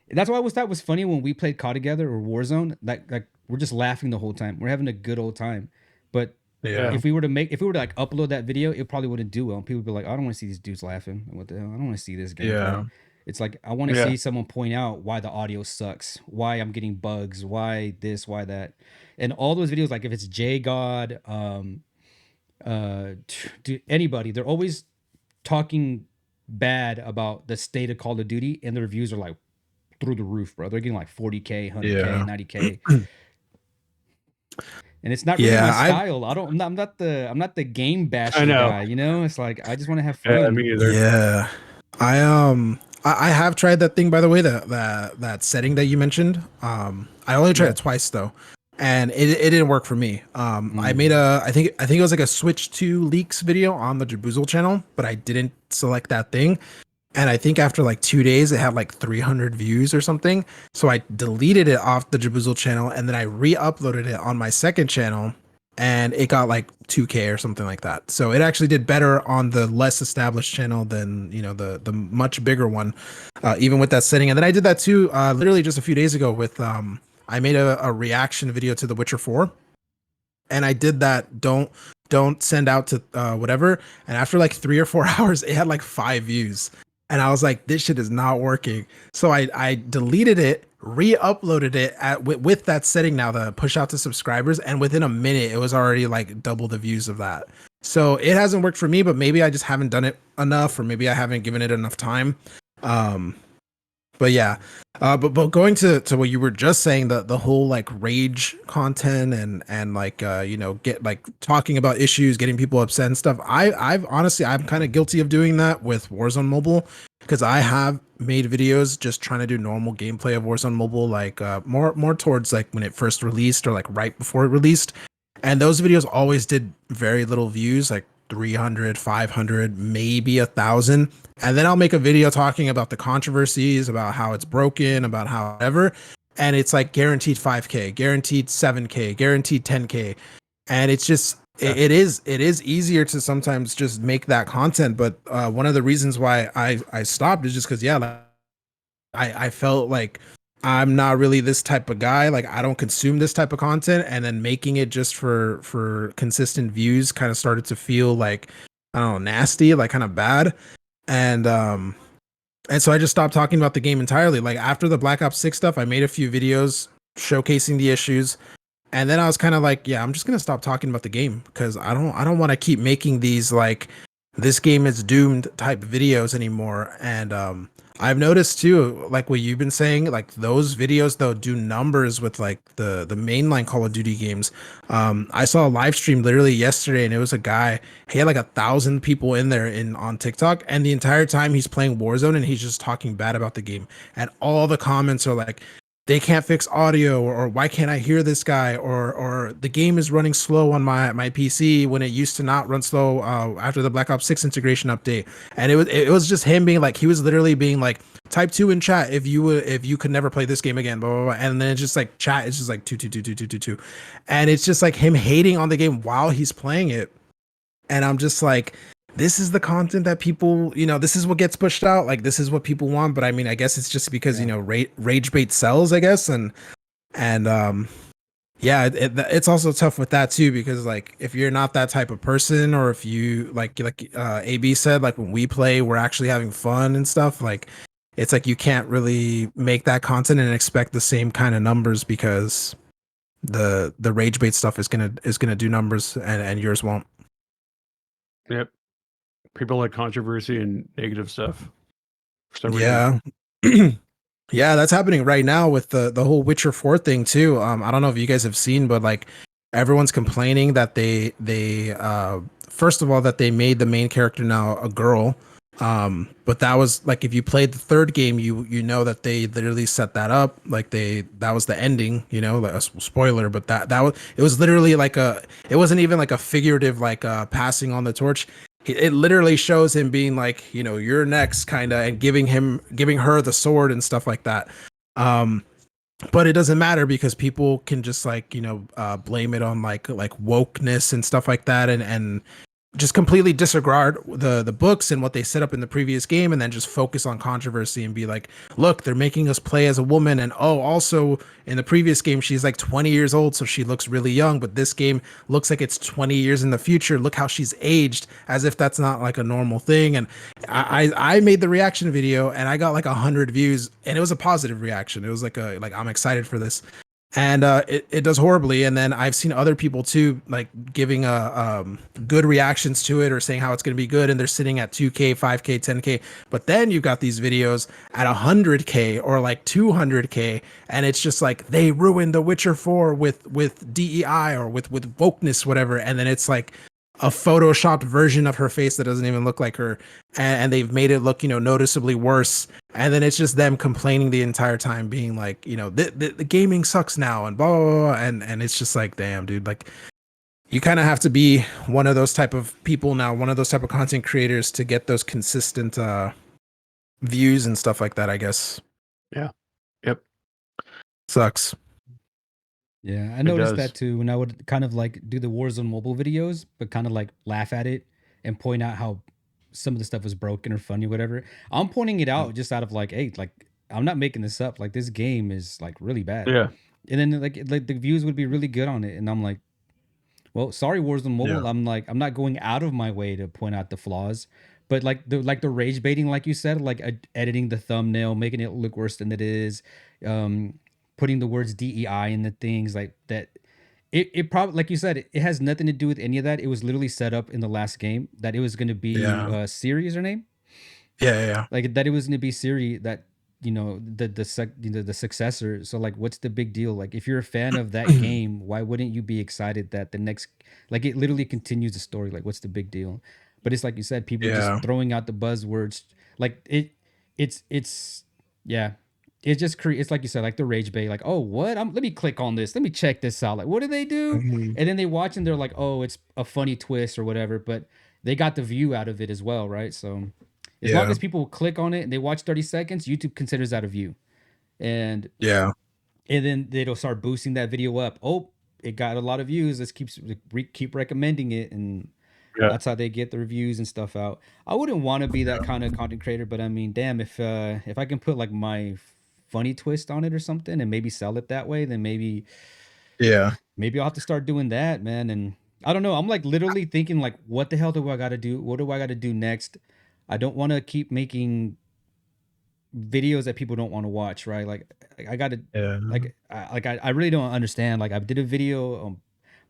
that's why I always thought it was funny when we played COD together or Warzone. Like we're just laughing the whole time. We're having a good old time. But Yeah. if we were to like upload that video, it probably wouldn't do well. People would be like, I don't want to see these dudes laughing. What the hell? I don't want to see this gameplay. Yeah. It's like I want to Yeah. see someone point out why the audio sucks, why I'm getting bugs, why this, why that. And all those videos, like if it's J God, anybody, they're always talking bad about the state of Call of Duty, and the reviews are like through the roof, bro. They're getting like 40K, 100K, Yeah. 90K. And it's not really Yeah, my style. I'm not the game basher I know. guy, you know? It's like I just want to have Yeah, fun. me either. Yeah. I have tried that thing, by the way, that setting that you mentioned. I only tried it twice though, and it didn't work for me. I made I think it was like a Switch 2 leaks video on the Jaboosle channel, but I didn't select that thing. And I think after like 2 days, it had like 300 views or something. So I deleted it off the Jaboosle channel, and then I re-uploaded it on my second channel, and it got like 2K or something like that. So it actually did better on the less established channel than, you know, the much bigger one, even with that setting. And then I did that too, literally just a few days ago with I made a reaction video to The Witcher 4, and I did that. Don't send out to whatever. And after like 3 or 4 hours, it had like 5 views. And I was like, this shit is not working. So I deleted it, re-uploaded it with that setting now, the push out to subscribers. And within a minute, it was already like double the views of that. So it hasn't worked for me, but maybe I just haven't done it enough, or maybe I haven't given it enough time. But yeah, but going to what you were just saying, the whole like rage content and like you know, get like talking about issues, getting people upset and stuff. I've honestly, I'm kind of guilty of doing that with Warzone Mobile, because I have made videos just trying to do normal gameplay of Warzone Mobile, like more towards like when it first released or like right before it released, and those videos always did very little views, like 300, 500, maybe 1,000. And then I'll make a video talking about the controversies, about how it's broken, about how whatever. And it's like guaranteed 5K, guaranteed 7K, guaranteed 10K. And it's just, it is easier to sometimes just make that content. But one of the reasons why I stopped is just because, yeah, like, I felt like I'm not really this type of guy. Like I don't consume this type of content, and then making it just for consistent views kind of started to feel like, I don't know, nasty, like kind of bad. And so I just stopped talking about the game entirely. Like after the Black Ops 6 stuff, I made a few videos showcasing the issues, and then I was kind of like, yeah, I'm just gonna stop talking about the game, because I don't want to keep making these like this game is doomed type videos anymore. And I've noticed too, like what you've been saying, like those videos though do numbers with like the mainline Call of Duty games. I saw a live stream literally yesterday, and it was a guy. He had like 1,000 people in there in on TikTok, and the entire time he's playing Warzone, and he's just talking bad about the game. And all the comments are like, they can't fix audio, or why can't I hear this guy, or the game is running slow on my PC when it used to not run slow after the Black Ops 6 integration update. And it was just him being like, he was literally being like, type 2 in chat if you could never play this game again, blah blah blah. And then it's just like chat, it's just like two two two two two two two, and it's just like him hating on the game while he's playing it. And I'm just like, this is the content that people, this is what gets pushed out. Like, this is what people want. But I mean, I guess it's just because, rage bait sells, I guess. And yeah, it's also tough with that too, because like, if you're not that type of person, or if you like AB said, like when we play, we're actually having fun and stuff. Like, it's like, you can't really make that content and expect the same kind of numbers, because the rage bait stuff is gonna do numbers, and yours won't. Yep. People like controversy and negative stuff. For some reason. Yeah. Yeah, that's happening right now with the whole Witcher 4 thing too. I don't know if you guys have seen, but like everyone's complaining that they first of all, that they made the main character now a girl. But that was like, if you played the third game, you know that they literally set that up. Like that was the ending, like a spoiler, but it was literally like it wasn't even like a figurative like passing on the torch. It literally shows him being like, you're next, kind of, and giving her the sword and stuff like that. But it doesn't matter, because people can just like, blame it on like wokeness and stuff like that, and just completely disregard the books and what they set up in the previous game, and then just focus on controversy and be like, look, they're making us play as a woman, and also in the previous game she's like 20 years old, so she looks really young, but this game looks like it's 20 years in the future. Look how she's aged, as if that's not like a normal thing. And I made the reaction video, and I got like 100 views, and it was a positive reaction. It was like I'm excited for this. And it does horribly. And then I've seen other people too, like giving good reactions to it, or saying how it's going to be good, and they're sitting at 2K, 5K, 10K. But then you've got these videos at 100K or like 200K, and it's just like, they ruined The Witcher 4 with DEI or with wokeness, whatever. And then it's like a photoshopped version of her face that doesn't even look like her, and they've made it look noticeably worse. And then it's just them complaining the entire time, being like, the gaming sucks now, and blah blah blah. And it's just like, damn, dude, like, you kind of have to be one of those type of people now, one of those type of content creators, to get those consistent views and stuff like that, I guess. Yeah. Yep. Sucks. Yeah, I noticed does. that too, when I would kind of like do the Warzone mobile videos, but kind of like laugh at it and point out how some of the stuff was broken or funny, whatever. I'm pointing it out just out of like, hey, like, I'm not making this up. Like, this game is like really bad. Yeah. And then like the views would be really good on it, and I'm like, well, sorry, Warzone Mobile. Yeah. I'm like, I'm not going out of my way to point out the flaws, but like the rage baiting, like you said, like editing the thumbnail, making it look worse than it is, putting the words DEI in the things like that. It probably, like you said, it has nothing to do with any of that. It was literally set up in the last game that it was going to be Yeah. Siri is her name, Yeah. like that it was going to be Siri, that the successor. So like, what's the big deal? Like, if you're a fan of that game, why wouldn't you be excited that the next, like, it literally continues the story? Like, what's the big deal? But it's like you said, people just Yeah. throwing out the buzzwords. Like, it's yeah, it just it's like you said, like the rage bait. Like, oh, what? Let me click on this. Let me check this out. Like, what do they do? Mhm. And then they watch and they're like, oh, it's a funny twist or whatever. But they got the view out of it as well, right? So as long Yeah. as people click on it and they watch 30 seconds, YouTube considers that a view. And Yeah. then it'll start boosting that video up. Oh, it got a lot of views. Let's keep recommending it, and Yeah. that's how they get the reviews and stuff out. I wouldn't want to be that kind of content creator, but I mean, damn, if I can put like my funny twist on it or something and maybe sell it that way, then maybe Yeah. I'll have to start doing that, man. And I don't know. I'm like literally thinking like, what the hell do I got to do? What do I got to do next? I don't want to keep making videos that people don't want to watch, right? Like, I got to Yeah. I really don't understand. Like, I did a video on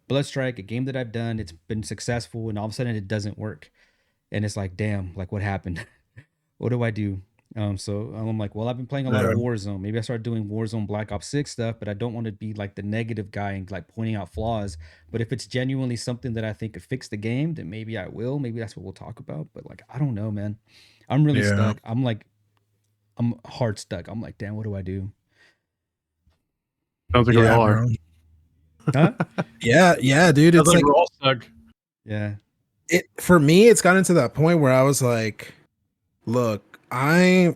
Bloodstrike, a game that I've done. It's been successful, and all of a sudden it doesn't work, and it's like, damn, like, what happened? What do I do? So I'm like, well, I've been playing a lot of Warzone. Maybe I start doing Warzone Black Ops 6 stuff, but I don't want to be like the negative guy and like pointing out flaws. But if it's genuinely something that I think could fix the game, then maybe I will. Maybe that's what we'll talk about. But like, I don't know, man. I'm really Yeah. stuck. I'm hard stuck. I'm like, damn, what do I do? Sounds like we Yeah, all are. bro. Huh? Yeah, dude. Sounds It's like we're all stuck. Yeah. it for me. It's gotten to that point where I was like, look, I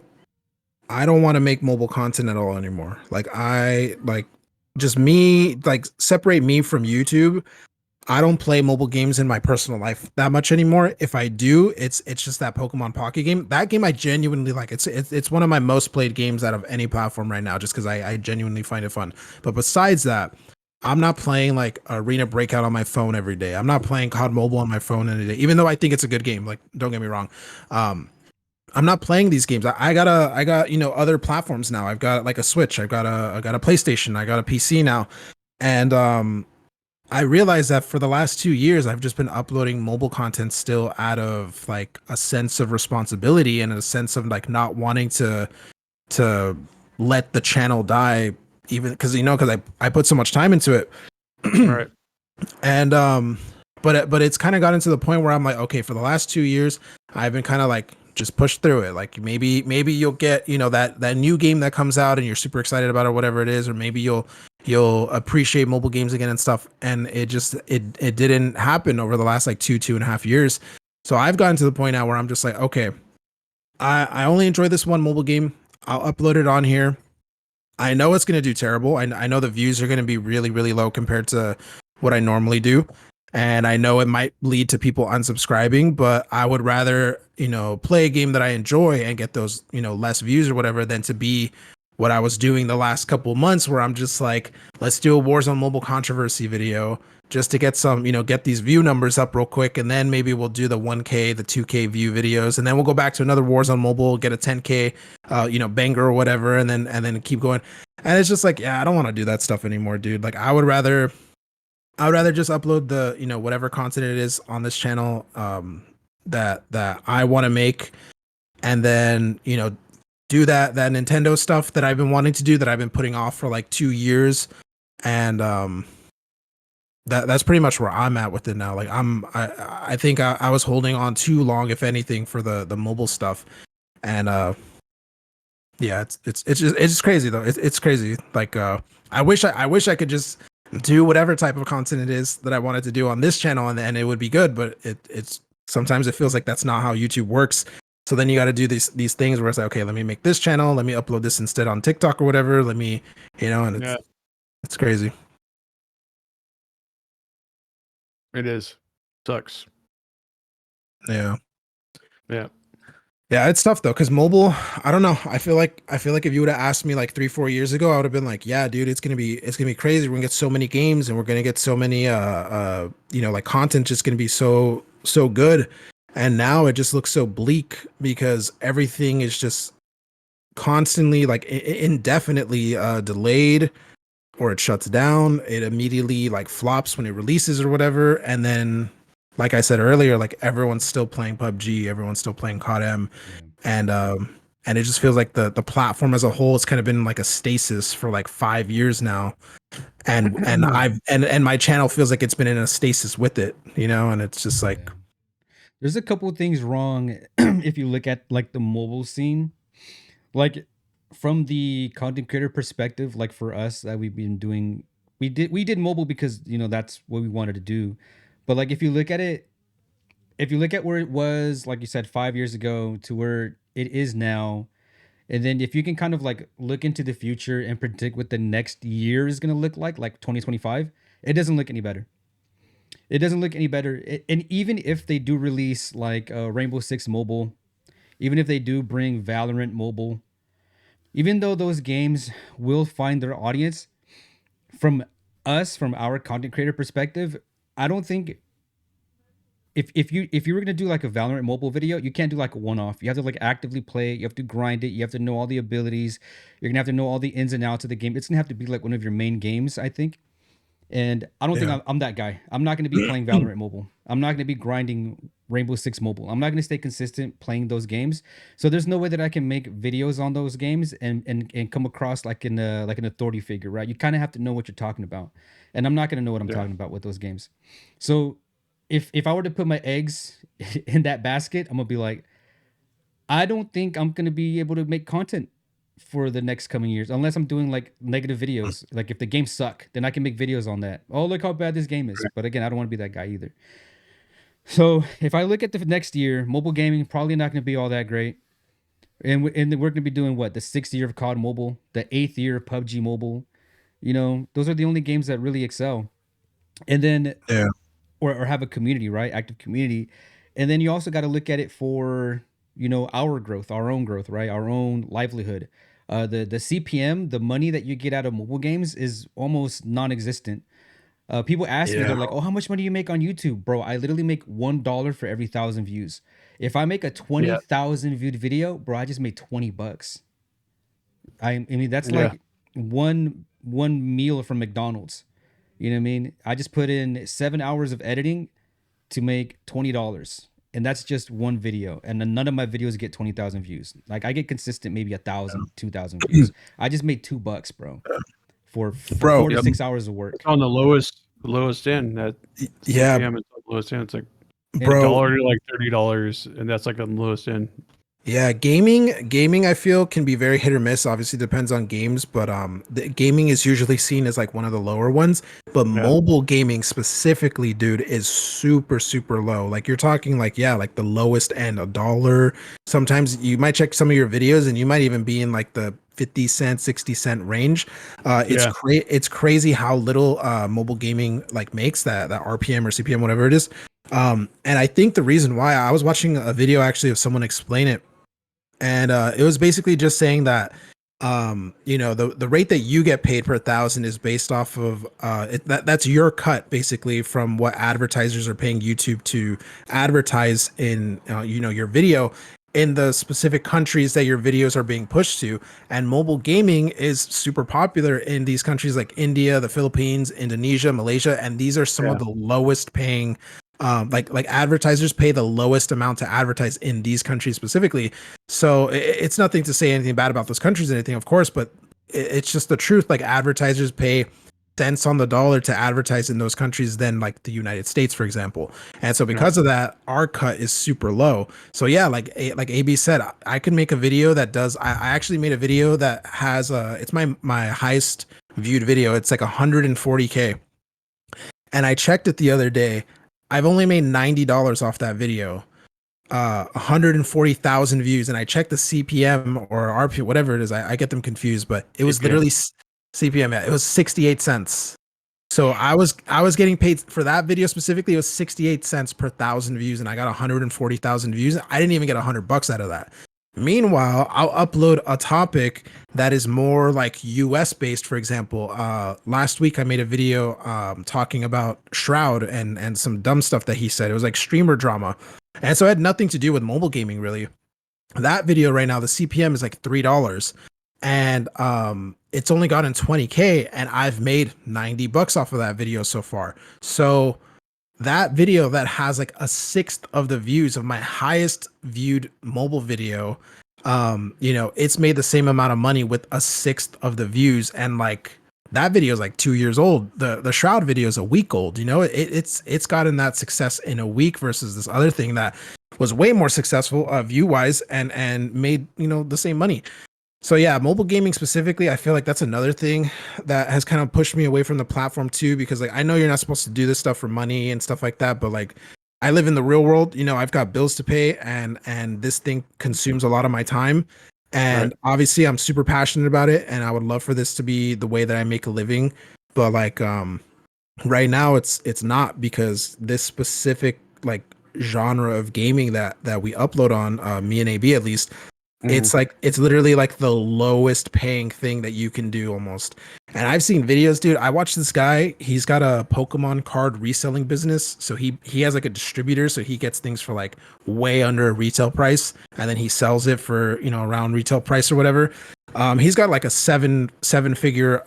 don't want to make mobile content at all anymore. Like I like just me like separate me from YouTube. I don't play mobile games in my personal life that much anymore. If I do, it's just that Pokemon Pocket game. That game I genuinely like. It's one of my most played games out of any platform right now, just because I genuinely find it fun. But besides that, I'm not playing like Arena Breakout on my phone every day. I'm not playing COD Mobile on my phone every day, even though I think it's a good game. Like, don't get me wrong. I'm not playing these games. I got other platforms now. I've got like a Switch. I got a PlayStation. I got a PC now, and I realized that for the last 2 years, I've just been uploading mobile content still out of like a sense of responsibility and a sense of like not wanting to let the channel die, even because I put so much time into it. Right. And but it's kind of gotten to the point where I'm like, okay, for the last 2 years, I've been kind of like just push through it. Like maybe you'll get that new game that comes out and you're super excited about it, or whatever it is, or maybe you'll appreciate mobile games again and stuff. And it just it didn't happen over the last like 2.5 years. So I've gotten to the point now where I'm just like, okay, I only enjoy this one mobile game. I'll upload it on here. I know it's going to do terrible. I know the views are going to be really, really low compared to what I normally do. And I know it might lead to people unsubscribing, but I would rather, play a game that I enjoy and get those, less views or whatever than to be what I was doing the last couple of months where I'm just like, let's do a Warzone mobile controversy video just to get some, get these view numbers up real quick. And then maybe we'll do the 1K, the 2K view videos. And then we'll go back to another Warzone mobile, get a 10K, banger or whatever. And then keep going. And it's just like, yeah, I don't want to do that stuff anymore, dude. Like I would rather just upload the, whatever content it is on this channel, that I want to make. And then, do that Nintendo stuff that I've been wanting to do that I've been putting off for like 2 years. And, that's pretty much where I'm at with it now. Like I think I was holding on too long, if anything, for the mobile stuff. And yeah, it's just crazy though. It's crazy. Like I wish I could just do whatever type of content it is that I wanted to do on this channel and it would be good, but it's sometimes it feels like that's not how YouTube works. So then you got to do these things where it's like, okay, let me make this channel, let me upload this instead on TikTok or whatever. Let me, and it's crazy. It is. Sucks. Yeah. Yeah. Yeah, it's tough though, because mobile, I don't know. I feel like if you would have asked me like 3-4 years ago, I would have been like, yeah, dude, it's gonna be crazy. We're gonna get so many games and we're gonna get so many like content just gonna be so good. And now it just looks so bleak because everything is just constantly like indefinitely delayed, or it shuts down. It immediately like flops when it releases or whatever. And then, like I said earlier, like everyone's still playing PUBG, everyone's still playing COD-M, and it just feels like the platform as a whole has kind of been like a stasis for like 5 years now, and my channel feels like it's been in a stasis with it, and it's just like there's a couple of things wrong if you look at like the mobile scene, like from the content creator perspective. Like for us that we've been doing, we did mobile because that's what we wanted to do. But like if you look at where it was, like you said, 5 years ago to where it is now, and then if you can kind of like look into the future and predict what the next year is going to look like 2025, it doesn't look any better. It doesn't look any better. And even if they do release like Rainbow Six Mobile, even if they do bring Valorant Mobile, even though those games will find their audience, from our content creator perspective, I don't think if you were gonna do like a Valorant mobile video, you can't do like a one-off. You have to like actively play it. You have to grind it. You have to know all the abilities. You're gonna have to know all the ins and outs of the game. It's gonna have to be like one of your main games, I think. And I don't think I'm that guy. I'm not gonna be playing Valorant mobile. I'm not gonna be grinding Rainbow Six Mobile. I'm not going to stay consistent playing those games. So there's no way that I can make videos on those games and come across like an authority figure, right? You kind of have to know what you're talking about. And I'm not going to know what I'm talking about with those games. So if I were to put my eggs in that basket, I'm going to be like, I don't think I'm going to be able to make content for the next coming years unless I'm doing like negative videos. Like if the games suck, then I can make videos on that. Oh, look how bad this game is. But again, I don't want to be that guy either. So if I look at the next year, mobile gaming probably not going to be all that great. And we're going to be doing what? The 6th year of COD Mobile, the 8th year of PUBG Mobile. You know, those are the only games that really excel. And then Yeah. or have a community, right? Active community. And then you also got to look at it for, you know, our growth, our own growth, right? Our own livelihood. The CPM, the money that you get out of mobile games is almost non-existent. People ask me, they're like, "Oh, how much money do you make on YouTube, bro?" I literally make $1 for every 1,000 views. If I make a 20,000 viewed video, bro, I just made $20. I mean, that's like one meal from McDonald's. You know what I mean? I just put in 7 hours of editing to make $20, and that's just one video. And then none of my videos get 20,000 views. Like I get consistent, maybe 1,000, 2,000 views. I just made $2, bro, for 4 to 6 hours of work. It's on the lowest end. That Yeah, CPM is the lowest end. It's like bro. $1 to like $30, and that's like on the lowest end. Yeah, gaming I feel can be very hit or miss. Obviously depends on games, but the gaming is usually seen as like one of the lower ones, but mobile gaming specifically, dude, is super low. Like you're talking like like the lowest end, $1. Sometimes you might check some of your videos and you might even be in like the 50 cent, 60 cent range. It's crazy how little mobile gaming like makes that RPM or CPM, whatever it is. And I think the reason why, I was watching a video actually of someone explain it, and it was basically just saying that you know, the rate that you get paid per 1,000 is based off of that's your cut basically from what advertisers are paying YouTube to advertise in you know, your video in the specific countries that your videos are being pushed to. And mobile gaming is super popular in these countries like India, the Philippines, Indonesia, Malaysia, and these are some of the lowest paying like advertisers pay the lowest amount to advertise in these countries specifically. So it's nothing to say anything bad about those countries or anything, of course, but it's just the truth. Like advertisers pay cents on the dollar to advertise in those countries than like the United States, for example. And so because of that, our cut is super low. So yeah, like AB said, I can make a video that does, I actually made a video that has it's my highest viewed video. It's like 140K. And I checked it the other day. I've only made $90 off that video, 140,000 views, and I checked the CPM or RP, whatever it is. I get them confused, but it was literally CPM. It was 68 cents. So I was getting paid for that video specifically. It was 68 cents per 1,000 views, and I got 140,000 views. I didn't even get $100 out of that. Meanwhile, I'll upload a topic that is more like US based. For example, last week I made a video talking about Shroud and some dumb stuff that he said. It was like streamer drama. And so it had nothing to do with mobile gaming really. That video right now, the CPM is like $3. And it's only gotten 20K, and I've made $90 off of that video so far. So that video that has like 1/6 of the views of my highest viewed mobile video, you know, it's made the same amount of money with 1/6 of the views. And like that video is like 2 years old. The Shroud video is a week old. You know, it's gotten that success in a week versus this other thing that was way more successful view wise and made, you know, the same money. So yeah, mobile gaming specifically, I feel like that's another thing that has kind of pushed me away from the platform too, because like I know you're not supposed to do this stuff for money and stuff like that, but like I live in the real world, you know, I've got bills to pay, and this thing consumes a lot of my time. And obviously I'm super passionate about it, and I would love for this to be the way that I make a living. But like right now it's not, because this specific like genre of gaming that we upload on, me and AB at least, it's like, it's literally like the lowest paying thing that you can do almost. And I've seen videos, dude. I watched this guy, he's got a Pokemon card reselling business. So he has like a distributor, so he gets things for like way under a retail price, and then he sells it for, you know, around retail price or whatever. He's got like a seven figure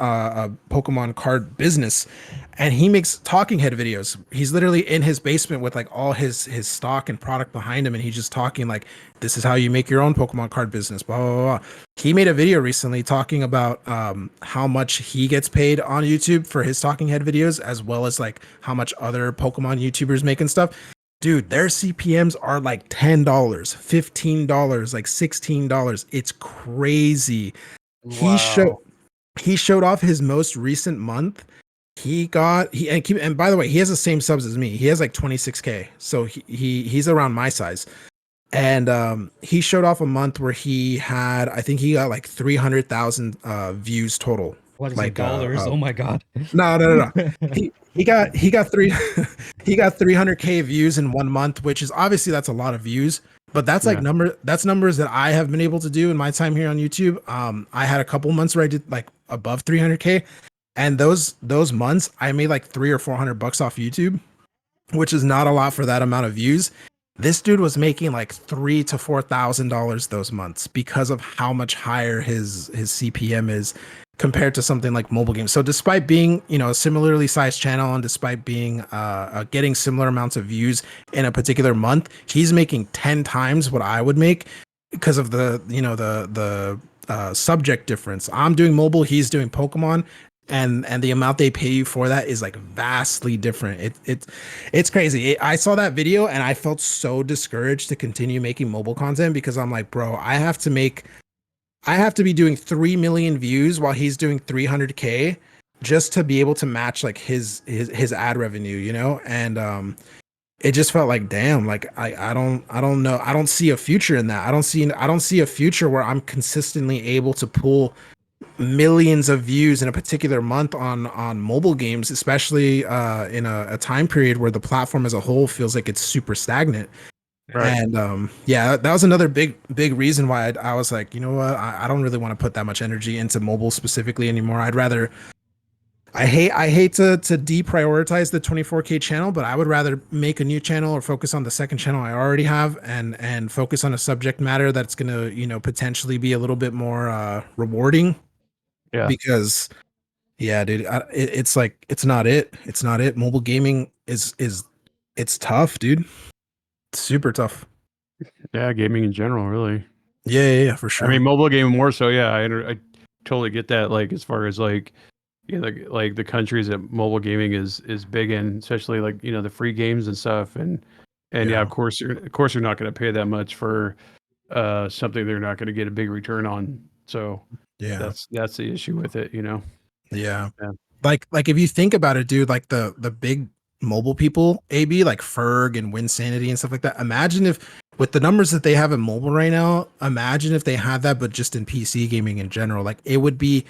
Pokemon card business, and he makes talking head videos. He's literally in his basement with like all his stock and product behind him, and he's just talking like, "This is how you make your own Pokemon card business." Blah blah blah. He made a video recently talking about how much he gets paid on YouTube for his talking head videos, as well as like how much other Pokemon YouTubers make and stuff. Dude, their CPMs are like $10, $15, like $16. It's crazy. He showed Wow. he showed off his most recent month. And by the way, he has the same subs as me. He has like 26K. So he's around my size. And he showed off a month where he had, I think he got like 300,000 views total. What is it, Like dollars? Oh my god. no. He got three he got 300K views in 1 month, which is obviously that's a lot of views, but that's like Yeah. that's numbers that I have been able to do in my time here on YouTube. I had a couple months where I did like above 300K, and those months I made like 300 or 400 bucks off YouTube, which is not a lot for that amount of views. This dude was making like $3,000 to $4,000 those months because of how much higher his CPM is compared to something like mobile games. So despite being, a similarly sized channel, and despite being getting similar amounts of views in a particular month, he's making 10 times what I would make because of the subject difference. I'm doing mobile, he's doing Pokemon, and the amount they pay you for that is like vastly different. It's crazy. I saw that video and I felt so discouraged to continue making mobile content because I'm like, bro, I have to be doing 3 million views while he's doing 300K just to be able to match like his ad revenue, And it just felt like, damn, like I don't know. I don't see a future in that. I don't see a future where I'm consistently able to pull millions of views in a particular month on mobile games, especially in a time period where the platform as a whole feels like it's super stagnant. Right. And yeah, that was another big reason why I was like, you know what, I don't really want to put that much energy into mobile specifically anymore. I hate to deprioritize the 24K channel, but I would rather make a new channel or focus on the second channel I already have, and focus on a subject matter that's gonna potentially be a little bit more rewarding. Yeah. Because yeah, dude, it's like it's not it. It's not it. Mobile gaming is it's tough, dude. It's super tough. Yeah. Gaming in general, really. Yeah, for I sure. mean, mobile gaming more so. Yeah. I totally get that. Like, as far as like, like the countries that mobile gaming is big in, especially like, the free games and stuff. And yeah, of course, you're not going to pay that much for something they're not going to get a big return on. So Yeah. that's the issue with it, Yeah. Yeah. Like if you think about it, dude, like the big mobile people, AB, like Ferg and Winsanity and stuff like that. Imagine if with the numbers that they have in mobile right now, imagine if they had that, but just in PC gaming in general. Like it would be,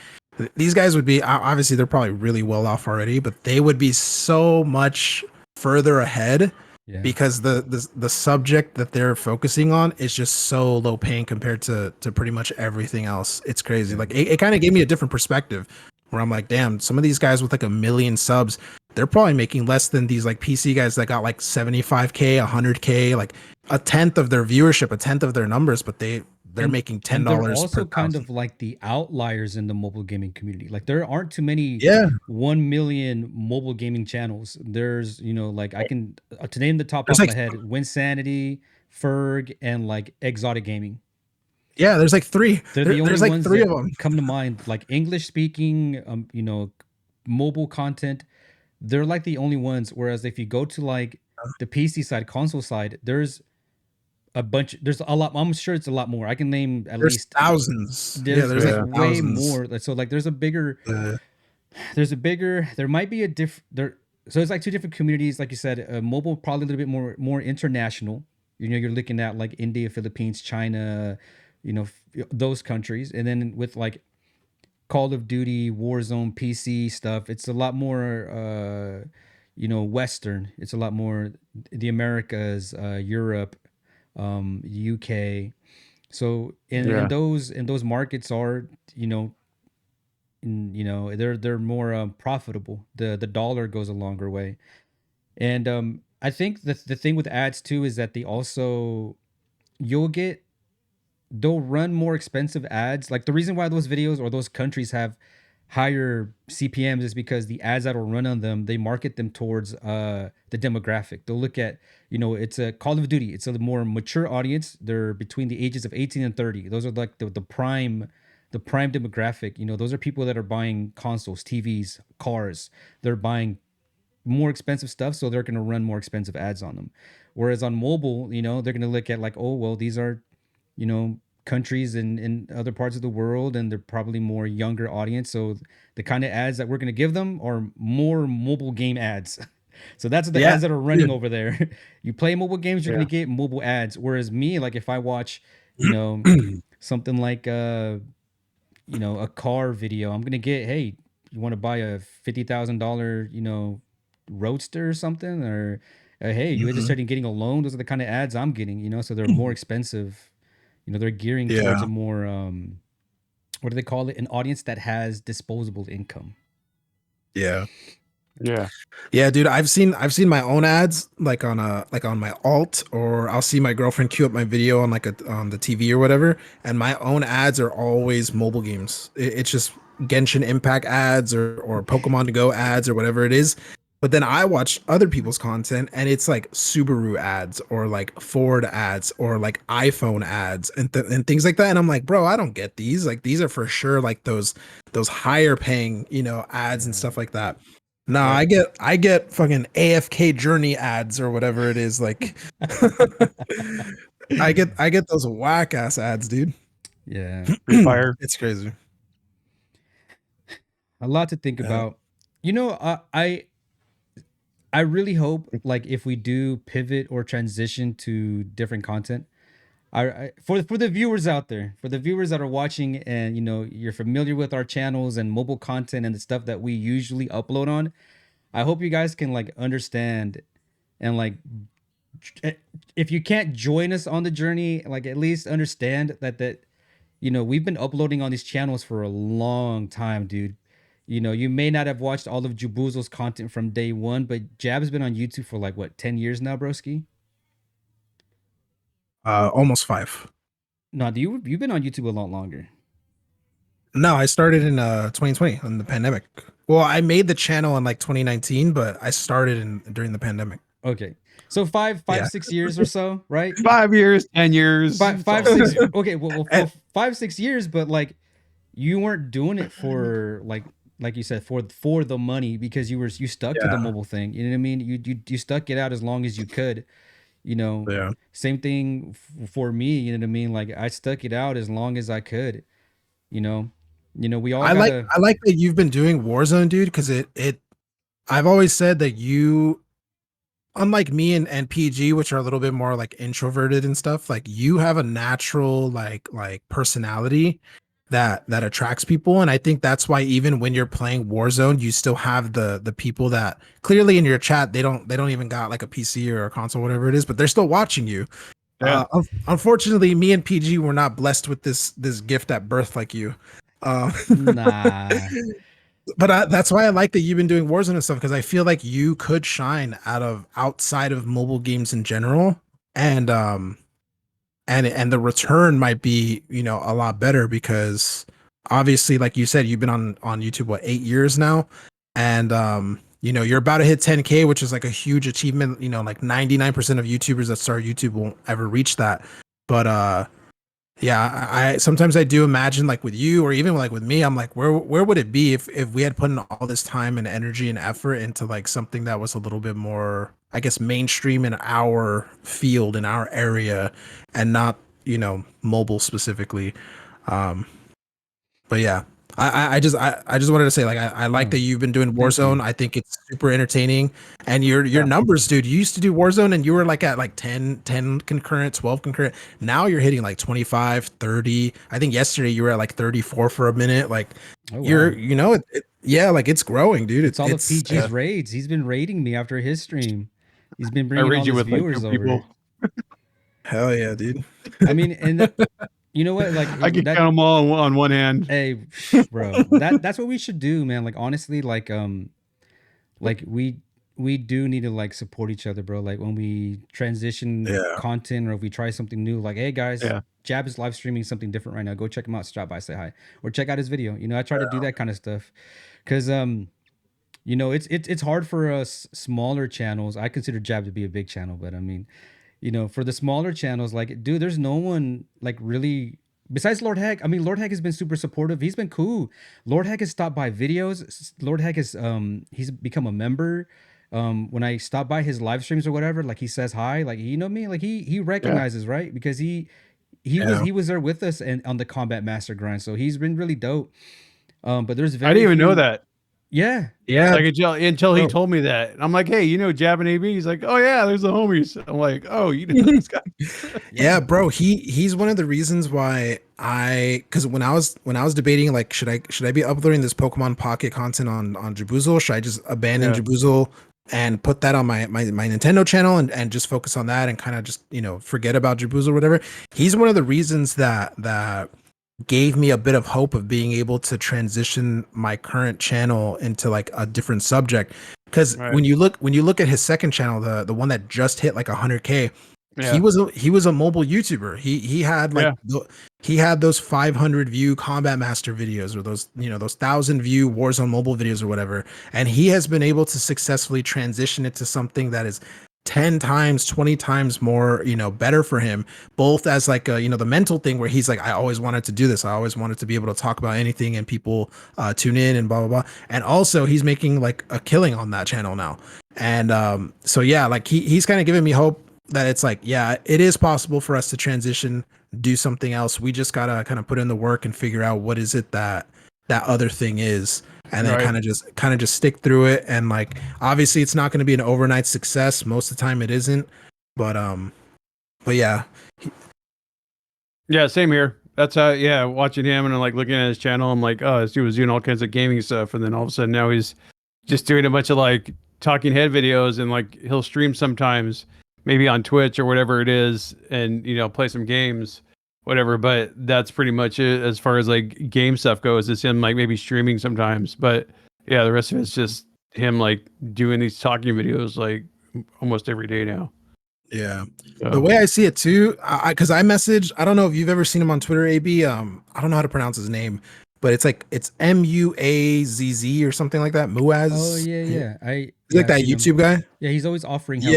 these guys would be, obviously they're probably really well off already, but they would be so much further ahead. Yeah. Because the subject that they're focusing on is just so low paying compared to pretty much everything else. It's crazy. Like it kind of gave me a different perspective where I'm like, damn, some of these guys with like 1 million subs, they're probably making less than these like PC guys that got like 75K, 100K, like a tenth of their viewership, a tenth of their numbers, but they're making $10 and they're per also kind thousand. of like the outliers in the mobile gaming community. Like there aren't too many Yeah, 1 million mobile gaming channels. There's, like I can to name the top there's off my like head, Winsanity, Ferg, and like Exotic Gaming. yeah, there's like three. They're the only There's like ones three of that them. come to mind, like English speaking, mobile content. They're like the only ones. Whereas if you go to like the PC side, console side, there's there's a lot. I'm sure it's a lot more. I can name at There's least thousands. Yeah, there's there's like like way thousands. more. So like Uh, there might be a there. So it's like two different communities. Like you said, mobile probably a little bit more international. You're looking at like India, Philippines, China, those countries. And then with like Call of Duty, Warzone, PC stuff, it's a lot more Western. It's a lot more the Americas, Europe, UK. So in Yeah. those markets are, they're more profitable. The dollar goes a longer way. And I think the thing with ads too is that they also you'll get they'll run more expensive ads. Like the reason why those videos or those countries have higher CPMs is because the ads that'll run on them, they market them towards the demographic. They'll look at, it's a Call of Duty. It's a more mature audience. They're between the ages of 18 and 30. Those are like the prime demographic. Those are people that are buying consoles, TVs, cars. They're buying more expensive stuff, so they're going to run more expensive ads on them. Whereas on mobile, they're going to look at like, oh, well, these are, countries in other parts of the world, and they're probably more younger audience. So the kind of ads that we're going to give them are more mobile game ads. So that's the ads that are running over there. You play mobile games, you're going to get mobile ads. Whereas me, like if I watch, something like, a car video, I'm going to get, hey, you want to buy a $50,000, Roadster or something, or hey, you interested in getting a loan? Those are the kind of ads I'm getting, so they're more expensive. They're gearing towards a more what do they call it? An audience that has disposable income. Yeah. Yeah, dude. I've seen my own ads like on my alt, or I'll see my girlfriend queue up my video on on the TV or whatever, and my own ads are always mobile games. It's just Genshin Impact ads or Pokemon Go ads or whatever it is. But then I watch other people's content, and it's like Subaru ads or like Ford ads or like iPhone ads and things like that. And I'm like, bro, I don't get these. Like these are for sure like those higher paying, ads and stuff like that. No, I get fucking AFK Journey ads or whatever it is. Like I get those whack ass ads, dude. Yeah. Free Fire. It's crazy. A lot to think about. I really hope, like, if we do pivot or transition to different content, for the viewers out there, for the viewers that are watching, and you're familiar with our channels and mobile content and the stuff that we usually upload on, I hope you guys can like understand, and like, if you can't join us on the journey, like at least understand that we've been uploading on these channels for a long time, dude. You may not have watched all of Jaboozle's content from day one, but Jab's been on YouTube for like what, 10 years now, broski? Almost 5. No, you've been on YouTube a lot longer. No, I started in 2020 in the pandemic. Well, I made the channel in like 2019, but I started during the pandemic. Okay. So 6 years or so, right? 5 years, 10 years. 5, 6. Okay, well, 5, 6 years, but like you weren't doing it for like you said, for the money, because you stuck to the mobile thing. You know what I mean? You stuck it out as long as you could. Same thing for me. You know what I mean? Like I stuck it out as long as I could. We all. I like that you've been doing Warzone, dude, because I've always said that you, unlike me and PG, which are a little bit more like introverted and stuff, like you have a natural like personality that attracts people. And I think that's why even when you're playing Warzone, you still have the people that clearly in your chat, they don't even got like a PC or a console, whatever it is, but they're still watching you. Yeah. Unfortunately, me and PG were not blessed with this gift at birth like you. Nah. But that's why I like that you've been doing Warzone and stuff, because I feel like you could shine outside of mobile games in general, and the return might be a lot better, because obviously, like you said, you've been on YouTube what, 8 years now, and you're about to hit 10K, which is like a huge achievement. Like 99% of YouTubers that start YouTube won't ever reach that, but yeah, I sometimes I do imagine, like with you or even like with me, I'm like, where would it be if we had put in all this time and energy and effort into like something that was a little bit more, I guess, mainstream in our field, in our area, and not mobile specifically. But yeah, I just wanted to say, like, I like that you've been doing Warzone. I think it's super entertaining, and your numbers, dude. You used to do Warzone and you were like at like 10 concurrent, 12 concurrent. Now you're hitting like 25, 30. I think yesterday you were at like 34 for a minute. Like you're, yeah, like it's growing, dude. It's all of PG's raids. He's been raiding me after his stream. He's been bringing all his viewers like over. Hell yeah, dude. I mean, and you know what? Like I can count them all on one hand. Hey, bro, that's what we should do, man. Like honestly, like we we do need to like support each other, bro. Like when we transition Yeah. content or if we try something new, like, hey guys, Yeah. Jab is live streaming something different right now. Go check him out. Stop by, say hi, or check out his video. You know, I try to do that kind of stuff because you know, it's hard for us smaller channels. I consider Jab to be a big channel, but I mean, you know, for the smaller channels, like, dude, there's no one like really besides Lord Heck. I mean, Lord Heck has been super supportive. He's been cool. Lord Heck has stopped by videos. Lord Heck is he's become a member. When I stop by his live streams or whatever, like he says hi, like you know me, like he recognizes, right? Because Yeah. he was there with us and on the Combat Master grind. So he's been really dope. But there's I didn't very even know few. that. Yeah. Yeah. Like until he Bro. told me that. I'm like, hey, you know Jab and AB? He's like, oh yeah, there's the homies. I'm like, oh, you know this guy. Yeah, bro. He's one of the reasons why because when I was debating like should I be uploading this Pokemon Pocket content on Jaboosle? Should I just abandon Yeah. Jaboosle and put that on my Nintendo channel and just focus on that and kind of just, you know, forget about Jaboosle or whatever? He's one of the reasons that gave me a bit of hope of being able to transition my current channel into like a different subject. Because Right. when you look at his second channel, the one that just hit like 100K, Yeah. he was a mobile YouTuber. He had like he had those 500 view Combat Master videos or those, you know, those 1,000 view Warzone mobile videos or whatever, and he has been able to successfully transition it to something that is 10 times 20 times more, you know, better for him, both as like a, you know, the mental thing where he's like, I always wanted to do this, I always wanted to be able to talk about anything and people tune in and blah blah blah, and also he's making like a killing on that channel now. And so yeah, like he's kind of giving me hope that it's like, yeah, it is possible for us to transition, do something else. We just gotta kind of put in the work and figure out what is it that other thing is, and then Right. kind of just stick through it. And like, obviously it's not going to be an overnight success. Most of the time it isn't, but yeah. Yeah, same here. That's how, yeah, watching him and like looking at his channel, I'm like, oh, this dude was doing all kinds of gaming stuff. And then all of a sudden now he's just doing a bunch of like talking head videos, and like he'll stream sometimes, maybe on Twitch or whatever it is, and, you know, play some games, whatever. But that's pretty much it as far as like game stuff goes. It's him like maybe streaming sometimes. But yeah, the rest of it's just him like doing these talking videos like almost every day now. Yeah. So, The way I see it too, because I messaged, I don't know if you've ever seen him on Twitter, AB. I don't know how to pronounce his name, but it's Muazz or something like that. Muaz. Oh yeah. He's Yeah, like I've that seen him. YouTube guy. Yeah, he's always offering help.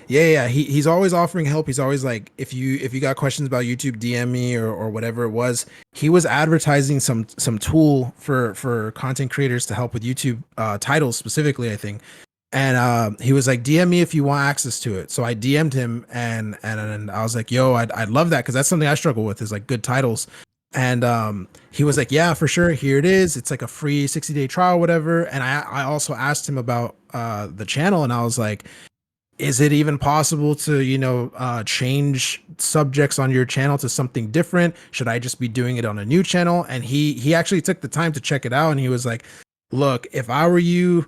Yeah. He's always offering help. He's always like, if you got questions about YouTube, DM me or whatever it was. He was advertising some tool for content creators to help with YouTube titles specifically, I think. And he was like, DM me if you want access to it. So I DM'd him, and I was like, yo, I'd love that, because that's something I struggle with, is like good titles. And he was like, yeah, for sure, here it is. It's like a free 60-day trial, whatever. And I also asked him about the channel, and I was like, is it even possible to, you know, change subjects on your channel to something different? Should I just be doing it on a new channel? And he actually took the time to check it out, and he was like, look, if I were you,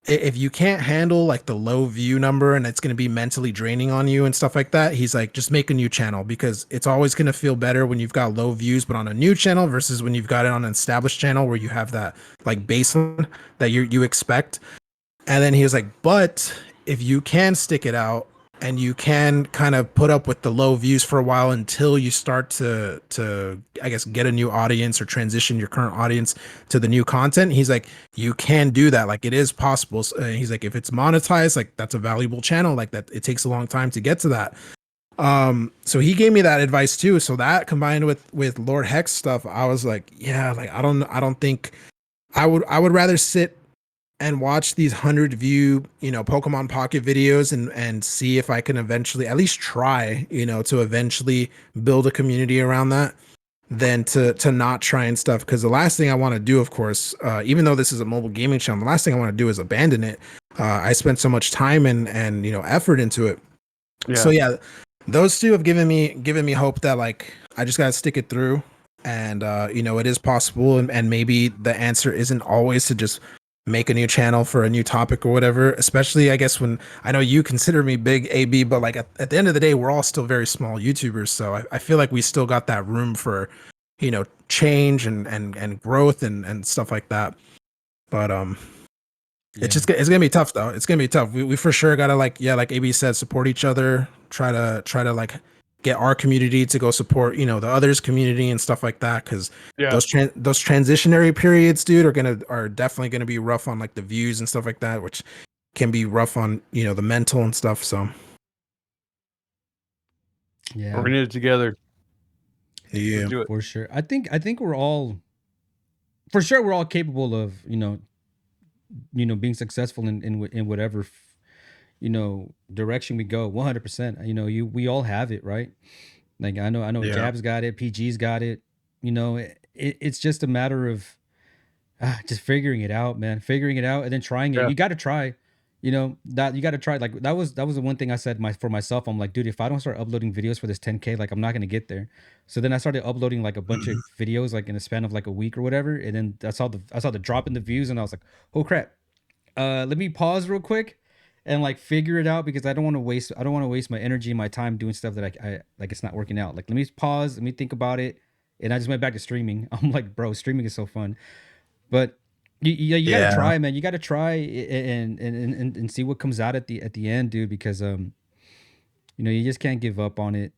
if you can't handle like the low view number and it's going to be mentally draining on you and stuff like that, he's like, just make a new channel, because it's always going to feel better when you've got low views but on a new channel versus when you've got it on an established channel where you have that like baseline that you expect. And then he was like, but if you can stick it out and you can kind of put up with the low views for a while until you start to I guess get a new audience or transition your current audience to the new content, he's like, you can do that, like it is possible. He's like, if it's monetized, like that's a valuable channel, like that it takes a long time to get to that. So he gave me that advice too. So that combined with Lord Hex stuff, I was like, yeah, like I don't think I would rather sit and watch these 100 view, you know, Pokemon Pocket videos and see if I can eventually at least try, you know, to eventually build a community around that, than to not try and stuff. Because the last thing I want to do, of course, even though this is a mobile gaming channel, the last thing I want to do is abandon it. I spent so much time and you know, effort into it. yeah. So yeah, those two have given me hope that like I just gotta stick it through, and you know, it is possible, and maybe the answer isn't always to just make a new channel for a new topic or whatever, especially I guess when I know you consider me big, AB, but like at the end of the day, we're all still very small YouTubers. So I feel like we still got that room for, you know, change and growth and stuff like that. But It's just it's gonna be tough though. It's gonna be tough. We for sure gotta like AB said, support each other. Try to like get our community to go support the others community and stuff like that. Because Yeah. those transitionary periods, dude, are definitely gonna be rough on like the views and stuff like that, which can be rough on the mental and stuff. So Yeah, We're in it together. yeah, Let's do it. for sure. I think we're all, for sure, we're all capable of being successful in whatever direction we go. 100%. We all have it, right? Like I know Yeah. Jab's got it, PG's got it. It's just a matter of just figuring it out, man. Figuring it out and then trying it. Yeah. You got to try. That you got to try. Like that was the one thing I said for myself. I'm like, dude, if I don't start uploading videos for this 10K, like I'm not gonna get there. So then I started uploading like a bunch of videos like in a span of like a week or whatever. And then I saw the drop in the views and I was like, oh crap. Let me pause real quick and like figure it out because I don't want to waste my energy and my time doing stuff that I like it's not working out. Like let me pause, let me think about it. And I just went back to streaming. I'm like, bro, streaming is so fun. But you gotta try, man. You gotta try and see what comes out at the end, dude. Because you just can't give up on it.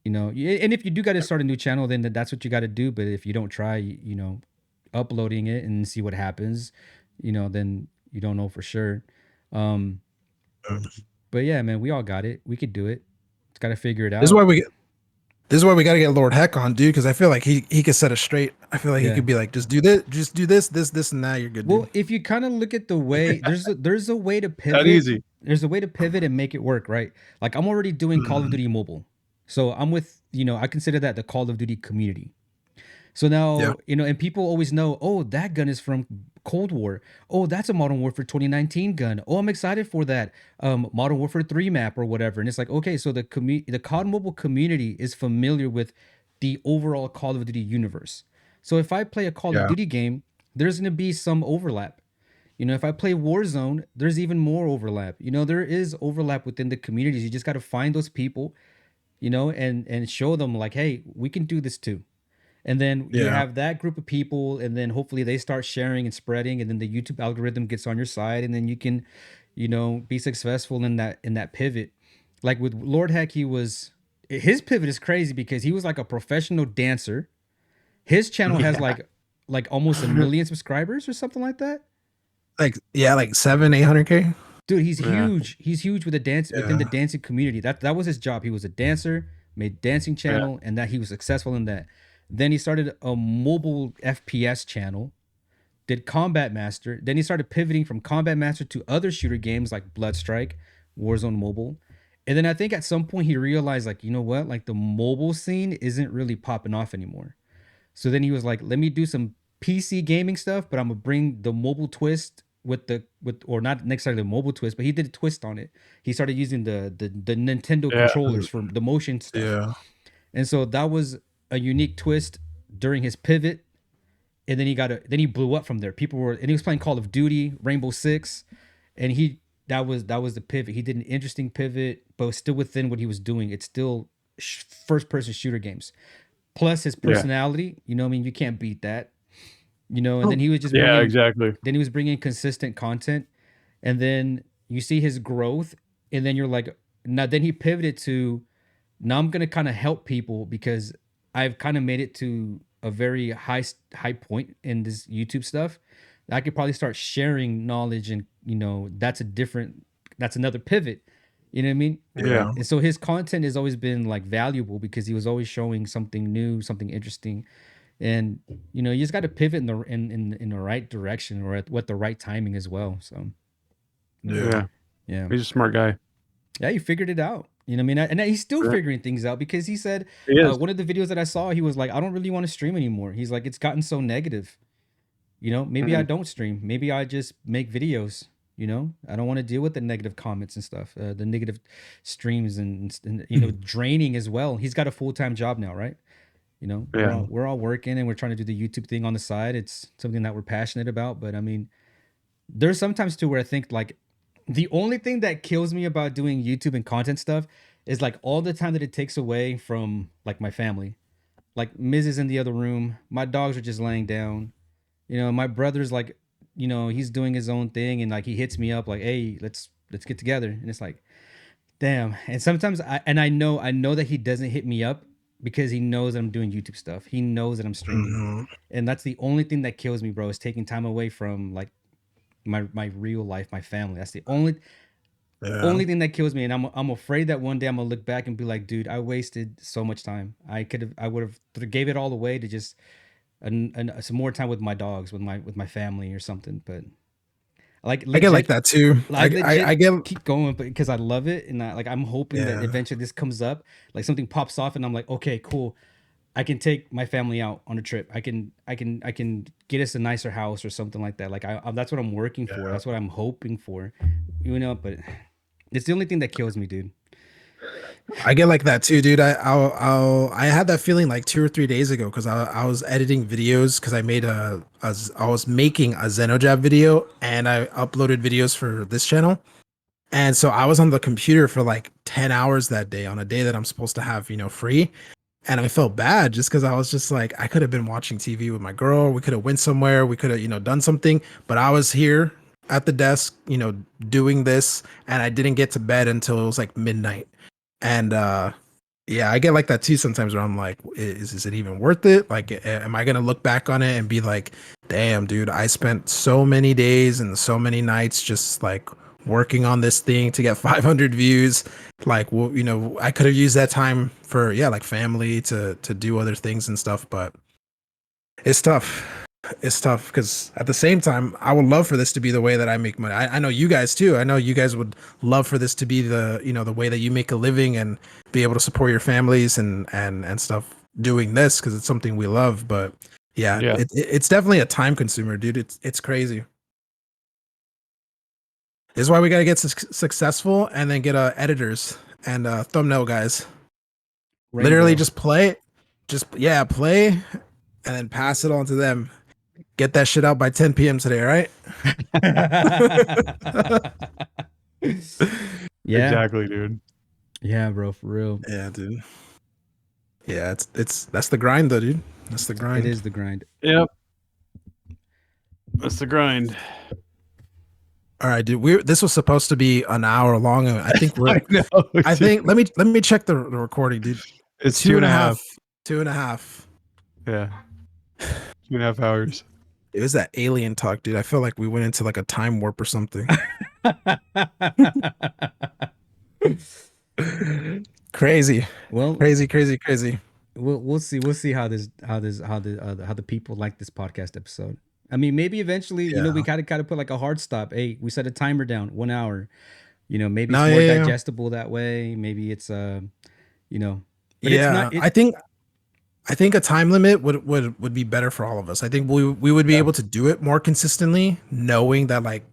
And if you do got to start a new channel, then that's what you got to do. But if you don't try, uploading it and see what happens, then you don't know for sure. But yeah, man, we all got it. We could do it. It's got to figure it out. This is why we got to get Lord Heck on, dude, because I feel like he could set us straight. I feel like he could be like, just do this, and that. You're good. Well, Dude. if you kind of look at the way there's a way to pivot. That easy. There's a way to pivot and make it work, right? Like I'm already doing Call of Duty Mobile, so I'm with I consider that the Call of Duty community. So now and people always know, oh, that gun is from Cold War. Oh, that's a Modern Warfare 2019 gun. Oh, I'm excited for that Modern Warfare 3 map or whatever. And it's like, okay, so the COD Mobile community is familiar with the overall Call of Duty universe. So if I play a Call of Duty game, there's going to be some overlap. If I play Warzone, there's even more overlap. There is overlap within the communities. You just got to find those people, and show them like, hey, we can do this too. And then you have that group of people, and then hopefully they start sharing and spreading, and then the YouTube algorithm gets on your side, and then you can, be successful in that pivot. Like with Lord Heck, his pivot is crazy because he was like a professional dancer. His channel has like almost 1 million subscribers or something like that. Like 700-800K. Dude, he's huge. He's huge with the dance within the dancing community. That was his job. He was a dancer, made dancing channel, and that he was successful in that. Then he started a mobile FPS channel, did Combat Master. Then he started pivoting from Combat Master to other shooter games like Bloodstrike, Warzone Mobile. And then I think at some point he realized, like, you know what? Like the mobile scene isn't really popping off anymore. So then he was like, let me do some PC gaming stuff, but I'm gonna bring the mobile twist or not necessarily the mobile twist, but he did a twist on it. He started using the Nintendo controllers for the motion stuff. Yeah. And so that was a unique twist during his pivot. And then he blew up from there. And he was playing Call of Duty, Rainbow Six, and that was the pivot. He did an interesting pivot, but still within what he was doing. It's still first person shooter games. Plus his personality, you can't beat that. And then he was just exactly. Then he was bringing consistent content, and then you see his growth, and then you're like, now then he pivoted to, now I'm gonna kind of help people because I've kind of made it to a very high point in this YouTube stuff. I could probably start sharing knowledge, and that's another pivot. You know what I mean? Yeah. And so his content has always been like valuable because he was always showing something new, something interesting. And you just got to pivot in the right direction or at what the right timing as well. So Yeah. yeah, He's a smart guy. yeah, he figured it out. You know what I mean? And he's still figuring things out because he said one of the videos that I saw, he was like, I don't really want to stream anymore. He's like, it's gotten so negative. Maybe I don't stream. Maybe I just make videos. I don't want to deal with the negative comments and stuff, the negative streams and draining as well. He's got a full-time job now, right? We're all working and we're trying to do the YouTube thing on the side. It's something that we're passionate about. But I mean, there's sometimes too where I think like the only thing that kills me about doing YouTube and content stuff is like all the time that it takes away from like my family. Like Miz is in the other room. My dogs are just laying down. My brother's like he's doing his own thing, and like he hits me up like, hey, let's get together, and it's like, damn. And sometimes I know that he doesn't hit me up because he knows that I'm doing YouTube stuff. He knows that I'm streaming, Mhm. and that's the only thing that kills me, bro. Is taking time away from like my real life, my family. That's the only Yeah. thing that kills me, and I'm afraid that one day I'm gonna look back and be like, dude, I wasted so much time. I would have gave it all away to just some more time with my dogs, with my family or something. But like I get like legit, that too. I get keep going, but because I love it, and I'm hoping that yeah. eventually this comes up, like something pops off, and I'm like, okay, cool. I can take my family out on a trip. I can get us a nicer house or something like that. Like that's what I'm working for. Yeah. That's what I'm hoping for. But it's the only thing that kills me, dude. I get like that too, dude. I had that feeling like 2 or 3 days ago because I was editing videos because I was making a Xenojab video and I uploaded videos for this channel. And so I was on the computer for like 10 hours that day on a day that I'm supposed to have, free. And I felt bad just because I was just like, I could have been watching TV with my girl. We could have went somewhere. We could have, done something. But I was here at the desk, doing this, and I didn't get to bed until it was like midnight. And yeah, I get like that too sometimes where I'm like, is it even worth it? Like, am I gonna look back on it and be like, damn, dude, I spent so many days and so many nights just like working on this thing to get 500 views. Like, well, I could have used that time for like family to do other things and stuff, but it's tough. It's tough because at the same time, I would love for this to be the way that I make money. I know you guys too. I know you guys would love for this to be the way that you make a living and be able to support your families and stuff doing this because it's something we love. But yeah, Yeah. it's definitely a time consumer, dude. It's crazy. This is why we gotta get successful and then get editors and thumbnail guys. Literally just play, play, and then pass it on to them. Get that shit out by 10 p.m. today, right? Yeah. Exactly, dude. Yeah, bro, for real. Yeah, dude. Yeah, it's that's the grind though, dude. That's the grind. It is the grind. Yep. That's the grind. All right, dude. This was supposed to be an hour long. And I think we're I know. I think let me check the recording, dude. It's 2.5. 2.5. Yeah. 2.5 hours. It was that alien talk, dude. I feel like we went into like a time warp or something. Crazy. Well, crazy. we'll see how the people like this podcast episode. I mean, maybe eventually, we kind of put like a hard stop. Hey, we set a timer down 1 hour. Maybe it's more digestible that way. Maybe it's but it's not, I think a time limit would be better for all of us. I think we would be able to do it more consistently, knowing that like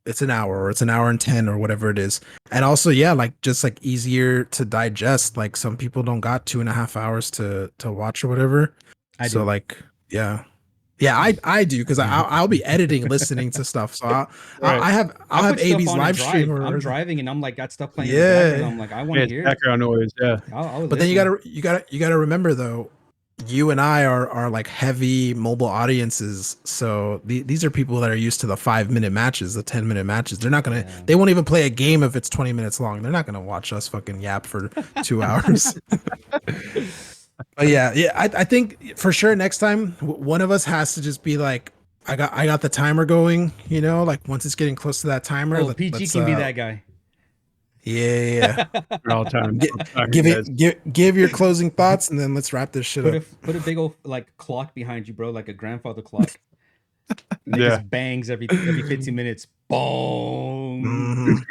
it's an hour or it's an hour and 10 or whatever it is. And also, like just like easier to digest. Like some people don't got 2.5 hours to watch or whatever. I so do. like, yeah, I do because I'll be editing, listening to stuff. So I'll have put stuff AB's on a live drive. stream. I'm driving and I'm like got stuff playing. Yeah. In the background. I'm like, I want to hear it. Background noise. Yeah. I'll But then listen. you gotta remember though, you and I are like heavy mobile audiences. So these are people that are used to the 5-minute matches, the 10-minute matches. They're not gonna. They won't even play a game if it's 20 minutes long. They're not gonna watch us fucking yap for 2 hours. But yeah. I think for sure next time one of us has to just be like, I got the timer going. Like once it's getting close to that timer. Oh, PG can be that guy. Yeah. All time. Give your closing thoughts and then let's wrap this shit up. Put a big old like clock behind you, bro, like a grandfather clock. And it just bangs every 15 minutes. Boom.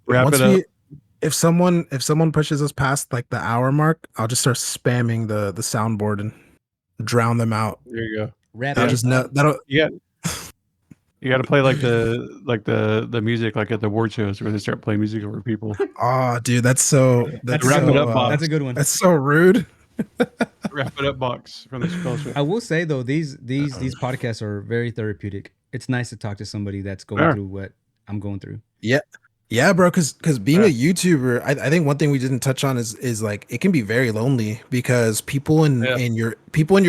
Wrap it up. If someone pushes us past like the hour mark, I'll just start spamming the soundboard and drown them out. There you go. Wrap I'll it just up. that'll You got to play like the music like at the award shows where they start playing music over people. Oh, dude, that's so Wrap it up, Bob. That's a good one. That's so rude. Wrap it up box from the spell show. I will say though, these podcasts are very therapeutic. It's nice to talk to somebody that's going through what I'm going through. Yeah, Yeah, bro, because being Yeah. a YouTuber, I think one thing we didn't touch on is like it can be very lonely because people Yeah. in your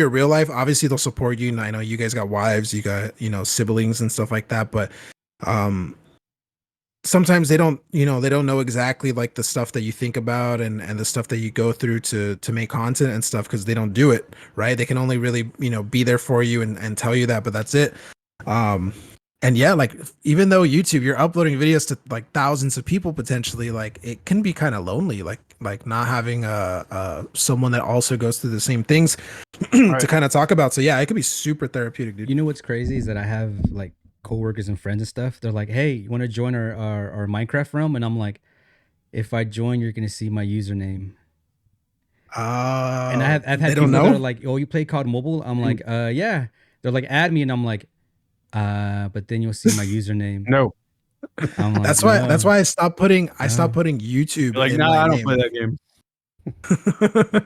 real life, obviously they'll support you. And I know you guys got wives, you got, siblings and stuff like that, but um sometimes they don't know exactly like the stuff that you think about and the stuff that you go through to make content and stuff because they don't do it, right? They can only really, be there for you and tell you that, but that's it. Um and yeah, like even though YouTube, you're uploading videos to like thousands of people potentially, like it can be kind of lonely, like not having someone that also goes through the same things to Right. kind of talk about. So yeah, it could be super therapeutic, dude. You know what's crazy is that I have like coworkers and friends and stuff. They're like, "Hey, you want to join our Minecraft realm?" And I'm like, "If I join, you're gonna see my username." And I've They had don't people that are know. like, "Oh, you play COD Mobile?" I'm like, yeah." They're like, "Add me," and I'm like, but then you'll see my username." No. I'm like, That's "No, why I stopped no." putting YouTube You're like, in nah, my I don't name. play that game.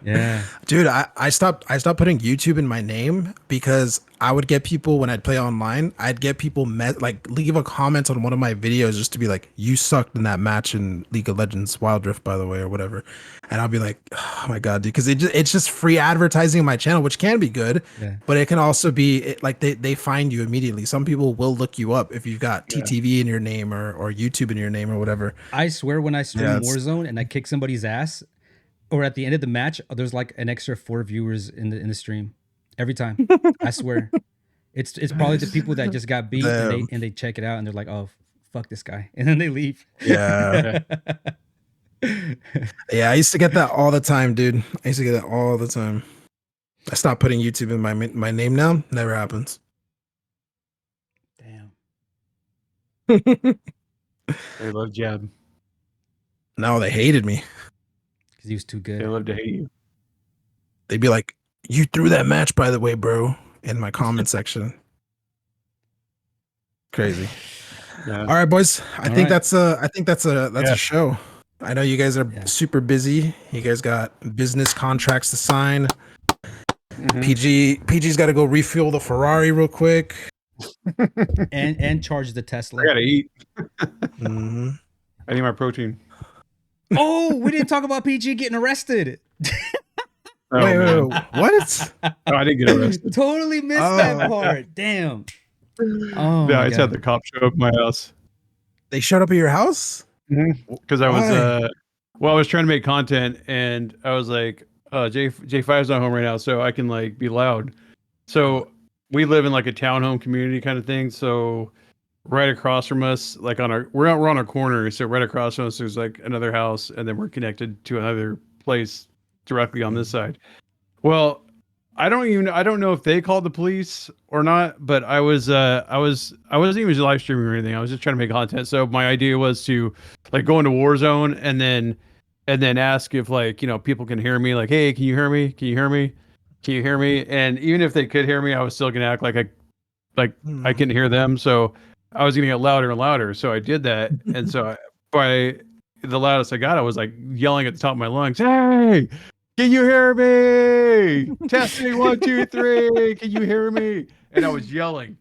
Yeah. Dude, I stopped putting YouTube in my name because I would get people when I'd play online, I'd get people like leave a comment on one of my videos just to be like, you sucked in that match in League of Legends Wild Rift, by the way, or whatever. And I'll be like, oh my god, dude, because it's just free advertising on my channel, which can be good, Yeah. but it can also be like they find you immediately. Some people will look you up if you've got Yeah. TTV in your name or YouTube in your name or whatever. I swear when I stream Yeah, it's- Warzone and I kick somebody's ass, or at the end of the match, there's like an extra 4 viewers in the stream every time. I swear. It's probably the people that just got beat and The- they check it out and they're like, "Oh, fuck this guy." And then they leave. Yeah. Yeah, I used to get that all the time, dude. I used to get that all the time. I stopped putting YouTube in my name now. Never happens. Damn. They love Jab. No, they hated me. Cuz he was too They good. love to hate you. They'd be like, "You threw that match, by the way, bro," in my comment section. Crazy. Yeah. All right, boys. I All think right. that's a Yeah. show. I know you guys are Yeah. super busy. You guys got business contracts to sign. Mhm. PG's got to go refuel the Ferrari real quick. And charge the Tesla. I gotta eat. hmm I need my protein. Oh, we didn't talk about PG getting arrested. Oh, wait, man. what? Oh, I didn't get arrested. Totally missed Oh. that part. Damn. Oh, Yeah, my I just had God. the cop show up at my house They showed up at your house? because I was Why? well, I was trying to make content and I was like, J5's not home right now, so I can like be loud. So we live in like a townhome community kind of thing. So right across from us, like we're on a corner, so right across from us there's like another house, and then we're connected to another place directly on this side. Well, I don't know if they called the police or not, but I wasn't even live streaming or anything. I was just trying to make content. So my idea was to like go into Warzone and then ask if like, people can hear me, like, hey, can you hear me? Can you hear me? Can you hear me? And even if they could hear me, I was still gonna act like I couldn't hear them. So I was gonna get louder and louder. So I did that. And so by the loudest I got, I was like yelling at the top of my lungs, hey, can you hear me? Testing 1, 2, 3. Can you hear me? And I was yelling.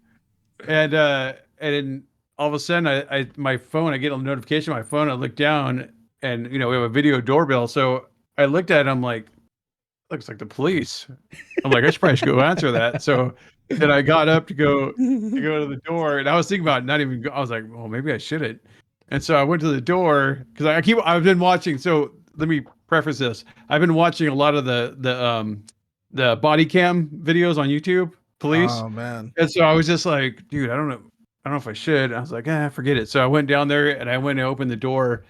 And then all of a sudden my phone, I get a notification on my phone, I look down and we have a video doorbell. So I looked at it, I'm like, looks like the police. I'm like, I probably should go answer that. So then I got up to go to the door, and I was thinking about not even. I was like, well, maybe I shouldn't. And so I went to the door because I've been watching. So let me preface this. I've been watching a lot of the body cam videos on YouTube, police. Oh man. And so I was just like, dude, I don't know if I should. I was like, forget it. So I went down there and I went and opened the door,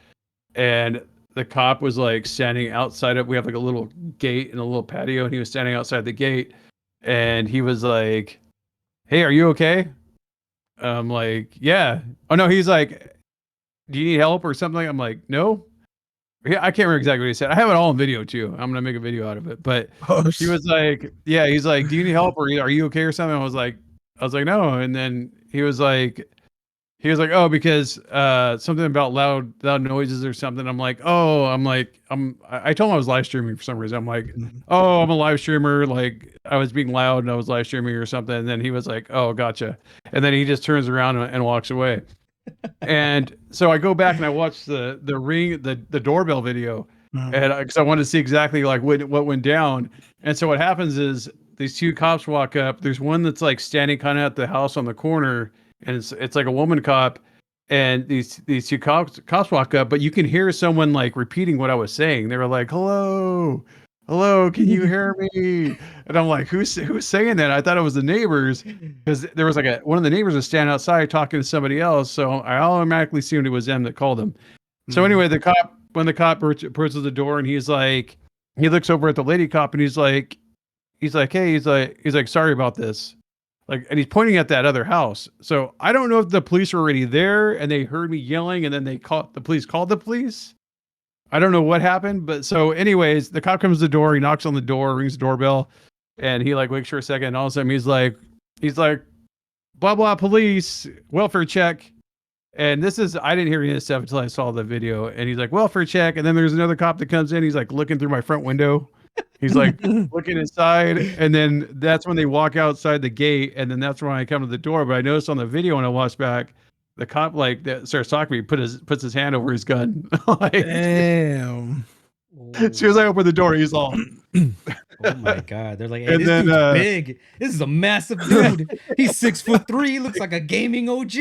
and the cop was like standing outside of. We have like a little gate and a little patio, and he was standing outside the gate, and he was like, "Hey, are you okay?" I'm like, "Yeah." Oh no, he's like, "Do you need help or something?" I'm like, "No." Yeah, I can't remember exactly what he said. I have it all in video too. I'm gonna make a video out of it. But Oh, he was like, "Yeah," he's like, "Do you need help or are you okay or something?" I was like, "No." And then he was like, "Oh, because something about loud noises or something." I'm like, "Oh," I told him I was live streaming for some reason. I'm like, "Oh, I'm a live streamer. Like I was being loud and I was live streaming or something." And then he was like, "Oh, gotcha." And then he just turns around and walks away. And so I go back and I watch the doorbell video, and because I wanted to see exactly like what went down. And so what happens is these two cops walk up. There's one that's like standing kind of at the house on the corner, and it's like a woman cop. And these two cops walk up, but you can hear someone like repeating what I was saying. They were like, "Hello, hello, can you hear me?" And I'm like, "Who's saying that?" I thought it was the neighbors, because there was like one of the neighbors was standing outside talking to somebody else. So I automatically assumed it was them that called them. So anyway, when the cop approaches the door, and he's like, he looks over at the lady cop, and he's like, "Hey," he's like, "Sorry about this." Like, and he's pointing at that other house. So I don't know if the police were already there and they heard me yelling, and then the police called the police. I don't know what happened, but so anyways, the cop comes to the door, he knocks on the door, rings the doorbell, and he like waits for a second, and all of a sudden he's like, blah blah police, welfare check. And I didn't hear any of this stuff until I saw the video, and he's like, welfare check. And then there's another cop that comes in, he's like looking through my front window. He's like looking inside, and then that's when they walk outside the gate, and then that's when I come to the door. But I noticed on the video when I watched back, the cop like that starts talking to me, puts his hand over his gun. Like, Damn. as soon as I open the door, he's all. Oh my god! They're like, "Hey, And this then, dude's big. This is a massive dude. He's 6'3". He looks like a gaming OG.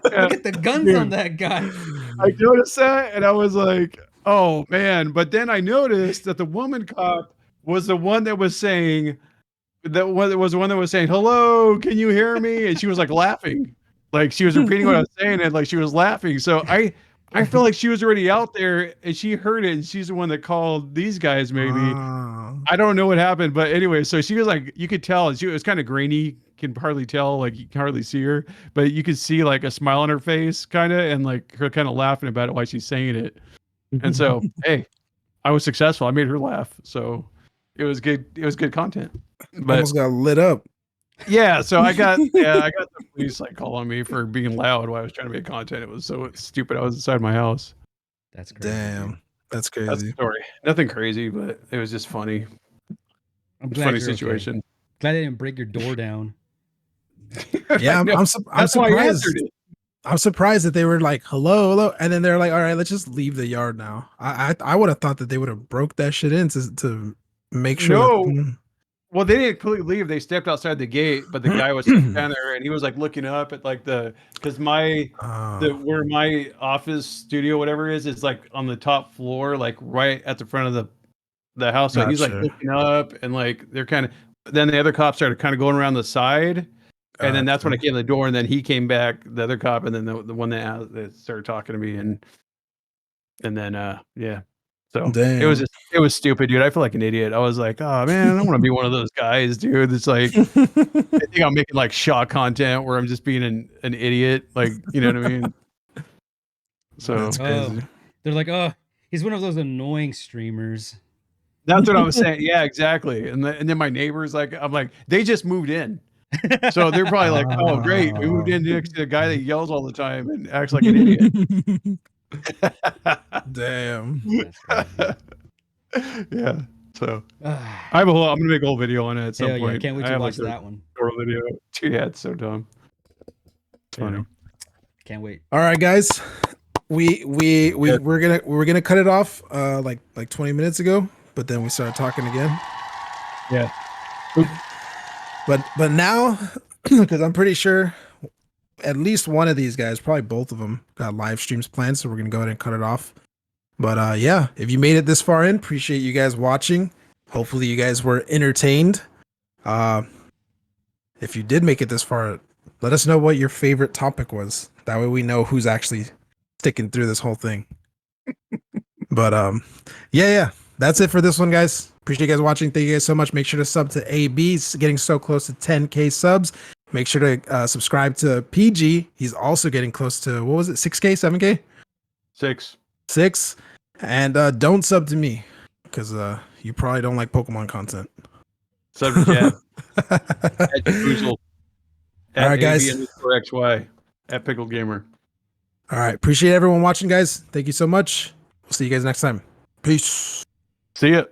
Look at the guns on that guy." I noticed that, and I was like, "Oh man!" But then I noticed that the woman cop was the one that was saying "Hello, can you hear me?" And she was like laughing, like she was repeating what I was saying, and like she was laughing. So I feel like she was already out there, and she heard it, and she's the one that called these guys. Maybe I don't know what happened, but anyway, so she was like, you could tell it was kind of grainy, can hardly tell, like you can hardly see her, but you could see like a smile on her face, kind of, and like her kind of laughing about it while she's saying it. And so, hey, I was successful. I made her laugh, so it was good. It was good content. But Almost got lit up. yeah, so I got the police like calling me for being loud while I was trying to make content. It was so stupid. I was inside my house. That's crazy. Damn. That's crazy. That's the story. Nothing crazy, but it was just funny. I'm It's a glad funny you're okay. situation. Glad they didn't break your door down. Yeah, I'm That's why I surprised. answered it. I'm surprised that they were like, hello, and then they're like, all right, let's just leave the yard now. I would have thought that they would have broke that shit in to make sure. No. Well, they didn't completely leave. They stepped outside the gate, but the guy was sitting down there, and he was like looking up at like because where my office studio, whatever it is like on the top floor, like right at the front of the house. So he's like Gotcha. looking up, and like they're kind of. Then the other cop started kind of going around the side, and then that's when I came to the door, and then he came back, the other cop, and then the one that started talking to me, and then yeah. So it was stupid, dude. I feel like an idiot. I was like, oh man, I don't want to be one of those guys, dude. It's like I think I'm making like shock content where I'm just being an idiot, like you know what I mean. So That's crazy. They're like, "Oh, he's one of those annoying streamers." that's what I was saying. Yeah, exactly. And then my neighbors, like, I'm like, they just moved in. So they're probably like, oh, great. We moved in next to a guy that yells all the time and acts like an idiot. Damn. Yeah. So I'm gonna make a whole video on it at some Hell point. yeah, can't wait I to have, watch like, that one. a video. Dude, yeah, it's so dumb. It's funny. Can't wait. All right, guys. We're gonna cut it off like 20 minutes ago, but then we started talking again. Yeah. But now, because I'm pretty sure at least one of these guys, probably both of them, got live streams planned, so we're gonna go ahead and cut it off. But yeah, if you made it this far in, appreciate you guys watching. Hopefully you guys were entertained. If you did make it this far, let us know what your favorite topic was. That way we know who's actually sticking through this whole thing. But yeah, that's it for this one, guys. Appreciate you guys watching. Thank you guys so much. Make sure to sub to AB. He's getting so close to 10K subs. Make sure to subscribe to PG. He's also getting close to, what was it, 6K, 7K? 6. And don't sub to me, because you probably don't like Pokemon content. Sub to Jab. At Jaboosle. All right, guys. ABXY. At Pickled Gamer. All right. Appreciate everyone watching, guys. Thank you so much. We'll see you guys next time. Peace. See ya.